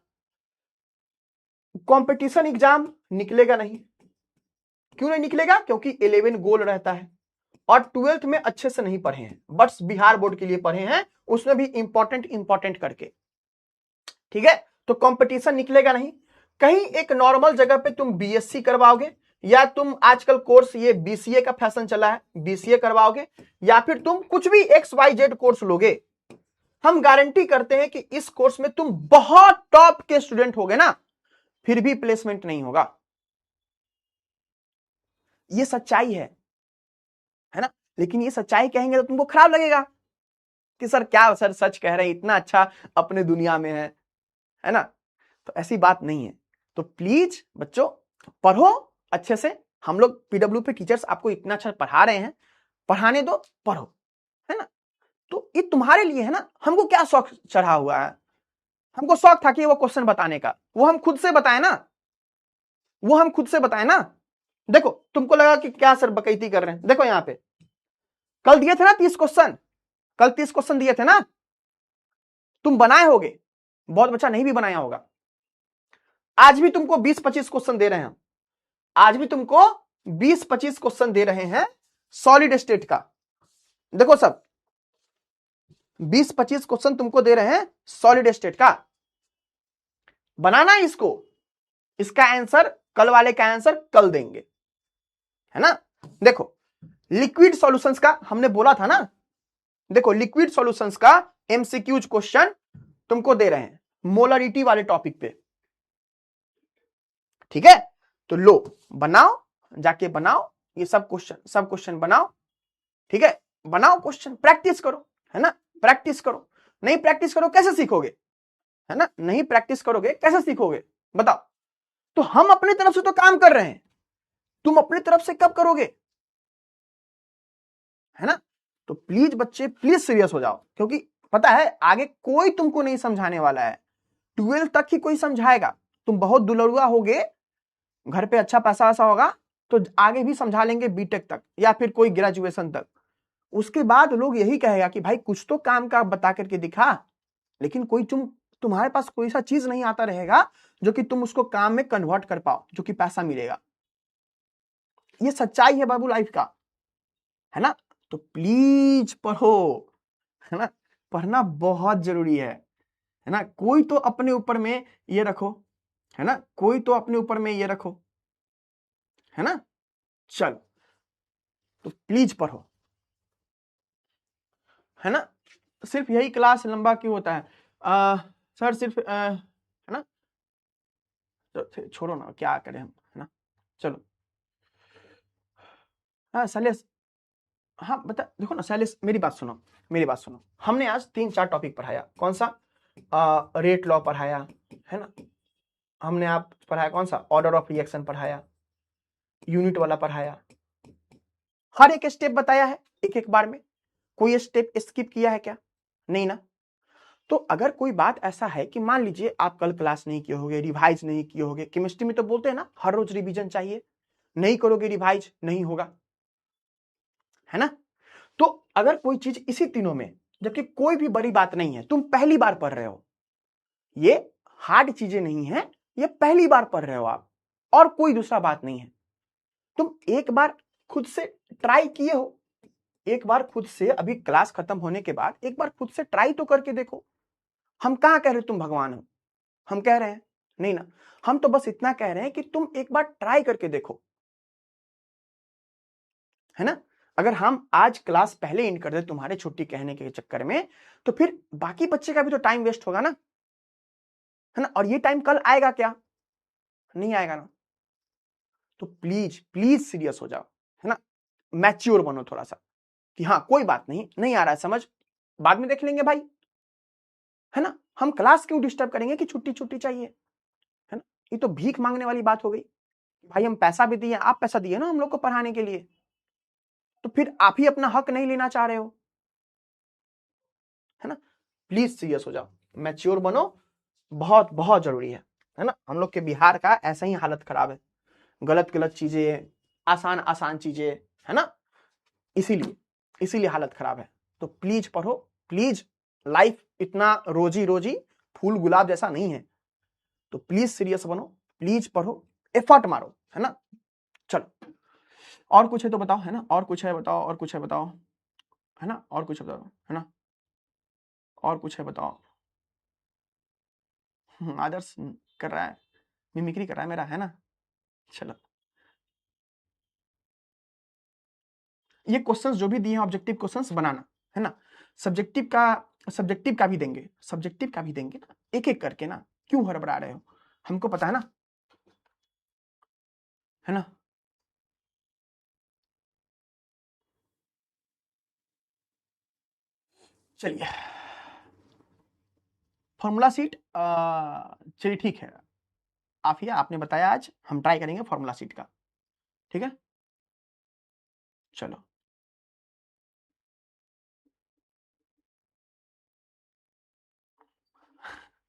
कंपटीशन एग्जाम निकलेगा नहीं। क्यों नहीं निकलेगा? क्योंकि 11 गोल रहता है और 12th में अच्छे से नहीं पढ़े हैं, बस बिहार बोर्ड के लिए पढ़े हैं, उसमें भी इंपॉर्टेंट करके। ठीक है, तो कंपटीशन निकलेगा नहीं। कहीं एक नॉर्मल जगह पे तुम बीएससी करवाओगे, या तुम आजकल कोर्स ये बीसीए का फैशन चला है, बीसीए करवाओगे, या फिर तुम कुछ भी XYZ कोर्स लोगे। हम गारंटी करते हैं कि इस कोर्स में तुम बहुत टॉप के स्टूडेंट होगे ना, फिर भी प्लेसमेंट नहीं होगा। ये सच्चाई है ना। लेकिन ये सच्चाई कहेंगे तो तुमको खराब लगेगा कि सर क्या सर सच कह रहे हैं, इतना अच्छा अपने दुनिया में है ना। तो ऐसी बात नहीं है। तो प्लीज बच्चों पढ़ो अच्छे से। हम लोग पीडब्ल्यू पे टीचर्स आपको इतना अच्छा पढ़ा रहे हैं, पढ़ाने दो, पढ़ो, है ना। तो ये तुम्हारे लिए है ना। हमको क्या शौक चढ़ा हुआ है? हमको शौक था कि वो क्वेश्चन बताने का, वो हम खुद से बताए ना, वो हम खुद से बताए ना। देखो तुमको लगा कि क्या सर बकैती कर रहे हैं, देखो यहां पे कल दिए थे ना 30 क्वेश्चन, कल 30 क्वेश्चन दिए थे ना, तुम बनाए होगे, बहुत बच्चा नहीं भी बनाया होगा। आज भी तुमको 20-25 क्वेश्चन दे रहे हैं, आज भी तुमको 20-25 क्वेश्चन दे रहे हैं सॉलिड स्टेट का। देखो सब 20-25 क्वेश्चन तुमको दे रहे हैं सॉलिड स्टेट का, बनाना है इसको, इसका आंसर कल वाले का आंसर कल देंगे, है ना। देखो लिक्विड सॉल्यूशंस का हमने बोला था ना, देखो लिक्विड सॉल्यूशंस का एमसीक्यूज क्वेश्चन तुमको दे रहे हैं मोलरिटी वाले टॉपिक पे। ठीक है, तो लो बनाओ, जाके बनाओ ये सब क्वेश्चन बनाओ। ठीक है, बनाओ क्वेश्चन, प्रैक्टिस करो, है ना, प्रैक्टिस करो। नहीं प्रैक्टिस करो कैसे सीखोगे, है ना, नहीं प्रैक्टिस करोगे कैसे सीखोगे बताओ। तो हम अपनी तरफ से तो काम कर रहे हैं, तुम अपनी तरफ से कब करोगे, है ना। तो प्लीज बच्चे प्लीज सीरियस हो जाओ, क्योंकि पता है आगे कोई तुमको नहीं समझाने वाला है, 12 तक ही कोई समझाएगा। तुम बहुत दुलरुआ होगे, घर पे अच्छा पैसा वैसा होगा तो आगे भी समझा लेंगे बीटेक तक या फिर कोई ग्रेजुएशन तक। उसके बाद लोग यही कहेगा कि भाई कुछ तो काम का बता करके दिखा, लेकिन कोई तुम्हारे पास कोई सा चीज नहीं आता रहेगा जो कि तुम उसको काम में कन्वर्ट कर पाओ, जो कि पैसा मिलेगा। ये सच्चाई है बाबू लाइफ का, है ना। तो प्लीज पढ़ो, है ना, पढ़ना बहुत जरूरी है ना। कोई तो अपने ऊपर में ये रखो, है ना, कोई तो अपने ऊपर में ये रखो, है ना। चलो तो प्लीज पढ़ो, है ना। सिर्फ यही क्लास लंबा क्यों होता है सर, सिर्फ है ना, तो छोड़ो ना, क्या करें हम, है ना। चलो हाँ शैलेश, हाँ बता, देखो ना शैलेश मेरी बात सुनो, मेरी बात सुनो। हमने आज 3-4 टॉपिक पढ़ाया, कौन सा, रेट लॉ पढ़ाया, है ना, हमने आप पढ़ाया कौन सा, ऑर्डर ऑफ रिएक्शन पढ़ाया, यूनिट वाला पढ़ाया, हर एक स्टेप बताया है एक एक बार में। कोई स्टेप स्किप किया है क्या? नहीं ना। तो अगर कोई बात ऐसा है कि मान लीजिए आप कल क्लास नहीं किए होगे, रिवाइज नहीं किए होगे, केमिस्ट्री में तो बोलते हैं ना हर रोज रिवीजन चाहिए, नहीं करोगे रिवाइज नहीं होगा, है ना। तो अगर कोई चीज इसी तीनों में, जबकि कोई भी बड़ी बात नहीं है, तुम पहली बार पढ़ रहे हो, ये हार्ड चीजें नहीं है, ये पहली बार पढ़ रहे हो आप, और कोई दूसरा बात नहीं है। तुम एक बार खुद से ट्राई किए हो, एक बार खुद से, अभी क्लास खत्म होने के बाद एक बार खुद से ट्राई तो करके देखो। हम कहां कह रहे तुम भगवान हो, हम कह रहे हैं नहीं ना, हम तो बस इतना कह रहे हैं कि तुम एक बार ट्राई करके देखो, है ना। अगर हम आज क्लास पहले इन कर दे तुम्हारे छुट्टी कहने के चक्कर में, तो फिर बाकी बच्चे का भी तो टाइम वेस्ट होगा ना, है ना। और ये टाइम कल आएगा क्या? नहीं आएगा ना। तो प्लीज प्लीज सीरियस हो जाओ, है ना, मैच्योर बनो थोड़ा सा कि हाँ कोई बात नहीं आ रहा है समझ, बाद में देख लेंगे भाई, है ना। हम क्लास क्यों डिस्टर्ब करेंगे कि छुट्टी छुट्टी चाहिए, है ना। ये तो भीख मांगने वाली बात हो गई भाई, हम पैसा भी दिए, आप पैसा दिए ना हम लोग को पढ़ाने के लिए, तो फिर आप ही अपना हक नहीं लेना चाह रहे हो, है ना। प्लीज सीरियस हो जाओ, मैच्योर बनो, बहुत बहुत जरूरी है ना। हम लोग के बिहार का ऐसा ही हालत खराब है, गलत गलत चीजें, आसान आसान चीजें, है ना, इसीलिए हालत खराब है। तो प्लीज पढ़ो प्लीज, लाइफ इतना रोजी रोजी फूल गुलाब जैसा नहीं है, तो प्लीज सीरियस बनो, प्लीज पढ़ो, एफर्ट मारो, है ना। चलो और कुछ है तो बताओ, है ना, और कुछ है बताओ, और कुछ है बताओ, है ना, और कुछ बताओ, है ना, और कुछ है बताओ। आदर्श कर रहा है, मिमिक्री कर रहा है मेरा, है ना। चलो ये क्वेश्चंस जो भी दिए हैं ऑब्जेक्टिव क्वेश्चंस बनाना, है ना। सब्जेक्टिव का भी देंगे, सब्जेक्टिव का भी देंगे ना, एक एक करके ना, क्यों हड़बड़ा रहे हो, हमको पता है ना, है ना। चलिए फॉर्मूला सीट, चलिए ठीक है, आफिया आपने बताया, आज हम ट्राई करेंगे फॉर्मूला सीट का, ठीक है। चलो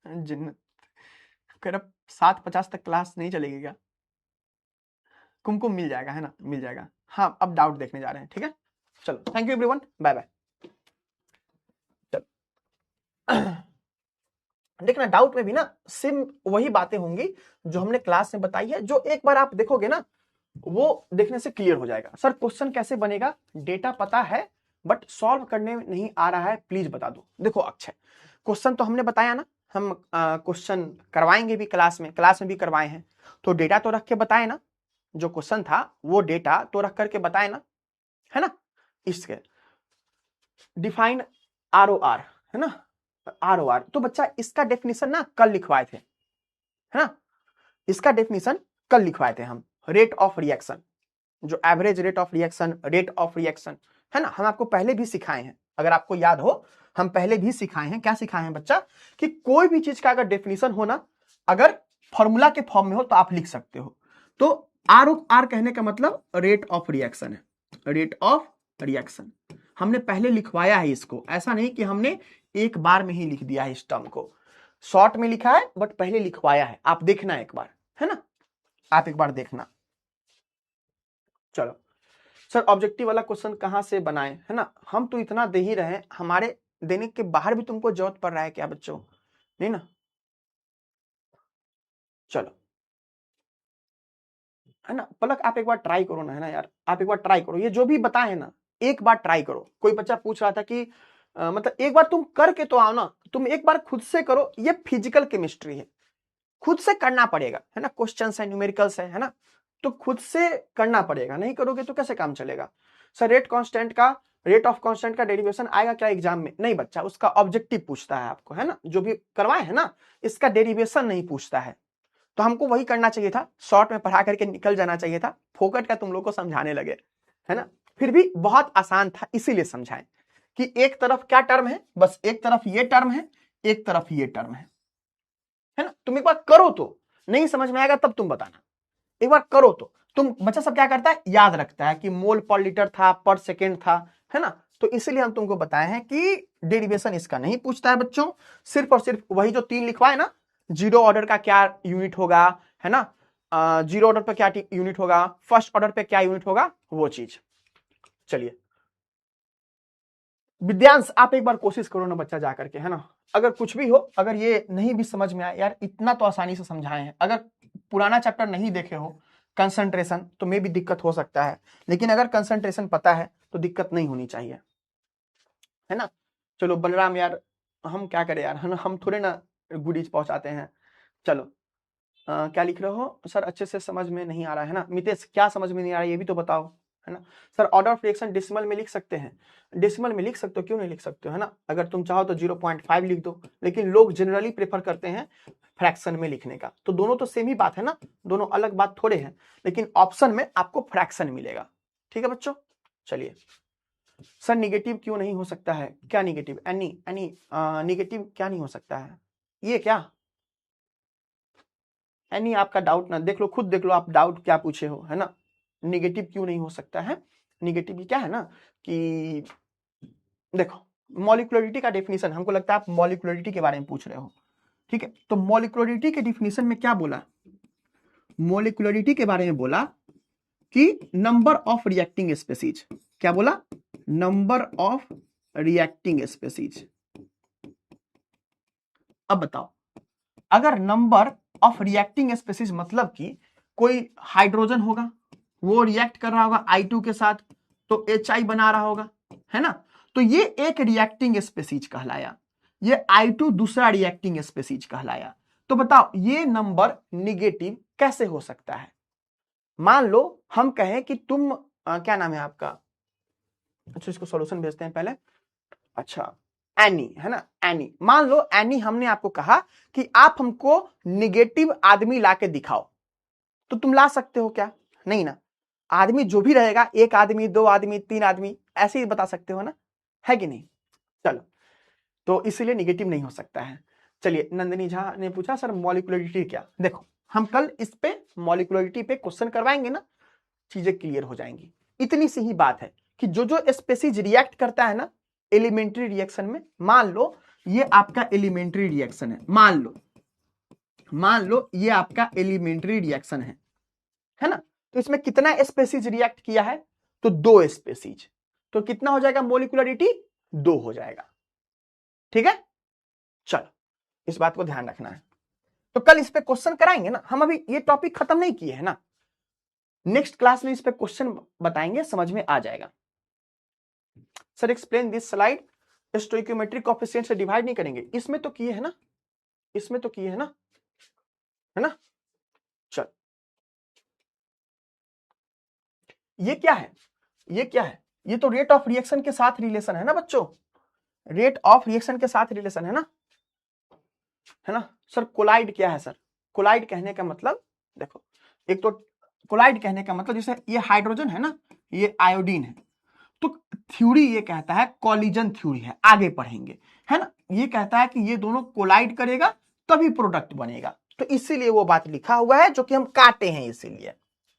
जिन कर अब 7:50 तक क्लास नहीं चलेगी क्या, कुमकुम मिल जाएगा, है ना, मिल जाएगा। हाँ अब डाउट देखने जा रहे हैं, ठीक है। चलो thank you everyone, bye bye. देखना डाउट में भी ना सेम वही बातें होंगी जो हमने क्लास में बताई है, जो एक बार आप देखोगे ना वो देखने से क्लियर हो जाएगा। सर क्वेश्चन कैसे बनेगा, डेटा पता है बट सॉल्व करने में नहीं आ रहा है, प्लीज बता दो। देखो अक्षय, क्वेश्चन तो हमने बताया ना, हम क्वेश्चन करवाएंगे भी क्लास में भी करवाए हैं, तो डेटा तो रख के बताए ना, जो क्वेश्चन था वो डेटा तो रख करके बताए ना, है ना। इसके डिफाइन ROR, है ना, ROR तो बच्चा इसका डेफिनेशन ना कल लिखवाए थे, है ना, इसका डेफिनेशन कल लिखवाए थे हम। रेट ऑफ रिएक्शन, जो एवरेज रेट ऑफ रिएक्शन, है ना, हम आपको पहले भी सिखाए हैं, अगर आपको याद हो हम पहले भी सिखाए हैं। क्या सिखाए हैं बच्चा, कि कोई भी चीज का अगर डेफिनेशन हो ना, अगर फॉर्मूला के फॉर्म में हो तो आप लिख सकते हो। तो ROR कहने का मतलब रेट ऑफ रिएक्शन है, रेट ऑफ रिएक्शन हमने पहले लिखवाया है इसको, ऐसा नहीं कि हमने एक बार में ही लिख दिया है इस टर्म को, शॉर्ट में लिखा है बट पहले लिखवाया है, आप देखना एक बार, है ना, आप एक बार देखना। चलो सर ऑब्जेक्टिव वाला क्वेश्चन कहां से बनाए, है ना, हम तो इतना दे ही रहे हैं, हमारे देने के बाहर भी तुमको जरूरत पड़ रहा है क्या बच्चों, नहीं ना। चलो है ना, पलक आप एक बार ट्राई करो ना, है ना यार, आप एक बार ट्राई करो, ये जो भी बताए ना एक बार ट्राई करो। कोई बच्चा पूछ रहा था कि मतलब एक बार तुम करके तो आओ ना, तुम एक बार खुद से करो, ये फिजिकल केमिस्ट्री है, खुद से करना पड़ेगा, है ना, क्वेश्चंस है, न्यूमेरिकल्स है ना, तो खुद से करना पड़ेगा, नहीं करोगे तो कैसे काम चलेगा। सर रेट ऑफ कांस्टेंट का डेरिवेशन आएगा क्या एग्जाम में, नहीं बच्चा, उसका ऑब्जेक्टिव पूछता है आपको, है ना, जो भी करवाए है ना, इसका डेरिवेशन नहीं पूछता है। तो हमको वही करना चाहिए था, शॉर्ट में पढ़ा करके निकल जाना चाहिए था, फोकट का तुम लोग को समझाने लगे, है ना, फिर भी बहुत आसान था इसीलिए समझाएं कि एक तरफ क्या टर्म है, बस एक तरफ ये टर्म है, एक तरफ ये टर्म है ना। तुम एक बार करो, तो नहीं समझ में आएगा तब तुम बताना, एक बार करो तो तुम, बच्चा सब क्या करता है याद रखता है कि मोल पर लीटर था, पर सेकेंड था, है ना, तो इसीलिए हम तुमको बताए हैं कि डेरिवेशन इसका नहीं पूछता है बच्चों, सिर्फ और सिर्फ वही जो 3 लिखवाए ना, जीरो ऑर्डर का क्या यूनिट होगा, है ना, जीरो ऑर्डर पे क्या यूनिट होगा, फर्स्ट ऑर्डर पे क्या यूनिट होगा, वो चीज। चलिए विद्यांश आप एक बार कोशिश करो ना बच्चा जा करके, है ना, अगर कुछ भी हो, अगर ये नहीं भी समझ में आए यार, इतना तो आसानी से समझाए हैं, अगर पुराना चैप्टर नहीं देखे हो कंसंट्रेशन तो में भी दिक्कत हो सकता है, लेकिन अगर कंसंट्रेशन पता है तो दिक्कत नहीं होनी चाहिए, है ना। चलो बलराम यार, हम क्या करें यार, है ना, हम थोड़े ना गुडीज पहुंचाते हैं। चलो क्या लिख रहे हो सर, अच्छे से समझ में नहीं आ रहा है ना, मितेश क्या समझ में नहीं आ रहा है ये भी तो बताओ। है ना। Sir order of reaction decimal में लिख सकते हैं, डेसिमल में लिख सकते हो, क्यों नहीं लिख सकते हो, है ना। अगर तुम चाहो तो 0.5 लिख दो, लेकिन लोग जनरली प्रेफर करते हैं फ्रैक्शन में लिखने का। तो दोनों तो सेम ही बात है ना, दोनों अलग बात थोड़े हैं, लेकिन ऑप्शन में आपको फ्रैक्शन मिलेगा। ठीक है बच्चों, चलिए। सर निगेटिव क्यों नहीं हो सकता है, क्या निगेटिव, एनी निगेटिव क्या नहीं हो सकता है, ये क्या एनी आपका डाउट ना देख लो, खुद देख लो आप डाउट क्या पूछे हो, है ना। निगेटिव क्यों नहीं हो सकता है, निगेटिव क्या है ना कि देखो मॉलिक्युलरिटी का डेफिनेशन, हमको लगता है आप मॉलिक्युलरिटी के बारे में पूछ रहे हो, ठीक है। तो मॉलिक्युलरिटी के डेफिनेशन में क्या बोला, मॉलिक्युलरिटी के बारे में बोला कि नंबर ऑफ रिएक्टिंग स्पीसीज, क्या बोला, नंबर ऑफ रिएक्टिंग स्पीसीज। अब बताओ, अगर नंबर ऑफ रिएक्टिंग स्पीसीज मतलब कि कोई हाइड्रोजन होगा, वो रिएक्ट कर रहा होगा I2 के साथ, तो HI बना रहा होगा, है ना। तो ये एक रिएक्टिंग स्पीसीज कहलाया, ये I2 दूसरा रिएक्टिंग स्पीसीज कहलाया। तो बताओ ये नंबर निगेटिव कैसे हो सकता है। मान लो हम कहें कि तुम क्या नाम है आपका, अच्छा इसको सॉल्यूशन भेजते हैं पहले, अच्छा एनी, है ना, एनी। मान लो एनी हमने आपको कहा कि आप हमको निगेटिव आदमी लाके दिखाओ, तो तुम ला सकते हो क्या, नहीं ना। आदमी जो भी रहेगा, एक आदमी, दो आदमी, तीन आदमी, ऐसे ही बता सकते हो ना, है कि नहीं। चलो, तो इसलिए निगेटिव नहीं हो सकता है। चलिए, नंदिनी झा ने पूछा सर मॉलिक्युलरिटी क्या, देखो हम कल इस पे मॉलिक्युलरिटी पे क्वेश्चन करवाएंगे ना, चीजें क्लियर हो जाएंगी। इतनी सी ही बात है कि जो जो स्पीसीज रिएक्ट करता है ना एलिमेंट्री रिएक्शन में, मान लो ये आपका एलिमेंट्री रिएक्शन है, मान लो ये आपका एलिमेंट्री रिएक्शन है ना। तो इसमें कितना स्पीसीज रिएक्ट किया है, तो 2 स्पीसीज, तो कितना हो जाएगा मॉलिक्युलरिटी, 2 हो जाएगा। ठीक है, चलो इस बात को ध्यान रखना है। तो कल इस पे क्वेश्चन कराएंगे ना, हम अभी ये टॉपिक खत्म नहीं किए है ना, नेक्स्ट क्लास में इस पे क्वेश्चन बताएंगे, समझ में आ जाएगा। Sir explain this slide, stoichiometric coefficient से डिवाइड नहीं करेंगे, इसमें तो किए है ना, इसमें तो किए है ना, है ना। चल ये क्या है, ये क्या है, ये तो रेट ऑफ रिएक्शन के साथ रिलेशन है ना बच्चों, रेट ऑफ रिएक्शन के साथ रिलेशन है ना, है ना। सर कोलाइड क्या है, सर कोलाइड कहने का मतलब देखो, एक तो कोलाइड कहने का मतलब जैसे ये हाइड्रोजन है ना, ये आयोडीन है, तो थ्योरी ये कहता है कॉलिजन थ्योरी है, आगे पढ़ेंगे, है ना। ये कहता है कि ये दोनों कोलाइड करेगा तभी प्रोडक्ट बनेगा, तो इसीलिए वो बात लिखा हुआ है जो कि हम काटे हैं, इसीलिए,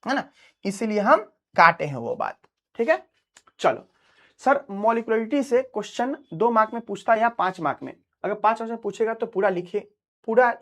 है ना, इसीलिए हम काटे हैं वो बात। ठीक है, चलो। सर मॉलिक्युलरिटी से क्वेश्चन 2 मार्क में पूछता है या 5 मार्क में, अगर 5 मार्क में पूछेगा तो पूरा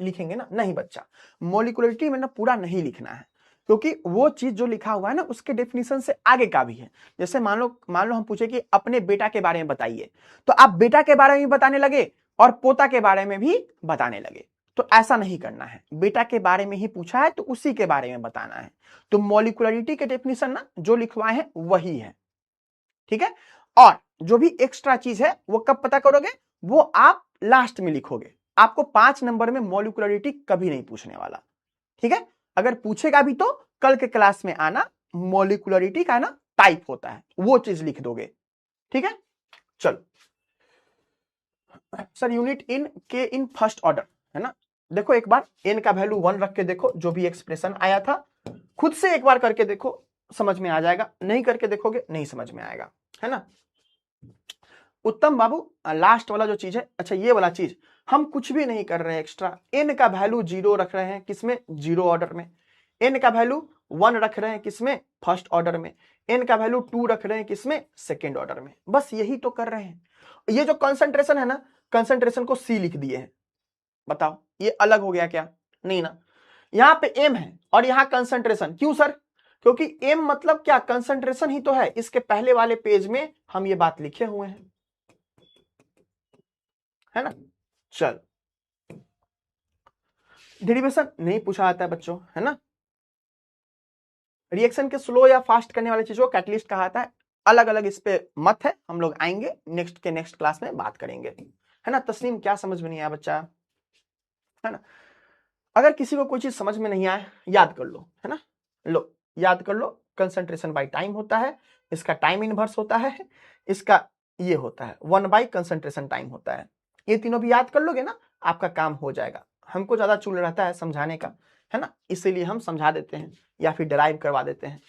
लिखेंगे ना, नहीं बच्चा, मॉलिक्युलरिटी में ना पूरा नहीं लिखना है, क्योंकि वो चीज जो लिखा हुआ है ना उसके डेफिनेशन से आगे का भी है। जैसे मान लो हम पूछे कि अपने बेटा के बारे में बताइए, तो आप बेटा के बारे में भी बताने लगे और पोता के बारे में भी बताने लगे, तो ऐसा नहीं करना है। बेटा के बारे में ही पूछा है तो उसी के बारे में बताना है। तो मॉलिक्युलरिटी के डेफिनेशन ना जो लिखवाए हैं वही है, ठीक है। और जो भी एक्स्ट्रा चीज है वो कब पता करोगे, वो आप लास्ट में लिखोगे। आपको 5 नंबर में मॉलिक्युलरिटी कभी नहीं पूछने वाला, ठीक है। अगर पूछेगा भी तो कल के क्लास में आना, मॉलिक्युलरिटी का ना टाइप होता है, वो चीज लिख दोगे, ठीक है। चलो सर यूनिट इन के इन फर्स्ट ऑर्डर, है ना। देखो एक बार n का वैल्यू 1 रख के देखो, जो भी एक्सप्रेशन आया था खुद से एक बार करके देखो, समझ में आ जाएगा, नहीं करके देखोगे नहीं समझ में आएगा, है ना। उत्तम बाबू लास्ट वाला जो चीज है, अच्छा ये वाला चीज हम कुछ भी नहीं कर रहे हैं एक्स्ट्रा, n का वैल्यू 0 रख रहे हैं किसमें, 0 ऑर्डर में, n का वैल्यू 1 रख रहे हैं किसमें, फर्स्ट ऑर्डर में, n का वैल्यू 2 रख रहे हैं किसमें, सेकेंड ऑर्डर में, बस यही तो कर रहे हैं। ये जो कंसंट्रेशन है ना, कंसंट्रेशन को C लिख दिए हैं, बताओ ये अलग हो गया क्या, नहीं ना। यहां पे m है और यहां कंसंट्रेशन, क्यों सर, क्योंकि m मतलब क्या, कंसंट्रेशन ही तो है, इसके पहले वाले पेज में हम ये बात लिखे हुए हैं, है ना। चल डेरिवेशन नहीं पूछा जाता है बच्चों, है ना। रिएक्शन के स्लो या फास्ट करने वाली चीजों को कैटलिस्ट कहा जाता है, अलग अलग इस पे मत है, हम लोग आएंगे नेक्स्ट क्लास में बात करेंगे, है ना। तस्नीम क्या समझ में नहीं आया बच्चा, है ना। अगर किसी को कोई चीज समझ में नहीं आए याद कर लो, है ना, लो याद कर लो, कंसंट्रेशन बाय टाइम होता है, इसका टाइम इनवर्स होता है, इसका ये होता है 1 बाय कंसंट्रेशन टाइम होता है। ये तीनों भी याद कर लोगे ना, आपका काम हो जाएगा। हमको ज्यादा चूल रहता है समझाने का, है ना, इसीलिए हम समझा देते हैं या फिर डराइव करवा देते हैं।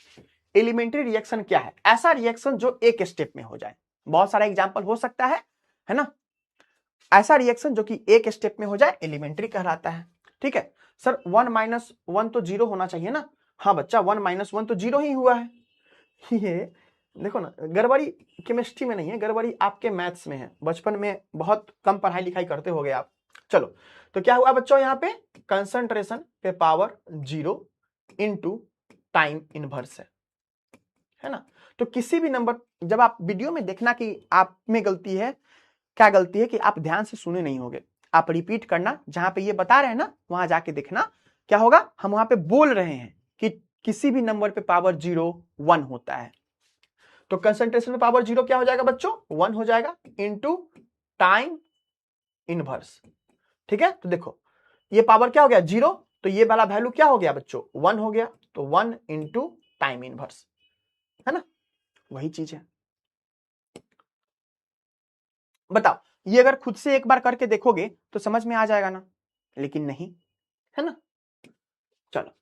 एलिमेंट्री रिएक्शन क्या है? ऐसा रिएक्शन जो एक स्टेप में हो जाए। बहुत सारा एग्जाम्पल हो सकता है ना। ऐसा रिएक्शन जो कि एक स्टेप में हो जाए एलिमेंट्री कहलाता है। ठीक है सर, 1 माइनस 1 तो 0 होना चाहिए ना। हाँ बच्चा, 1 माइनस 1 तो 0 ही हुआ है। ये देखो ना, गड़बड़ी केमिस्ट्री में नहीं है, गड़बड़ी आपके मैथ्स में है। बचपन में बहुत कम पढ़ाई लिखाई करते होगे आप। चलो, तो क्या हुआ बच्चों, यहाँ पे कंसंट्रेशन पे पावर 0 इनटू टाइम इनवर्स है ना। तो किसी भी नंबर, जब आप वीडियो में देखना कि आप में गलती है, क्या गलती है कि आप ध्यान से सुने नहीं होगे। आप रिपीट करना, जहां पे ये बता रहे हैं ना वहां जाके देखना क्या होगा। हम वहां पे बोल रहे हैं कि किसी भी नंबर पे पावर 0 1 होता है। तो कंसंट्रेशन में पावर 0 क्या हो जाएगा बच्चों, 1 हो जाएगा इनटू टाइम इनवर्स। ठीक है, तो देखो ये पावर क्या हो गया 0, तो ये वाला वैल्यू क्या हो गया बच्चों 1 हो गया, तो 1 इनटू टाइम इनवर्स, है ना, वही चीज है। बताओ, ये अगर खुद से एक बार करके देखोगे तो समझ में आ जाएगा ना, लेकिन नहीं, है ना। चलो,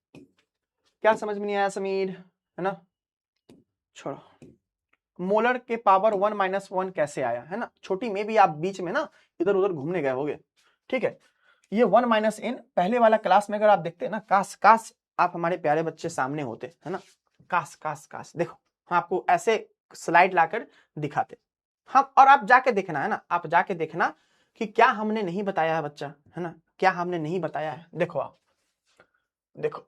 क्या समझ में नहीं आया समीर, है ना, छोड़ो। मोलर के पावर 1 माइनस 1 कैसे आया, है ना। छोटी में भी आप बीच में ना इधर उधर घूमने गए होगे। ठीक है, ये 1 माइनस n पहले वाला क्लास में अगर आप देखते ना, काश काश आप हमारे प्यारे बच्चे सामने होते, है ना। काश काश काश, देखो हम आपको ऐसे स्लाइड लाकर दिखाते हम, और आप जाके देखना, है ना, आप जाके देखना कि क्या हमने नहीं बताया है बच्चा, है ना, क्या हमने नहीं बताया है। देखो आप देखो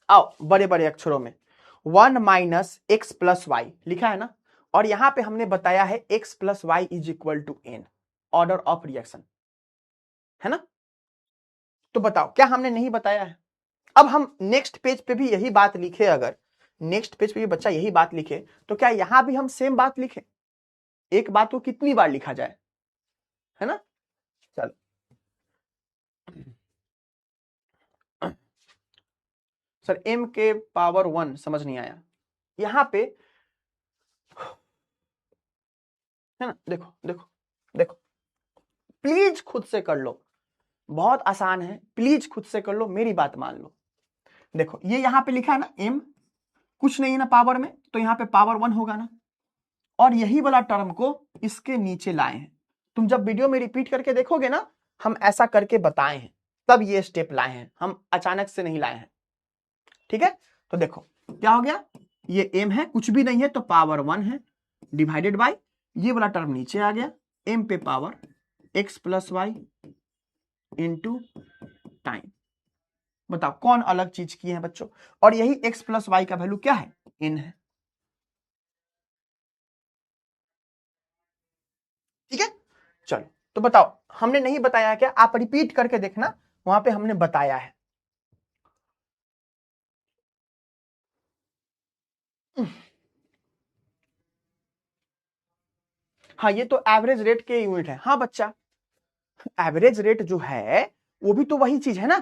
आओ, बड़े बड़े अक्षरों में 1 माइनस एक्स प्लस वाई लिखा है ना, और यहां पे हमने बताया है x plus y is equal to n, order of reaction, है ना। तो बताओ क्या हमने नहीं बताया है। अब हम नेक्स्ट पेज पे भी यही बात लिखे, अगर नेक्स्ट पेज पे भी बच्चा यही बात लिखे, तो क्या यहां भी हम सेम बात लिखे। एक बात को कितनी बार लिखा जाए, है ना। चलो, सर m के पावर 1 समझ नहीं आया यहां पे, है ना। देखो देखो देखो, प्लीज खुद से कर लो, बहुत आसान है, प्लीज खुद से कर लो, मेरी बात मान लो। देखो ये यहां पे लिखा है ना m, कुछ नहीं है ना पावर में, तो यहां पे पावर 1 होगा ना, और यही वाला टर्म को इसके नीचे लाए हैं। तुम जब वीडियो में रिपीट करके देखोगे ना, हम ऐसा करके बताए हैं, तब ये स्टेप लाए हैं, हम अचानक से नहीं लाए हैं। ठीक है, तो देखो क्या हो गया, ये m है, कुछ भी नहीं है तो पावर 1 है, डिवाइडेड बाय ये वाला टर्म नीचे आ गया, m पे power x plus y into time. बताओ कौन अलग चीज किए हैं बच्चों, और यही x प्लस वाई का वैल्यू क्या है, n है। ठीक है, चलो, तो बताओ हमने नहीं बताया क्या, आप रिपीट करके देखना, वहां पे हमने बताया है। हाँ, ये तो एवरेज रेट के यूनिट है। हाँ बच्चा, एवरेज रेट जो है वो भी तो वही चीज है ना।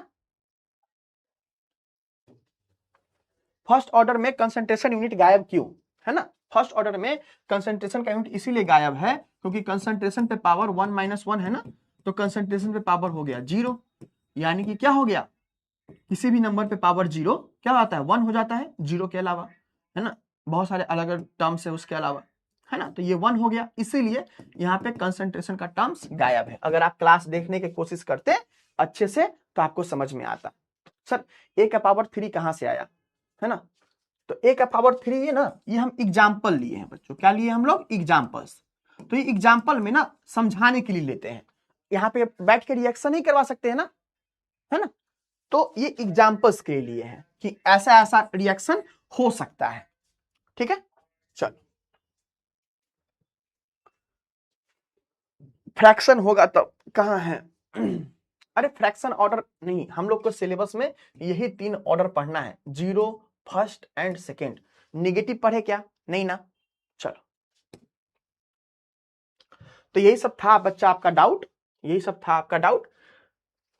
फर्स्ट ऑर्डर में कंसंट्रेशन यूनिट गायब क्यों, है ना। फर्स्ट ऑर्डर में कंसंट्रेशन का यूनिट इसीलिए गायब है क्योंकि कंसंट्रेशन पे पावर 1 माइनस 1 है ना, तो कंसंट्रेशन पे पावर हो गया 0, यानी कि क्या हो गया, किसी भी नंबर पे पावर 0 क्या आता है, 1 हो जाता है 0 के अलावा, है ना। बहुत सारे अलग अलग टर्म्स है उसके अलावा, है ना, तो ये 1 हो गया, इसीलिए यहाँ पे कंसंट्रेशन का टर्म्स गायब है। अगर आप क्लास देखने की कोशिश करते अच्छे से तो आपको समझ में आता। सर a का पावर 3 कहां से आया, है ना, तो a का पावर 3 है ना, ये हम एग्जाम्पल लिए हैं बच्चों, क्या लिए हम लोग, एग्जाम्पल्स। तो ये एग्जाम्पल में ना समझाने के लिए लेते हैं, यहाँ पे बैठ के रिएक्शन ही करवा सकते हैं ना, है ना। तो ये एग्जाम्पल्स के लिए है कि ऐसा ऐसा रिएक्शन हो सकता है। ठीक है, चलो, फ्रैक्शन होगा तब कहां है अरे फ्रैक्शन ऑर्डर नहीं, हम लोग को सिलेबस में यही 3 ऑर्डर पढ़ना है, 0 फर्स्ट एंड सेकेंड। निगेटिव पढ़े क्या, नहीं ना। चलो, तो यही सब था बच्चा आपका डाउट, यही सब था आपका डाउट।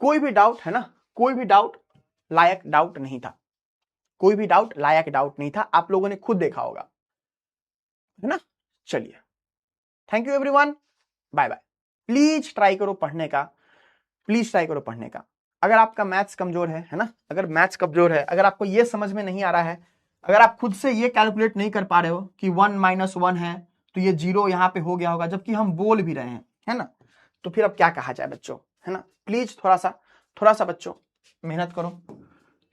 कोई भी डाउट है ना, कोई भी डाउट लायक डाउट नहीं था, कोई भी डाउट लायक डाउट नहीं था, आप लोगों ने खुद देखा होगा, है ना। चलिए, thank you everyone, bye bye. Please try करो पढ़ने का, प्लीज ट्राई करो पढ़ने का। अगर आपका मैथ्स कमजोर है ना, अगर मैथ्स कमजोर है, अगर आपको ये समझ में नहीं आ रहा है, अगर आप खुद से ये कैलकुलेट नहीं कर पा रहे हो कि 1 - 1 है तो ये 0 यहाँ पे हो गया होगा, जबकि हम बोल भी रहे हैं, है ना, तो फिर अब क्या कहा जाए बच्चों, है ना। प्लीज थोड़ा सा बच्चों मेहनत करो,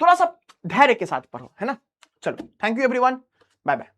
थोड़ा सा धैर्य के साथ पढ़ो, है ना। चलो, thank you everyone, bye bye.